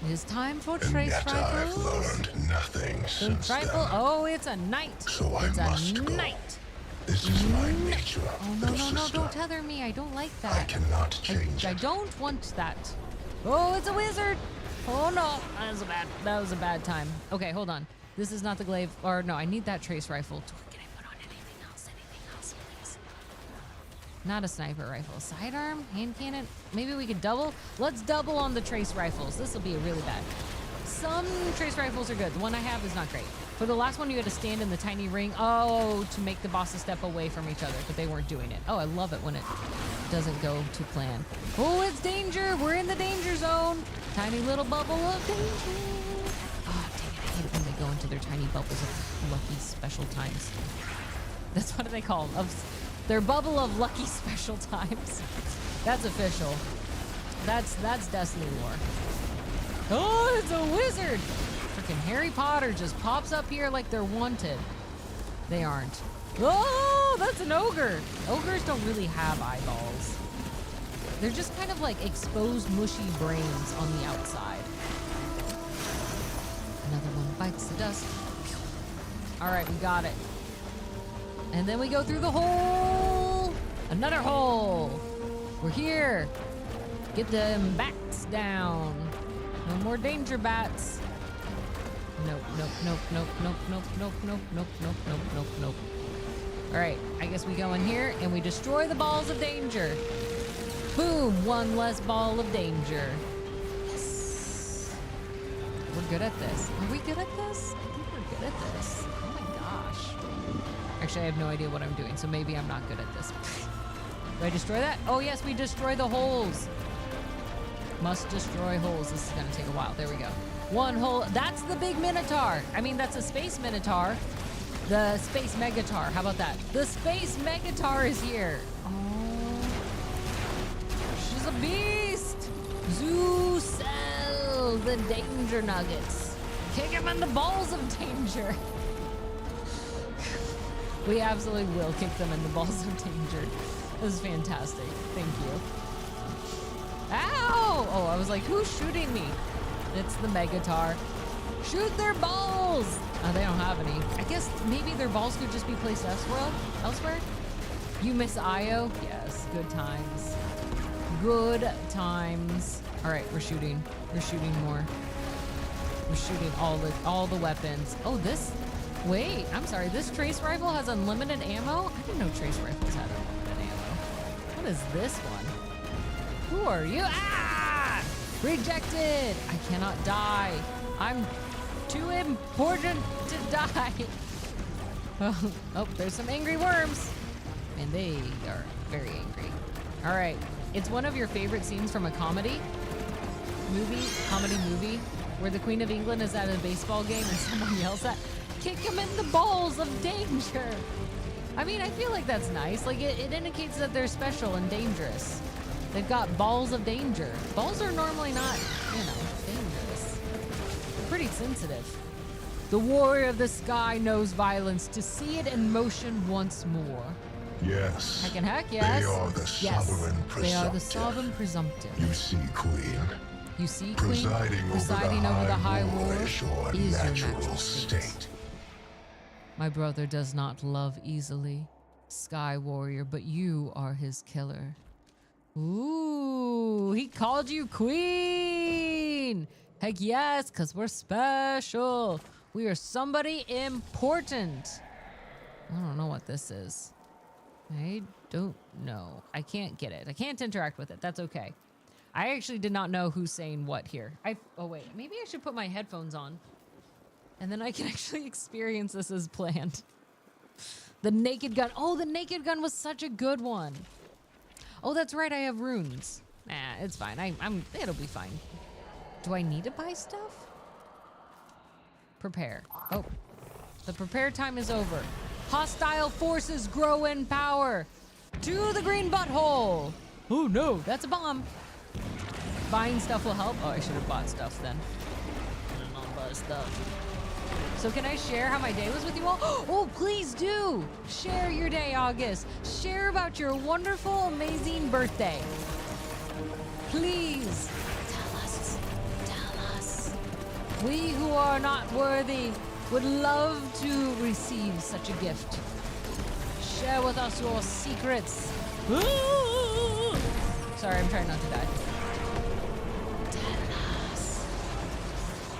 It is time for And trace yet I've rifles. learned nothing since Rifle. then. Oh, it's a knight. So I it's must a go. knight. This is my nature, Oh, no, little no, no, sister. don't tether me. I don't like that. I cannot change I it. don't want that. Oh, it's a wizard. Oh, no. That was a bad time. Okay, hold on. This is not the glaive. Or, no, I need that trace rifle. Can I put on anything else? Anything else, please? Not a sniper rifle. Sidearm? Hand cannon? Maybe we could double? Let's double on the trace rifles. This will be a really bad. Some trace rifles are good. The one I have is not great. For the last one, you had to stand in the tiny ring. Oh, to make the bosses step away from each other, but they weren't doing it. Oh, I love it when it doesn't go to plan. Oh, it's danger. We're in the danger zone. Tiny little bubble of danger. Oh, dang it. I hate it when they go into their tiny bubbles of lucky special times. That's what they call them. Their bubble of lucky special times. That's official. That's Destiny lore. Oh, it's a wizard. Freaking Harry Potter just pops up here like they're wanted. They aren't. Oh, that's an ogre. Ogres don't really have eyeballs. They're just kind of like exposed mushy brains on the outside. Another one bites the dust. All right, we got it. And then we go through the hole. Another hole. We're here. Get them bats down. No more danger bats. Nope, nope, nope, nope, nope, nope, nope, nope, nope, nope, nope, nope, nope. All right, I guess we go in here and we destroy the balls of danger. Boom, one less ball of danger. Yes. We're good at this. Are we good at this? I think we're good at this. Oh my gosh. Actually, I have no idea what I'm doing, so maybe I'm not good at this. Do I destroy that? Oh yes, we destroy the holes. Must destroy holes. This is gonna take a while. There we go. One hole. That's the big Minotaur. I mean, that's a space Minotaur. The space Megatar. How about that? The space Megatar is here. Oh, she's a beast. Zeusel, the danger nuggets. Kick him in the balls of danger. We absolutely will kick them in the balls of danger. This is fantastic. Thank you. Ow! Oh, I was like, who's shooting me? It's the Megatar. Shoot their balls! Oh, they don't have any. I guess maybe their balls could just be placed elsewhere? You miss Io? Yes, good times. Good times. All right, we're shooting. We're shooting more. We're shooting all the weapons. Oh, this... Wait, I'm sorry. This trace rifle has unlimited ammo? I didn't know trace rifles had unlimited ammo. What is this one? Who are you? Ah! Rejected! I cannot die. I'm too important to die. Oh, there's some angry worms. And they are very angry. All right. It's one of your favorite scenes from a comedy movie, where the Queen of England is at a baseball game and someone yells at, kick him in the balls of danger. I mean, I feel like that's nice. Like, it indicates that they're special and dangerous. They've got balls of danger. Balls are normally not, dangerous. They're pretty sensitive. The warrior of the sky knows violence. To see it in motion once more. Yes. Heck and heck, yes. They are the sovereign presumptive. They are the sovereign presumptive. You see, Queen. You see, Queen. Presiding over the high war is your is natural your state. My brother does not love easily, Sky Warrior, but you are his killer. Ooh, he called you Queen. Heck yes, because we're special. We are somebody important. I don't know what this is. I don't know. I can't get it. I can't interact with it. That's okay. I actually did not know who's saying what here. Oh wait, maybe I should put my headphones on. And then I can actually experience this as planned. The naked gun. Oh, the naked gun was such a good one. Oh, that's right. I have runes. Nah, it's fine. It'll be fine. Do I need to buy stuff? Prepare. Oh, the prepare time is over. Hostile forces grow in power. To the green butthole. Oh no, that's a bomb. Buying stuff will help. Oh, I should have bought stuff then. I did not buy stuff. So can I share how my day was with you all? Oh, please do. Share your day, August. Share about your wonderful, amazing birthday. Please. Tell us. Tell us. We who are not worthy would love to receive such a gift. Share with us your secrets. Sorry, I'm trying not to die.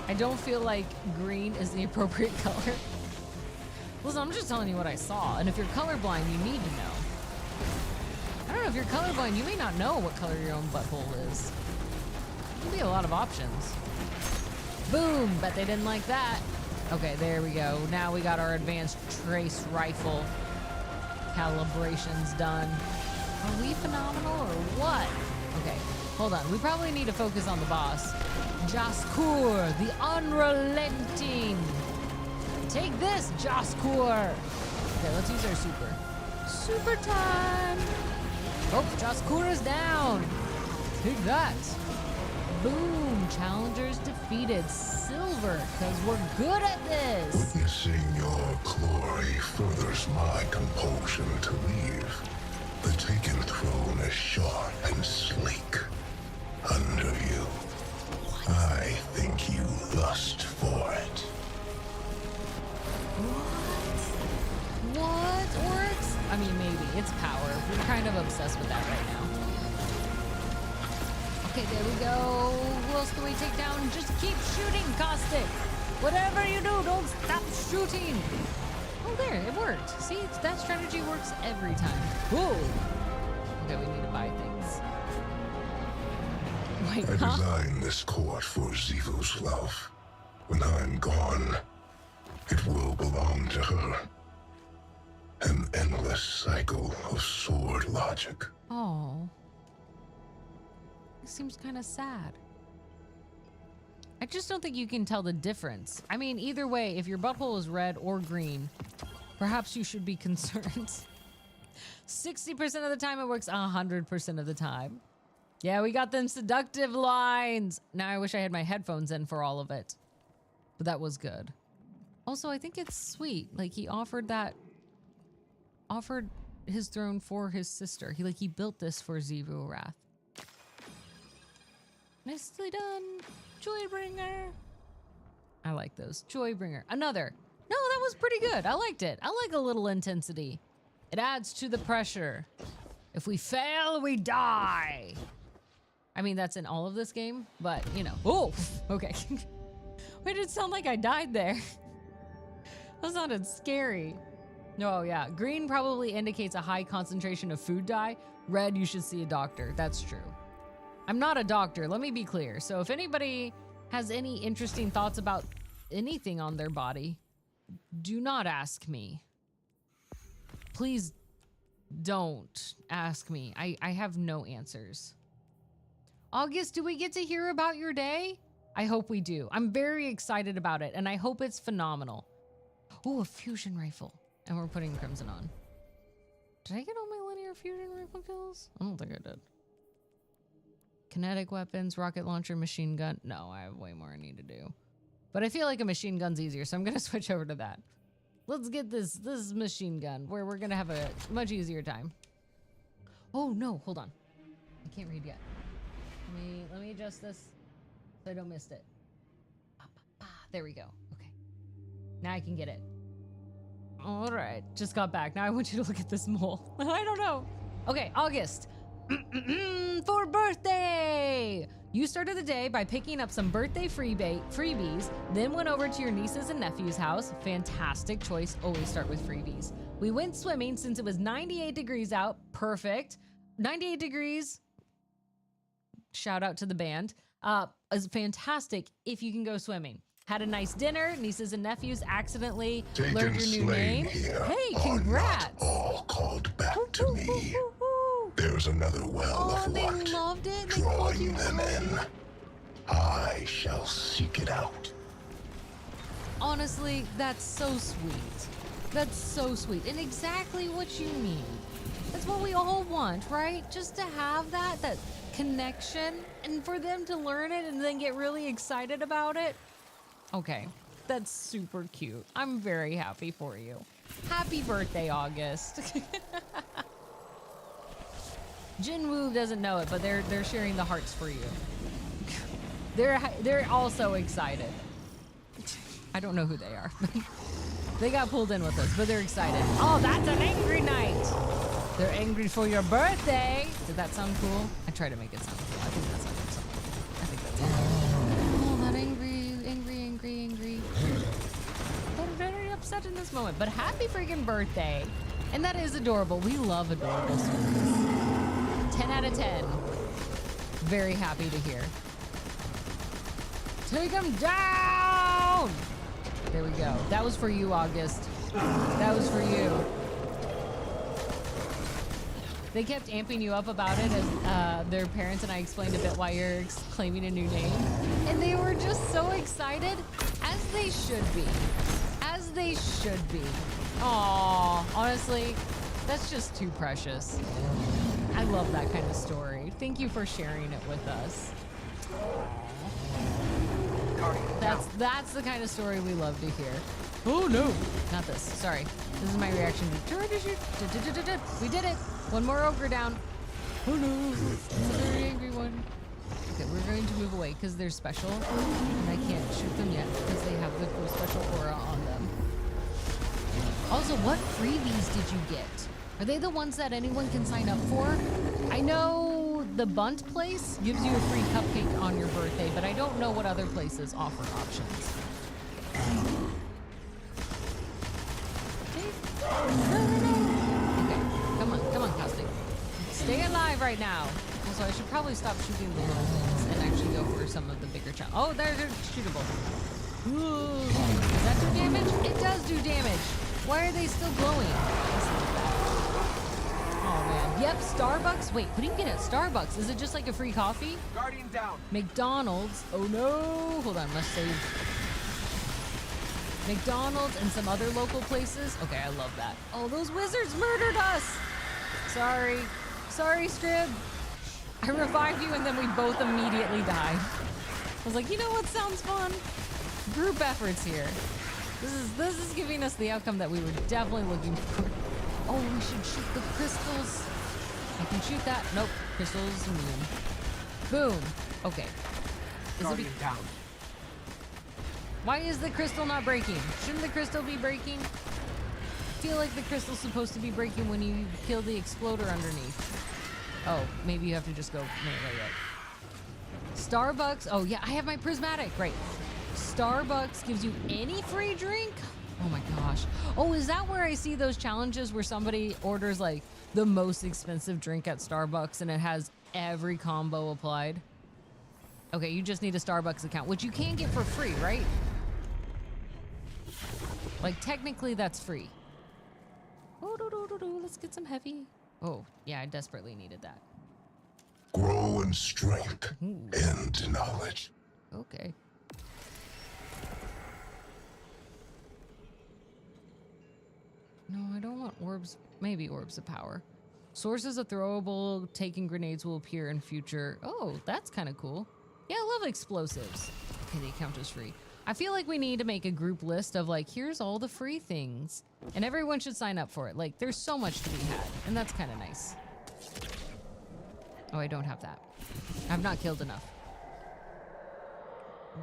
I don't feel like green is the appropriate color. Listen, I'm just telling you what I saw. And if you're colorblind, you need to know. I don't know, if you're colorblind, you may not know what color your own butthole is. There could be a lot of options. Boom! Bet they didn't like that. Okay, there we go. Now we got our advanced trace rifle calibrations done. Are we phenomenal or what? Okay, hold on. We probably need to focus on the boss. Jaskur, the unrelenting. Take this, Jaskur. Okay, let's use our super. Super time. Oh, Jaskur is down. Take that. Boom, challengers defeated. Silver, because we're good at this. Witnessing your glory furthers my compulsion to leave. The taken throne is sharp and sleek. Under you. I think you lust for it. What? Works? I mean, maybe. It's power. We're kind of obsessed with that right now. Okay, there we go. Who else can we take down? Just keep shooting, Caustic. Whatever you do, don't stop shooting. Oh, there, it worked. See, that strategy works every time. Whoa. Okay, we need to buy things. Wait, I designed this court for Zivu's love. When I'm gone, it will belong to her. An endless cycle of sword logic. Oh. It seems kind of sad. I just don't think you can tell the difference. I mean, either way, if your butthole is red or green, perhaps you should be concerned. 60% of the time it works 100% of the time. Yeah, we got them seductive lines. Now I wish I had my headphones in for all of it. But that was good. Also, I think it's sweet. Like, he offered his throne for his sister. He built this for Zivu Wrath. Nicely done, Joybringer. I like those. Joybringer. Another. No, that was pretty good. I liked it. I like a little intensity. It adds to the pressure. If we fail, we die. I mean, that's in all of this game, but you know. Oh, okay. Wait, it sound like I died there. That sounded scary. No, yeah. Green probably indicates a high concentration of food dye. Red, you should see a doctor. That's true. I'm not a doctor, let me be clear. So if anybody has any interesting thoughts about anything on their body, do not ask me. Please don't ask me. I have no answers. August, do we get to hear about your day? I hope we do. I'm very excited about it, and I hope it's phenomenal. Oh, a fusion rifle. And we're putting Crimson on. Did I get all my linear fusion rifle kills? I don't think I did. Kinetic weapons, rocket launcher, machine gun. No, I have way more I need to do. But I feel like a machine gun's easier, so I'm gonna switch over to that. Let's get this machine gun, where we're gonna have a much easier time. Oh no, hold on. I can't read yet. Let me adjust this so I don't miss it. There we go. Okay. Now I can get it. All right, just got back. Now I want you to look at this mole. I don't know. Okay, August. For birthday! You started the day by picking up some birthday freebies, then went over to your nieces and nephew's house. Fantastic choice. Always start with freebies. We went swimming since it was 98 degrees out. Perfect. 98 degrees. Shout out to the band. Is fantastic if you can go swimming. Had a nice dinner. Nieces and nephews accidentally learned your new name. Hey, congrats! Not all called back to me. There's another well of they want, loved it. They drawing them in. I shall seek it out. Honestly, that's so sweet. That's so sweet, and exactly what you need. That's what we all want, right? Just to have that connection, and for them to learn it and then get really excited about it. Okay, that's super cute. I'm very happy for you. Happy birthday, August. Jinwoo doesn't know it, but they're sharing the hearts for you. They're also excited. I don't know who they are. They got pulled in with us, but they're excited. Oh, that's an angry night. They're angry for your birthday. Did that sound cool? I tried to make it sound cool. I think that sounded something. I think that's it. Oh, that angry. They're very upset in this moment, but happy freaking birthday. And that is adorable. We love adorable stories. 10 out of 10. Very happy to hear. Take them down! There we go. That was for you, August. That was for you. They kept amping you up about it as their parents and I explained a bit why you're claiming a new name. And they were just so excited, as they should be. As they should be. Aww, honestly, that's just too precious. I love that kind of story. Thank you for sharing it with us. That's the kind of story we love to hear. Oh no, not this. Sorry. This is my reaction to we did it. One more ogre down. Oh no, it's a very angry one. Okay, we're going to move away because they're special and I can't shoot them yet because they have the cool special aura on them. Also, what freebies did you get? Are they the ones that anyone can sign up for? I know the Bunt place gives you a free cupcake on your birthday, but I don't know what other places offer options. alive right now. Also, I should probably stop shooting the little things and actually go for some of the bigger challenges. Oh, they're shootable. Ooh. Does that do damage? It does do damage. Why are they still glowing? Oh man. Yep, Starbucks. Wait, what do you get at Starbucks? Is it just like a free coffee? Guardian down. McDonald's. Oh no. Hold on, must save. McDonald's and some other local places. Okay, I love that. Oh, those wizards murdered us. Sorry. Sorry, Scrib. I revived you and then we both immediately died. I was like, you know what sounds fun? Group efforts here. This is giving us the outcome that we were definitely looking for. Oh, we should shoot the crystals. I can shoot that. Nope. Crystals immune. Boom. Okay. Guardian down. Why is the crystal not breaking? Shouldn't the crystal be breaking? I feel like the crystal's supposed to be breaking when you kill the exploder underneath. Oh, maybe you have to just go. No, right. Starbucks. Oh, yeah, I have my prismatic. Right. Starbucks gives you any free drink? Oh my gosh. Oh, is that where I see those challenges where somebody orders like the most expensive drink at Starbucks and it has every combo applied? Okay, you just need a Starbucks account, which you can get for free, right? Like, technically that's free. Oh, let's get some heavy. Oh, yeah, I desperately needed that. Grow in strength and knowledge. Okay. No, I don't want orbs. Maybe orbs of power. Sources of throwable taking grenades will appear in future. Oh, that's kind of cool. Yeah, I love explosives. Okay, the account is free. I feel like we need to make a group list of like, here's all the free things. And everyone should sign up for it. Like, there's so much to be had. And that's kind of nice. Oh, I don't have that. I've not killed enough.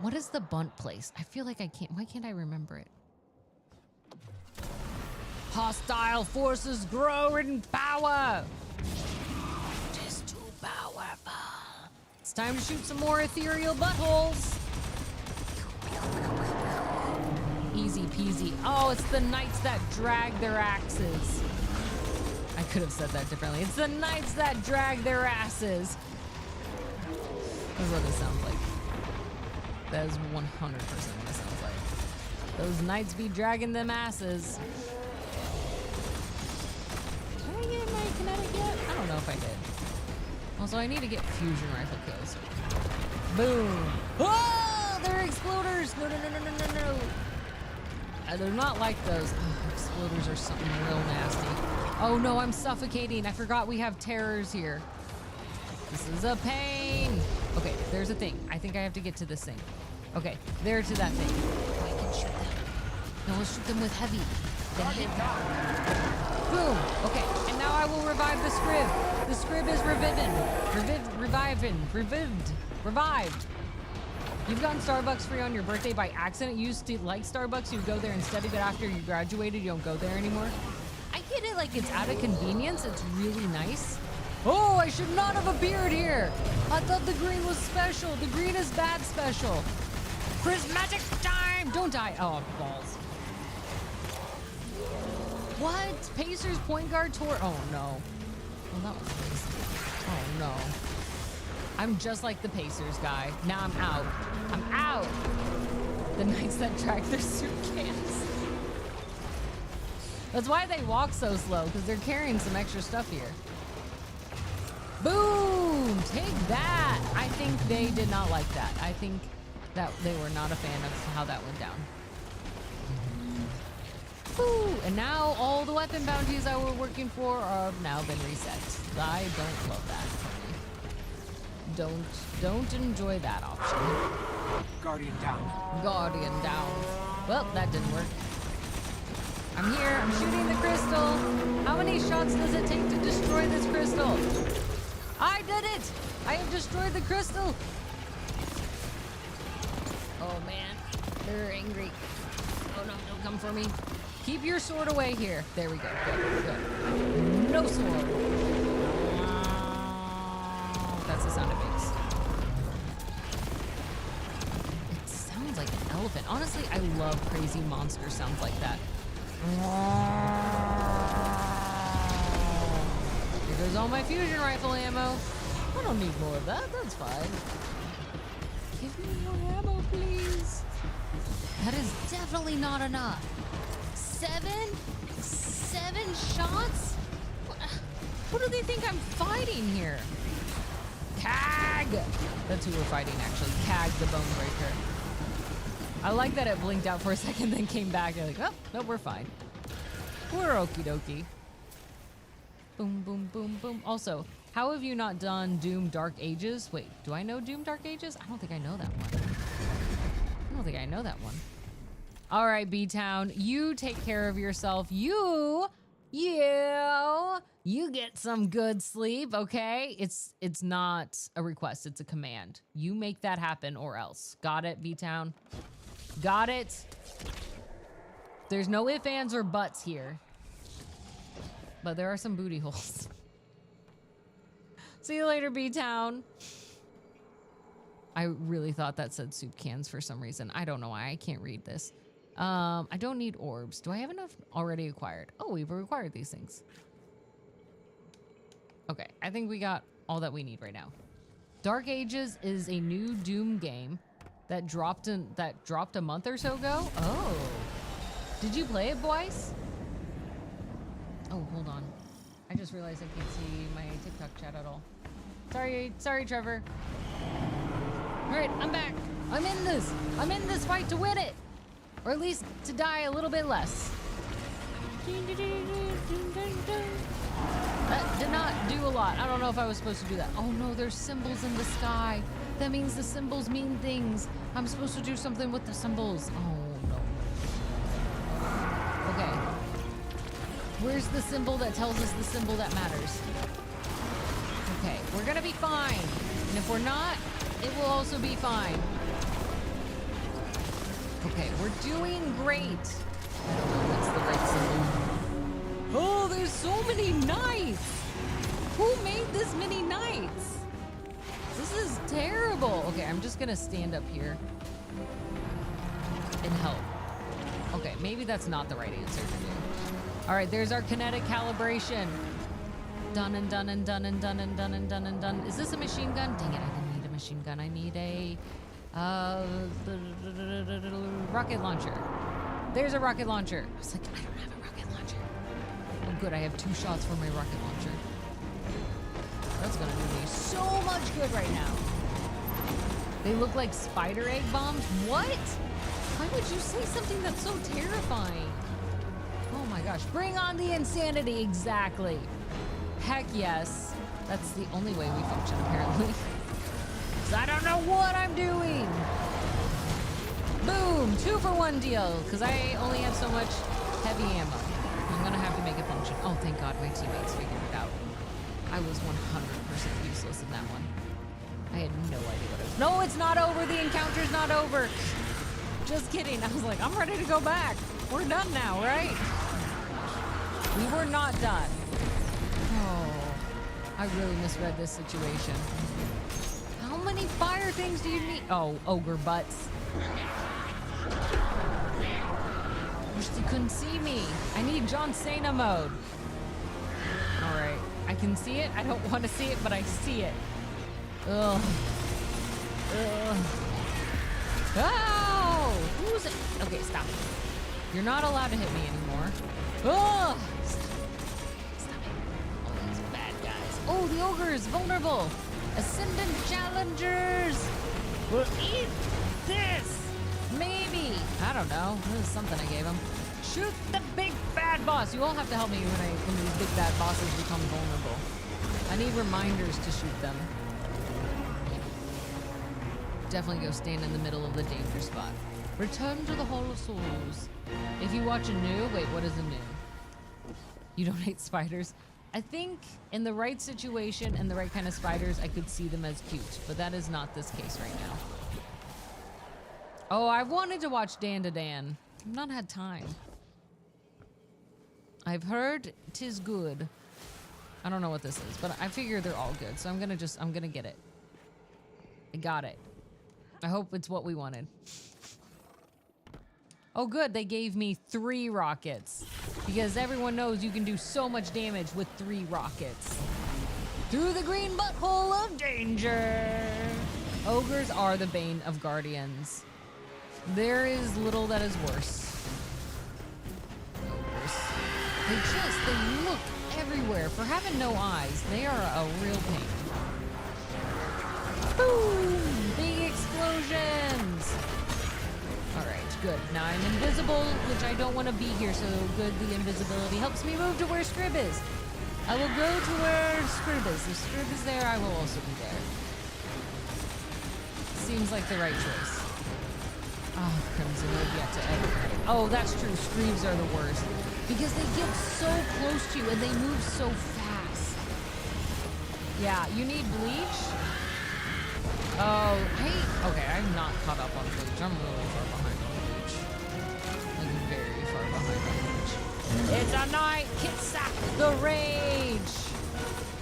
What is the bunt place? I feel like I can't. Why can't I remember it? Hostile forces grow in power. It is too powerful. It's time to shoot some more ethereal buttholes. Easy peasy. Oh, it's the knights that drag their axes. I could have said that differently. It's the knights that drag their asses. That's what it sounds like. That is 100% what it sounds like. Those knights be dragging them asses. Did I get my kinetic yet? I don't know if I did. Also, I need to get fusion rifle kills. Boom. Oh, they're exploders. No. I do not like those. Oh, exploders are something real nasty. Oh no, I'm suffocating. I forgot we have terrors here. This is a pain. Okay, there's a thing. I think I have to get to this thing. Okay, there to that thing. Oh, I can shoot them. No, we'll shoot them with heavy. Then hit them. Boom. Okay, and now I will revive the Scrib. The Scrib is revived. You've gotten Starbucks free on your birthday by accident. You used to like Starbucks, you'd go there instead of it after you graduated. You don't go there anymore. I get it, like it's out of convenience. It's really nice. Oh, I should not have appeared here. I thought the green was special. The green is bad special. Prismatic time. Don't die. Oh, balls. What? Pacers point guard tour. Oh, no. Oh, that was nice. Oh, no. I'm just like the Pacers guy. Now I'm out. I'm out. The knights that drag their suitcase. That's why they walk so slow, because they're carrying some extra stuff here. Boom! Take that! I think they did not like that. I think that they were not a fan of how that went down. Woo! And now all the weapon bounties I were working for have now been reset. I don't love that. Don't enjoy that option. Guardian down. Guardian down. Well, that didn't work. I'm here. I'm shooting the crystal. How many shots does it take to destroy this crystal? I did it! I have destroyed the crystal. Oh man, they're angry. Oh no, don't come for me. Keep your sword away here. There we go. Good. No sword. That's the sound it makes. It sounds like an elephant. Honestly, I love crazy monster sounds like that. You're goes all my fusion rifle ammo. I don't need more of that. That's fine. Give me more ammo, please. That is definitely not enough. Seven shots? What do they think I'm fighting here? Cag! That's who we're fighting, actually. Cag the Bone Breaker. I like that it blinked out for a second, then came back. I'm like, oh, no, we're fine. We're okie dokie. Boom, boom, boom, boom. Also, how have you not done Doom Dark Ages? Wait, do I know Doom Dark Ages? I don't think I know that one. All right, B-Town, you take care of yourself. You get some good sleep, okay? It's not a request, it's a command. You make that happen or else. Got it, B-Town? Got it? There's no ifs, ands, or buts here. But there are some booty holes. See you later, B-Town. I really thought that said soup cans for some reason. I don't know why. I can't read this. I don't need orbs. Do I have enough already acquired? Oh, we've acquired these things. Okay, I think we got all that we need right now. Dark Ages is a new Doom game that dropped a month or so ago. Oh, did you play it, boys? Oh, hold on. I just realized I can't see my TikTok chat at all. Sorry, Trevor. All right, I'm back. I'm in this fight to win it. Or at least to die a little bit less. That did not do a lot. I don't know if I was supposed to do that. Oh no, there's symbols in the sky. That means the symbols mean things. I'm supposed to do something with the symbols. Oh no. Okay. Where's the symbol that tells us the symbol that matters? Okay, we're gonna be fine. And if we're not, it will also be fine. Okay, we're doing great. I don't know what's the right symbol. Oh, there's so many knights. Who made this many knights? This is terrible. Okay, I'm just gonna stand up here and help. Okay, maybe that's not the right answer to do. All right, there's our kinetic calibration. Done and done and done and done and done and done and done. Is this a machine gun? Dang it, I didn't need a machine gun. I need a rocket launcher. There's a rocket launcher. I was like, I don't have a rocket launcher. Oh good, I have 2 shots for my rocket launcher. That's gonna do me so much good right now. They look like spider egg bombs. What? Why would you say something that's so terrifying? Oh my gosh, bring on the insanity, exactly. Heck yes. That's the only way we function, apparently. I don't know what I'm doing. Boom, 2-for-1 deal, because I only have so much heavy ammo. I'm gonna have to make it function. Oh, thank God my teammates figured it out. I was 100% useless in that one. I had no idea what it was. No, it's not over. The encounter's not over. Just kidding. I was like, I'm ready to go back. We're done now, right? We were not done. Oh, I really misread this situation. How many fire things do you need? Oh, ogre butts. Wish they couldn't see me. I need John Cena mode. All right, I can see it. I don't want to see it, but I see it. Ugh. Ugh. Oh! Who's it? Okay, stop. You're not allowed to hit me anymore. Ugh! Stop it. Oh, these bad guys. Oh, the ogre is vulnerable. Ascendant challengers will eat this. Maybe. I don't know. This is something I gave him. Shoot the big bad boss. You all have to help me when these big bad bosses become vulnerable. I need reminders to shoot them. Definitely go stand in the middle of the danger spot. Return to the Hall of Souls. If you watch a new, wait, what is a new? You don't hate spiders? I think in the right situation and the right kind of spiders, I could see them as cute, but that is not this case right now. Oh, I wanted to watch Dan to Dan. I've not had time. I've heard 'tis good. I don't know what this is, but I figure they're all good, so I'm gonna get it. I got it. I hope it's what we wanted. Oh good, they gave me 3 rockets. Because everyone knows you can do so much damage with 3 rockets. Through the green butthole of danger. Ogres are the bane of guardians. There is little that is worse. Ogres. They look everywhere. For having no eyes, they are a real pain. Boom! Big explosions! Alright, good. Now I'm invisible, which I don't want to be here, so good, the invisibility helps me move to where Scrib is. I will go to where Scrib is. If Scrib is there, I will also be there. Seems like the right choice. Oh, Crimson would yet to ever. Oh, that's true. Screeves are the worst. Because they get so close to you and they move so fast. Yeah, you need bleach. Oh, hey. Okay, I'm not caught up on bleach. I'm really far behind on bleach. Like, very far behind on bleach. It's a night! Kiss-sack the rage!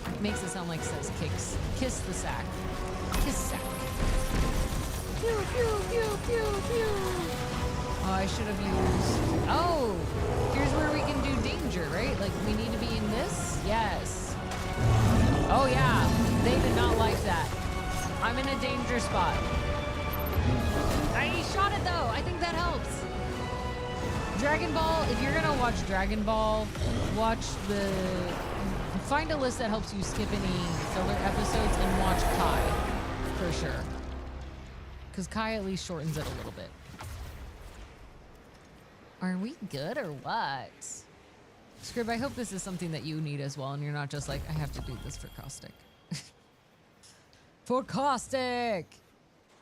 It makes it sound like it says kicks. Kiss the sack. Kiss-sack. Pew, pew, pew, pew, pew. Oh, I should have used... Oh! Here's where we can do danger, right? Like, we need to be in this? Yes. Oh, yeah. They did not like that. I'm in a danger spot. I shot it, though. I think that helps. Dragon Ball, if you're gonna watch Dragon Ball, watch the... Find a list that helps you skip any filler episodes and watch Kai, for sure. Because Kai at least shortens it a little bit. Are we good or what? Scrib, I hope this is something that you need as well, and you're not just like, I have to do this for Caustic. For Caustic!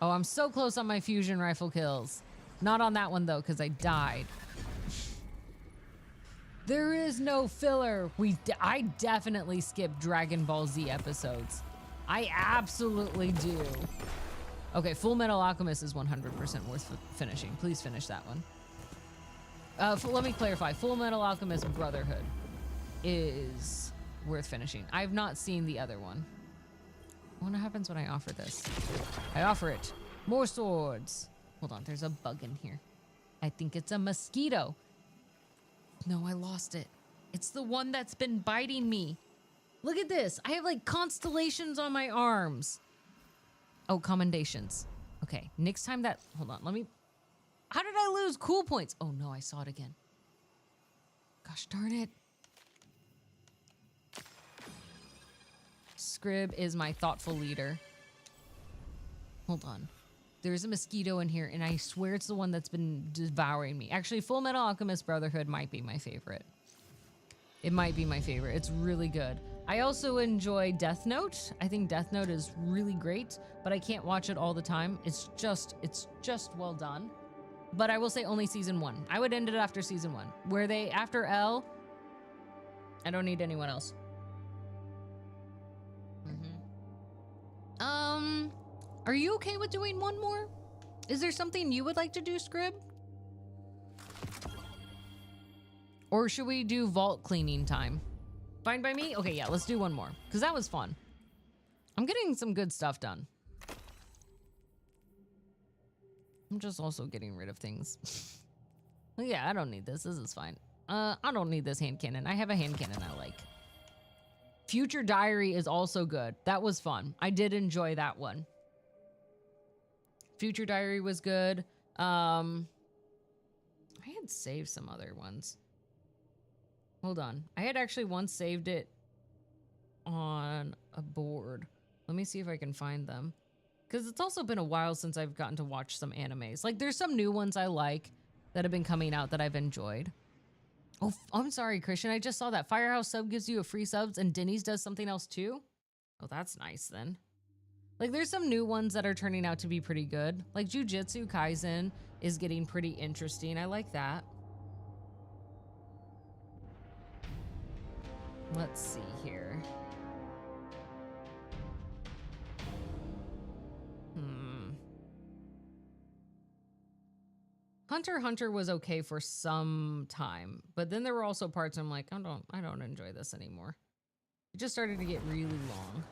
Oh, I'm so close on my fusion rifle kills. Not on that one, though, because I died. There is no filler. I definitely skip Dragon Ball Z episodes. I absolutely do. Okay, Full Metal Alchemist is 100% worth finishing. Please finish that one. Let me clarify. Full Metal Alchemist Brotherhood is worth finishing. I've not seen the other one. I wonder what happens when I offer this. I offer it. More swords. Hold on, there's a bug in here. I think it's a mosquito. No, I lost it. It's the one that's been biting me. Look at this. I have like constellations on my arms. Oh, commendations. Okay, next time that... Hold on, let me... How did I lose cool points? Oh no, I saw it again. Gosh darn it. Scrib is my thoughtful leader. Hold on. There's a mosquito in here, and I swear it's the one that's been devouring me. Actually, Full Metal Alchemist Brotherhood might be my favorite. It might be my favorite. It's really good. I also enjoy Death Note. I think Death Note is really great, but I can't watch it all the time. It's just well done. But I will say only season 1. I would end it after season 1. Where they, after L, I don't need anyone else. Are you okay with doing one more? Is there something you would like to do, Scrib? Or should we do vault cleaning time? Fine by me? Okay, yeah, let's do one more. Because that was fun. I'm getting some good stuff done. I'm just also getting rid of things. Yeah, I don't need this. This is fine. I don't need this hand cannon. I have a hand cannon I like. Future Diary is also good. That was fun. I did enjoy that one. Future Diary was good. I had saved some other ones. Hold on. I had actually once saved it on a board. Let me see if I can find them. Because it's also been a while since I've gotten to watch some animes. Like, there's some new ones I like that have been coming out that I've enjoyed. Oh, I'm sorry, Christian. I just saw that. Firehouse sub gives you a free subs and Denny's does something else too? Oh, that's nice then. Like, there's some new ones that are turning out to be pretty good. Like, Jujutsu Kaisen is getting pretty interesting. I like that. Let's see here. Hunter x Hunter was okay for some time, but then there were also parts I'm like, I don't enjoy this anymore. It just started to get really long.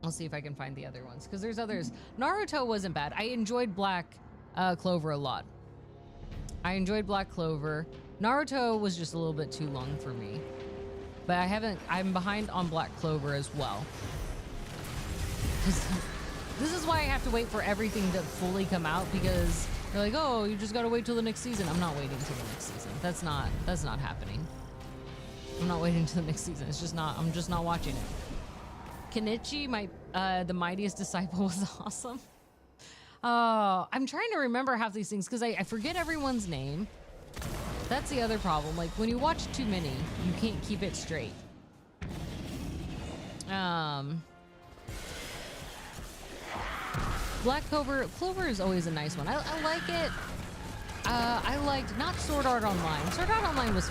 I'll see if I can find the other ones, because there's others. Naruto wasn't bad. I enjoyed Black Clover a lot. I enjoyed Black Clover. Naruto was just a little bit too long for me. but I'm behind on Black Clover as well. 'Cause this is why I have to wait for everything to fully come out, because they're like, oh, you just gotta wait till the next season. I'm not waiting till the next season. That's not happening. I'm not waiting till the next season. I'm just not watching it. Kenichi, the mightiest disciple, was awesome. I'm trying to remember half these things because I forget everyone's name. That's the other problem. Like when you watch too many, you can't keep it straight. Black Clover is always a nice one. I like it. I liked not Sword Art Online. Sword Art Online was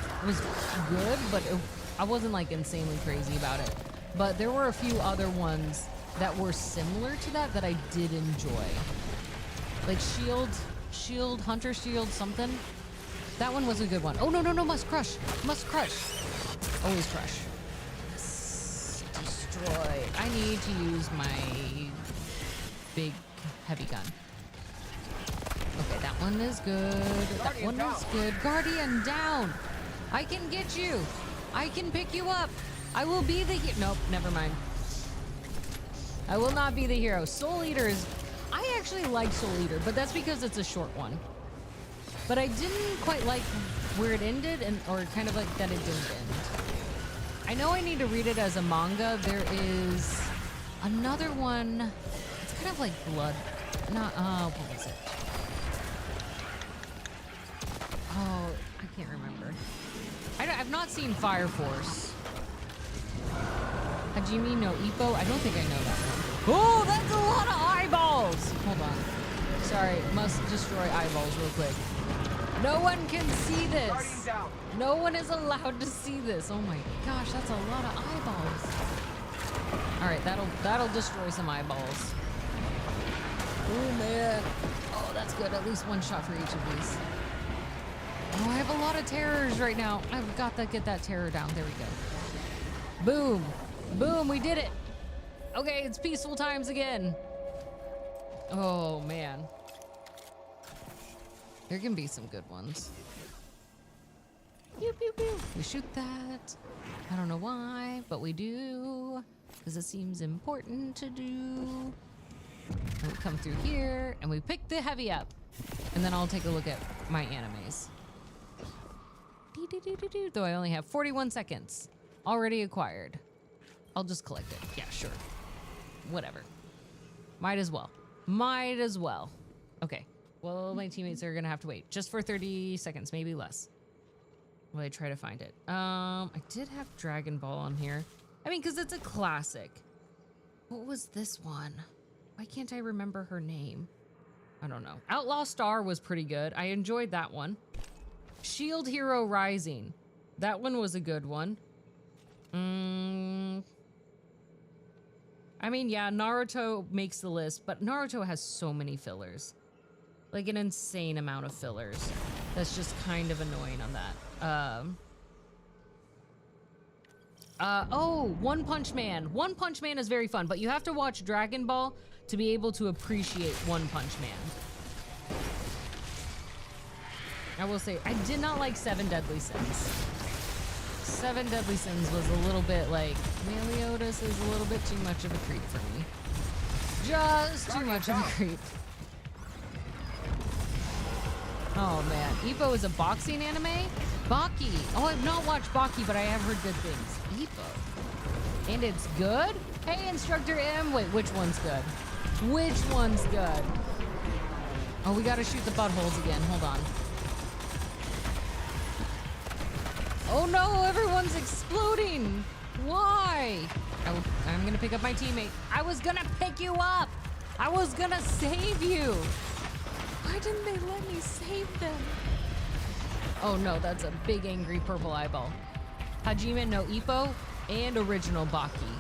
good, but I wasn't like insanely crazy about it. But there were a few other ones that were similar to that I did enjoy. Like Shield, Hunter Shield, something. That one was a good one. Oh, no, must crush. Must crush. Always crush. Yes. Destroy. I need to use my big heavy gun. Okay, that one is good. That one is good. Guardian down. I can get you. I can pick you up. I will be the hero. Nope, never mind. I will not be the hero. Soul Eater is... I actually like Soul Eater, but that's because it's a short one. But I didn't quite like where it ended, or kind of like that it didn't end. I know I need to read it as a manga. There is another one. It's kind of like Blood. What was it? Oh, I can't remember. I've not seen Fire Force. Hajime no Ippo? I don't think I know that one. Oh, that's a lot of eyeballs! Hold on. Sorry, must destroy eyeballs real quick. No one can see this. No one is allowed to see this. Oh my gosh, that's a lot of eyeballs. All right, that'll destroy some eyeballs. Oh man. Oh, that's good. At least one shot for each of these. Oh, I have a lot of terrors right now. I've got to get that terror down. There we go. Boom. Boom, we did it. Okay, it's peaceful times again. Oh man. There can be some good ones. Pew, pew, pew. We shoot that. I don't know why, but we do. Because it seems important to do. And we come through here, and we pick the heavy up. And then I'll take a look at my animes. Though I only have 41 seconds. Already acquired. I'll just collect it. Yeah, sure. Whatever. Might as well. Might as well. Okay. Well, my teammates are gonna have to wait just for 30 seconds, maybe less. While I try to find it. I did have Dragon Ball on here. I mean, because it's a classic. What was this one? Why can't I remember her name? I don't know. Outlaw Star was pretty good. I enjoyed that one. Shield Hero Rising. That one was a good one. I mean, yeah, Naruto makes the list, but Naruto has so many fillers. Like an insane amount of fillers. That's just kind of annoying on that. Oh, One Punch Man. One Punch Man is very fun, but you have to watch Dragon Ball to be able to appreciate One Punch Man. I will say, I did not like 7 Deadly Sins. 7 Deadly Sins was a little bit like, Meliodas is a little bit too much of a creep for me. Just too much of a creep. Oh man, Ippo is a boxing anime? Baki. Oh, I've not watched Baki, but I have heard good things. Ippo. And it's good? Hey, Instructor M. Wait, which one's good? Which one's good? Oh, we gotta shoot the buttholes again. Hold on. Oh no, everyone's exploding. Why? I'm gonna pick up my teammate. I was gonna pick you up. I was gonna save you. Why didn't they let me save them? Oh no, that's a big angry purple eyeball. Hajime no Ippo and original Baki.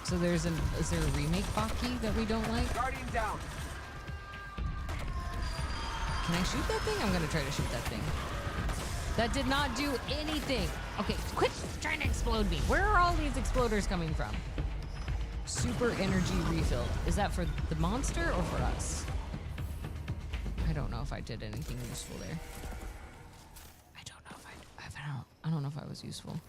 So is there a remake Baki that we don't like? Guardian down. Can I shoot that thing? I'm gonna try to shoot that thing. That did not do anything. Okay, quit trying to explode me. Where are all these exploders coming from? Super energy refill. Is that for the monster or for us? I don't know if I did anything useful there. I don't know if I don't know if I was useful.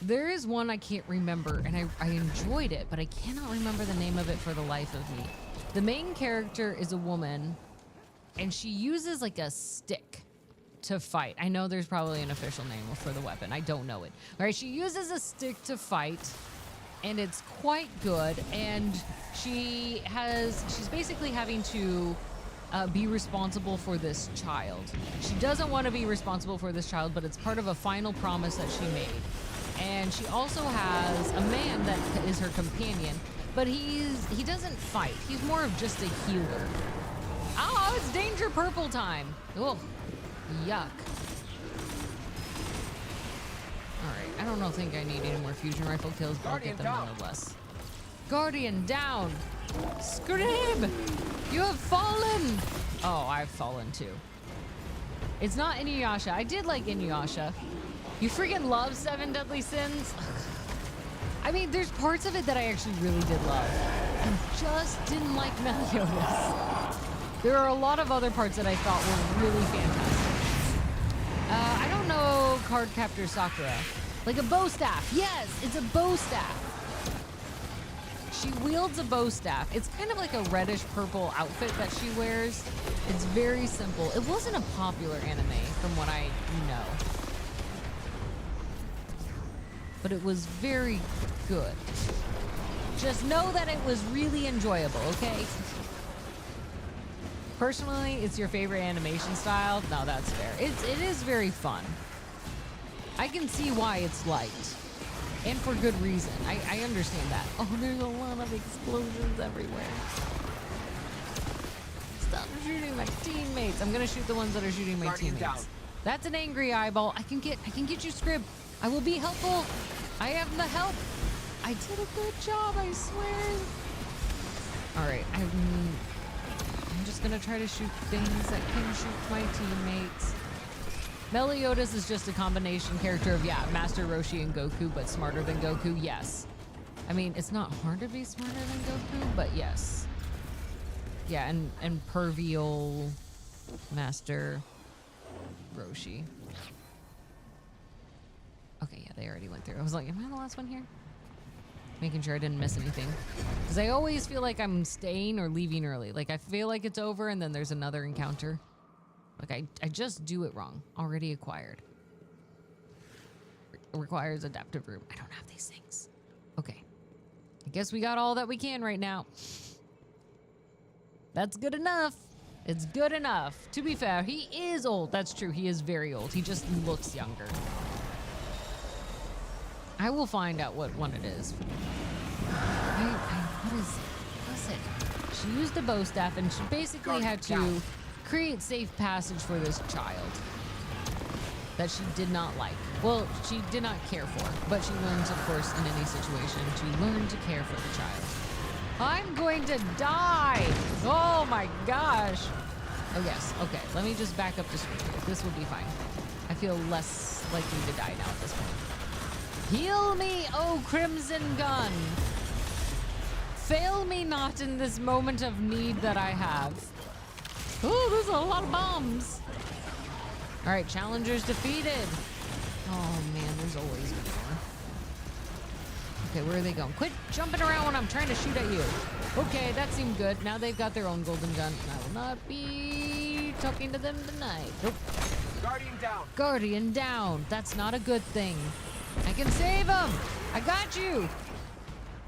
There is one I can't remember, and I enjoyed it, but I cannot remember the name of it for the life of me. The main character is a woman, and she uses like a stick to fight. I know there's probably an official name for the weapon. I don't know it. All right, she uses a stick to fight, and it's quite good. And she's basically having to be responsible for this child. She doesn't want to be responsible for this child, but it's part of a final promise that she made. And she also has a man that is her companion, but he doesn't fight. He's more of just a healer. Oh, it's danger purple time. Oh, yuck. All right, I don't think I need any more fusion rifle kills, but I'll get them nonetheless. Guardian down. Scream! You have fallen. Oh, I've fallen too. It's not Inuyasha. I did like Inuyasha. You freaking love Seven Deadly Sins? I mean, there's parts of it that I actually really did love. I just didn't like Meliodas. There are a lot of other parts that I thought were really fantastic. I don't know Card Captor Sakura. Like a bow staff. Yes, it's a bow staff. She wields a bow staff. It's kind of like a reddish purple outfit that she wears. It's very simple. It wasn't a popular anime from what I know. But it was very good. Just know that it was really enjoyable, okay? Personally, it's your favorite animation style. No, that's fair. It is very fun. I can see why it's liked. And for good reason. I understand that. Oh, there's a lot of explosions everywhere. Stop shooting my teammates. I'm gonna shoot the ones that are shooting my Guardian teammates. down. That's an angry eyeball. I can get you, Scrib. I will be helpful. I have the help. I did a good job, I swear. All right, I'm just gonna try to shoot things that can shoot my teammates. Meliodas is just a combination character of, yeah, Master Roshi and Goku, but smarter than Goku, yes. I mean, it's not hard to be smarter than Goku, but yes. Yeah, and Pervial Master Roshi. Okay, yeah, they already went through. I was like, am I the last one here? Making sure I didn't miss anything. Because I always feel like I'm staying or leaving early. Like, I feel like it's over and then there's another encounter. Like, I just do it wrong. Already acquired. Requires adaptive room. I don't have these things. Okay. I guess we got all that we can right now. That's good enough. It's good enough. To be fair, he is old. That's true. He is very old. He just looks younger. I will find out what one it is. What is it? She used a bow staff and she basically had to create safe passage for this child that she did not like. Well, she did not care for, but she learns, of course, in any situation, to learn to care for the child. I'm going to die. Oh my gosh. Oh yes, okay. Let me just back up the screen here. This will be fine. I feel less likely to die now at this point. Heal me, oh Crimson Gun! Fail me not in this moment of need that I have. Oh, there's a lot of bombs. All right, challengers defeated. Oh man, there's always more. Okay, where are they going? Quit jumping around when I'm trying to shoot at you. Okay, that seemed good. Now they've got their own golden gun. I will not be talking to them tonight. Nope. Guardian down. Guardian down. That's not a good thing. I can save him! I got you!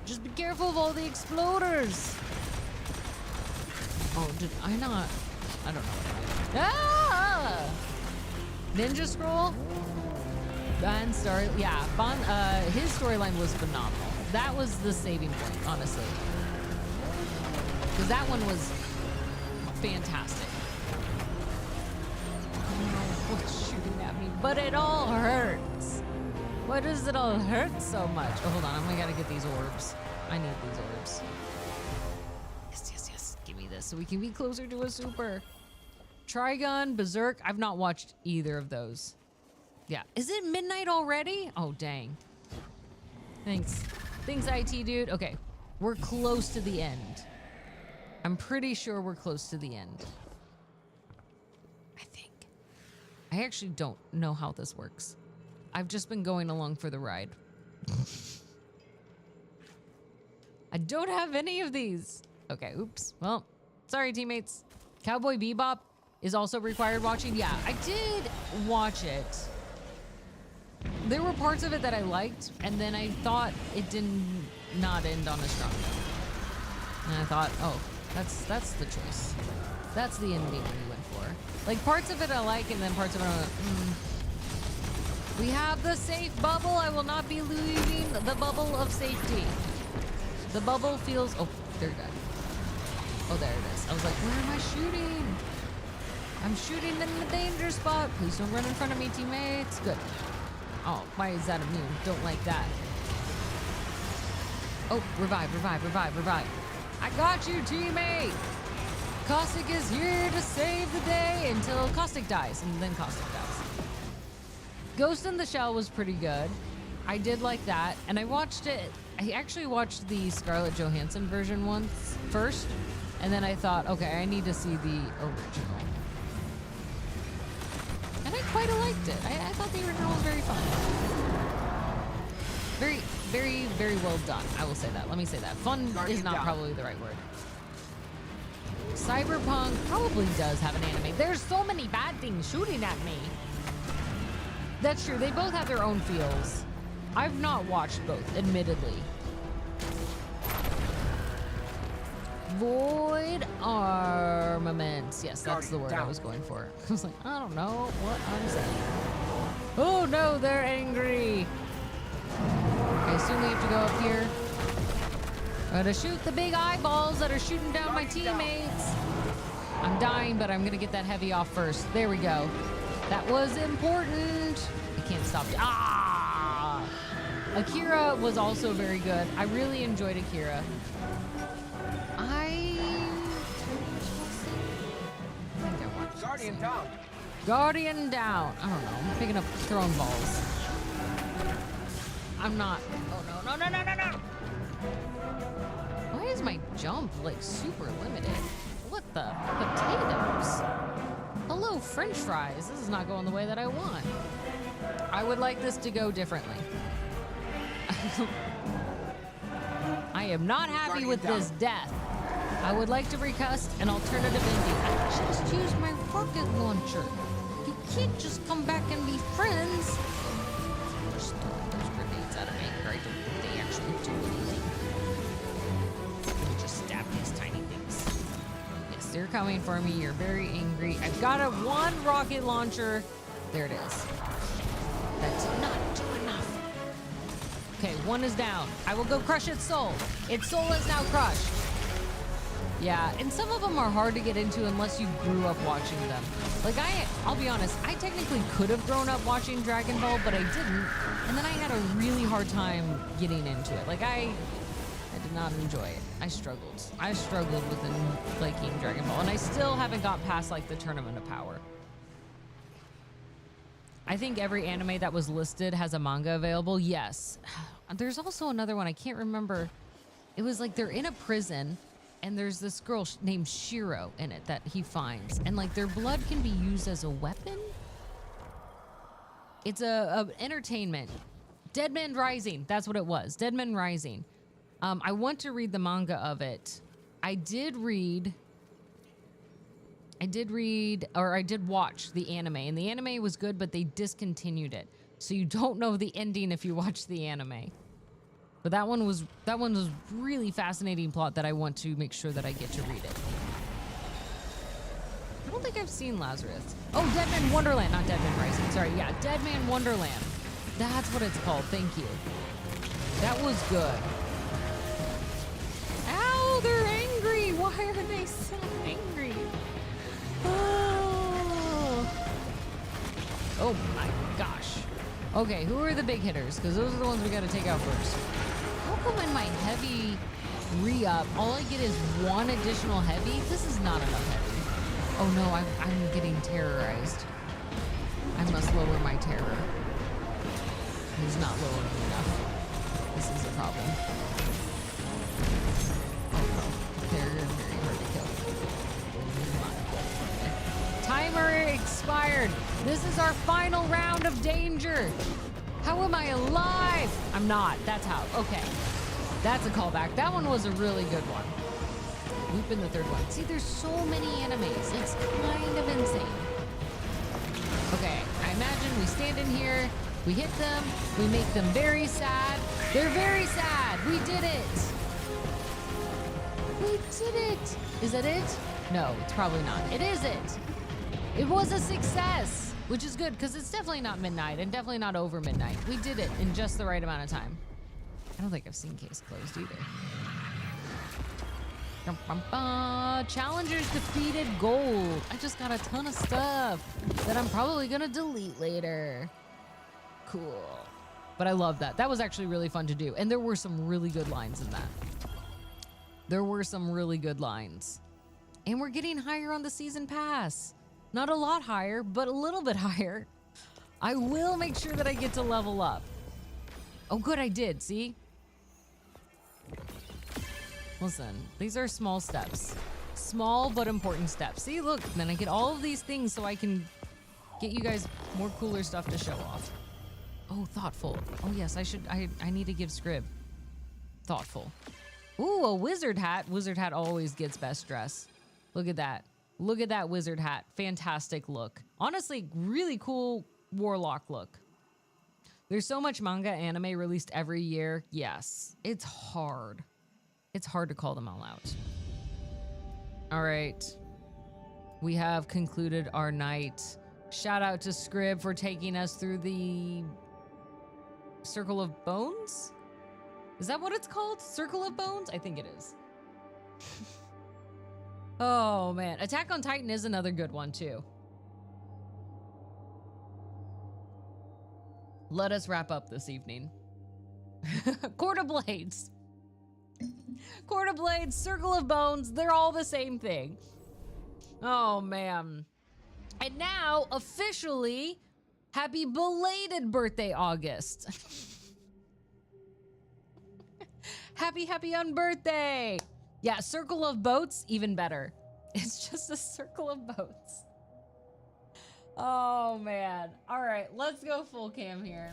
Just be careful of all the exploders! Oh, did I not? I don't know what I did. Ah! Ninja Scroll? Bond story. Yeah, Bond, his storyline was phenomenal. That was the saving point, honestly. Because that one was fantastic. I don't know what's shooting at me, but it all hurts. Why does it all hurt so much? Oh, hold on. I gotta get these orbs. I need these orbs. Yes, yes, yes. Give me this so we can be closer to a super. Trigun, Berserk. I've not watched either of those. Yeah. Is it midnight already? Oh, dang. Thanks. Thanks, IT dude. Okay. We're close to the end. I'm pretty sure we're close to the end. I think. I actually don't know how this works. I've just been going along for the ride. don't have any of these. Okay, oops. Well, sorry, teammates. Cowboy Bebop is also required watching. Yeah, I did watch it. There were parts of it that I liked, and then I thought it did not end on a strong note. And I thought, oh, that's the choice. That's the ending we went for. Like, parts of it I like, and then parts of it I went, We have the safe bubble. I will not be leaving the bubble of safety. The bubble feels... Oh, there you go. Oh, there it is. I was like, where am I shooting? I'm shooting in the danger spot. Please don't run in front of me, teammates. Good. Oh, why is that immune? Don't like that. Oh, revive, revive, revive, revive. I got you, teammate. Caustic is here to save the day until Caustic dies, and then Caustic dies. Ghost in the Shell was pretty good. I did like that, and I watched it. I actually watched the Scarlett Johansson version once first, and then I thought, okay, I need to see the original. And I quite liked it. I thought the original was very fun. Very, very, very well done. I will say that. Let me say that. Fun is not probably the right word. Cyberpunk probably does have an anime. There's so many bad things shooting at me. That's true. They both have their own feels. I've not watched both, admittedly. Void armaments. Yes, that's the word I was going for. I was like, I don't know what I'm saying. Oh no, they're angry. I assume we have to go up here. To shoot the big eyeballs that are shooting down my teammates. I'm dying, but I'm gonna get that heavy off first. There we go. That was important. I can't stop. Ah! Akira was also very good. I really enjoyed Akira. I think I watched Guardian down. Guardian down. I don't know. I'm picking up throwing balls. I'm not. Oh no, no, no, no, no, no. Why is my jump like super limited? What the potatoes? Hello, French fries. This is not going the way that I want. I would like this to go differently. I am not happy with this death. I would like to recast an alternative ending. I just used my rocket launcher. You can't just come back and be friends. Just throwing those grenades out of anger. I don't think they actually do anything. You just stab these tiny things. Yes, they're coming for me. You're very angry. I've got one rocket launcher. There it is. That's not do enough. Okay, one is down. I will go crush its soul. Its soul is now crushed. Yeah, and some of them are hard to get into unless you grew up watching them. Like I'll be honest, I technically could have grown up watching Dragon Ball, but I didn't. And then I had a really hard time getting into it. Like I did not enjoy it. I struggled. I struggled with liking Dragon Ball, and I still haven't got past like the Tournament of Power. I think every anime that was listed has a manga available. Yes. There's also another one. I can't remember. It was like they're in a prison and there's this girl named Shiro in it that he finds. And like their blood can be used as a weapon. It's a entertainment. Dead Man Rising. That's what it was. Dead Man Rising. I want to read the manga of it. I did watch the anime, and the anime was good, but they discontinued it. So you don't know the ending if you watch the anime. But that one was really fascinating plot that I want to make sure that I get to read it. I don't think I've seen Lazarus. Oh, Dead Man Wonderland, not Dead Man Rising. Sorry, yeah, Dead Man Wonderland. That's what it's called. Thank you. That was good. Ow, they're angry. Why are they so angry? Oh my gosh. Okay, who are the big hitters? Because those are the ones we gotta take out first. How come in my heavy re-up, all I get is one additional heavy? This is not enough heavy. Oh no, I'm getting terrorized. I must lower my terror. He's not lowering enough. This is a problem. Oh no, they're very hard to kill. Timer expired. This is our final round of danger. How am I alive? I'm not. That's how. Okay. That's a callback. That one was a really good one. Lupin the third one. See, there's so many animes. It's kind of insane. Okay, I imagine we stand in here, we hit them, we make them very sad. They're very sad. We did it. We did it. Is that it? No, it's probably not. It is it. It was a success, which is good because it's definitely not midnight and definitely not over midnight. We did it in just the right amount of time. I don't think I've seen case closed either. Challengers defeated gold. I just got a ton of stuff that I'm probably gonna delete later. Cool. But I love that. That was actually really fun to do. And there were some really good lines in that. There were some really good lines. And we're getting higher on the season pass. Not a lot higher, but a little bit higher. I will make sure that I get to level up. Oh, good, I did, see? Listen, these are small steps. Small but important steps. See, look, then I get all of these things so I can get you guys more cooler stuff to show off. Oh, thoughtful. Oh yes, I need to give Scrib. Thoughtful. Ooh, a wizard hat. Wizard hat always gets best dress. Look at that. Look at that wizard hat. Fantastic look. Honestly, really cool warlock look. There's so much manga anime released every year. Yes, it's hard. It's hard to call them all out. All right. We have concluded our night. Shout out to Scrib for taking us through the Circle of Bones? Is that what it's called? Circle of Bones? I think it is. Oh man, Attack on Titan is another good one too. Let us wrap up this evening. Court of Blades. Court of Blades, Circle of Bones, they're all the same thing. Oh man. And now, officially, happy belated birthday, August. Happy on birthday. Yeah, Circle of Boats, even better. It's just a circle of boats. Oh man. All right, let's go full cam here.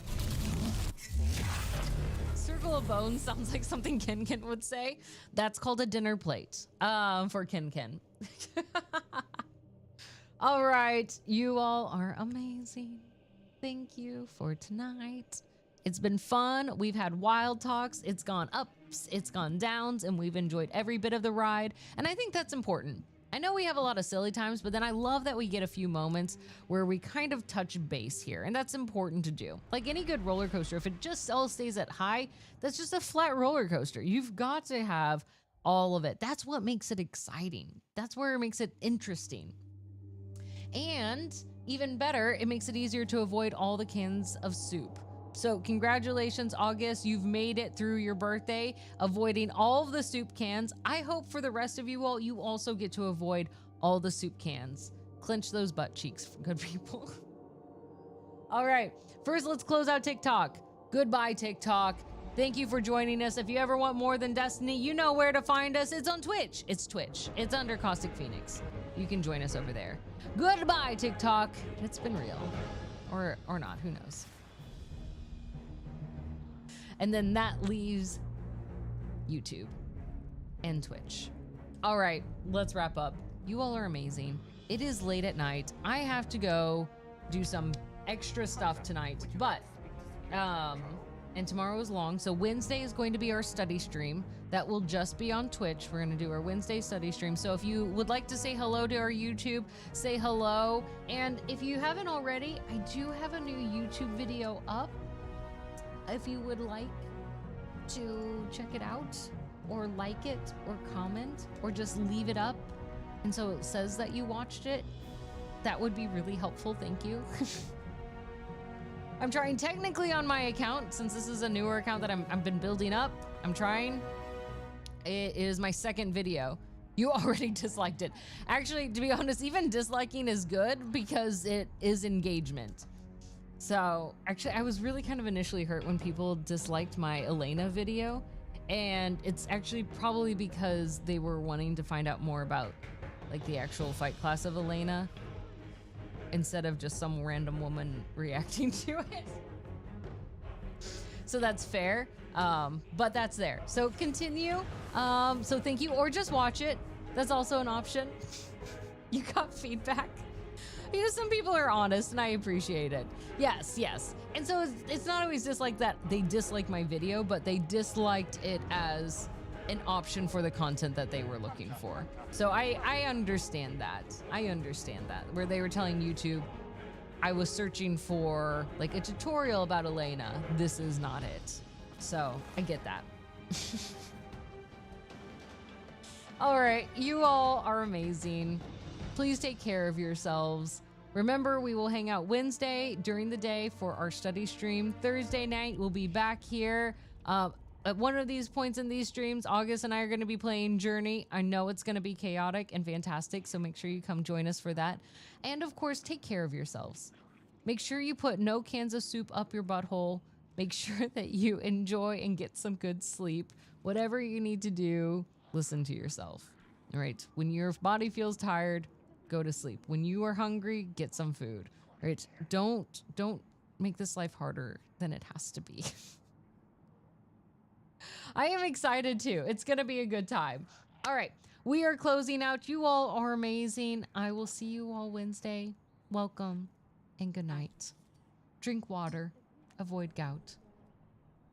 Circle of Bones sounds like something Ken would say. That's called a dinner plate for Ken. All right, you all are amazing. Thank you for tonight. It's been fun. We've had wild talks. It's gone ups, it's gone downs, and we've enjoyed every bit of the ride. And I think that's important. I know we have a lot of silly times, but then I love that we get a few moments where we kind of touch base here, and that's important to do. Like any good roller coaster, if it just all stays at high, that's just a flat roller coaster. You've got to have all of it. That's what makes it exciting. That's where it makes it interesting. And even better, it makes it easier to avoid all the cans of soup. So congratulations, August. You've made it through your birthday, avoiding all of the soup cans. I hope for the rest of you all, you also get to avoid all the soup cans. Clench those butt cheeks, good people. All right, first let's close out TikTok. Goodbye, TikTok. Thank you for joining us. If you ever want more than Destiny, you know where to find us. It's on Twitch. It's Twitch. It's under CausticPhoenix. You can join us over there. Goodbye, TikTok. It's been real. Or not, who knows? And then that leaves YouTube and Twitch. All right, let's wrap up. You all are amazing. It is late at night. I have to go do some extra stuff tonight, but and tomorrow is long, so Wednesday is going to be our study stream. That will just be on Twitch. We're gonna do our Wednesday study stream. So if you would like to say hello to our YouTube, say hello. And if you haven't already, I do have a new YouTube video up. If you would like to check it out or like it or comment or just leave it up and so it says that you watched it, that would be really helpful. Thank you. I'm trying technically on my account, since this is a newer account that I've been building up. I'm trying. It is my second video. You already disliked it. Actually, to be honest, even disliking is good because it is engagement. So actually, I was really kind of initially hurt when people disliked my Elena video, and it's actually probably because they were wanting to find out more about like the actual fight class of Elena instead of just some random woman reacting to it. So that's fair. But that's there. So continue. So thank you, or just watch it. That's also an option. You got feedback. You know, some people are honest and I appreciate it. Yes, yes. And so it's not always just like that they dislike my video, but they disliked it as an option for the content that they were looking for. So I understand that. I understand that. Where they were telling YouTube, I was searching for like a tutorial about Elena. This is not it. So I get that. All right, you all are amazing. Please take care of yourselves. Remember, we will hang out Wednesday during the day for our study stream. Thursday night, we'll be back here. At one of these points in these streams, August and I are going to be playing Journey. I know it's going to be chaotic and fantastic, so make sure you come join us for that. And of course, take care of yourselves. Make sure you put no cans of soup up your butthole. Make sure that you enjoy and get some good sleep. Whatever you need to do, listen to yourself. All right, when your body feels tired, go to sleep. When you are hungry, get some food. All right, don't make this life harder than it has to be. I am excited too. It's gonna be a good time. All right, we are closing out. You all are amazing. I will see you all Wednesday. Welcome and good night. Drink water. Avoid gout.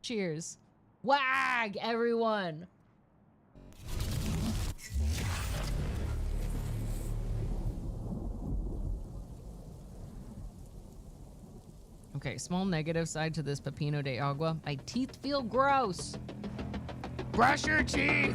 Cheers. Wag, everyone. Okay, small negative side to this Pepino de Agua. My teeth feel gross. Brush your teeth.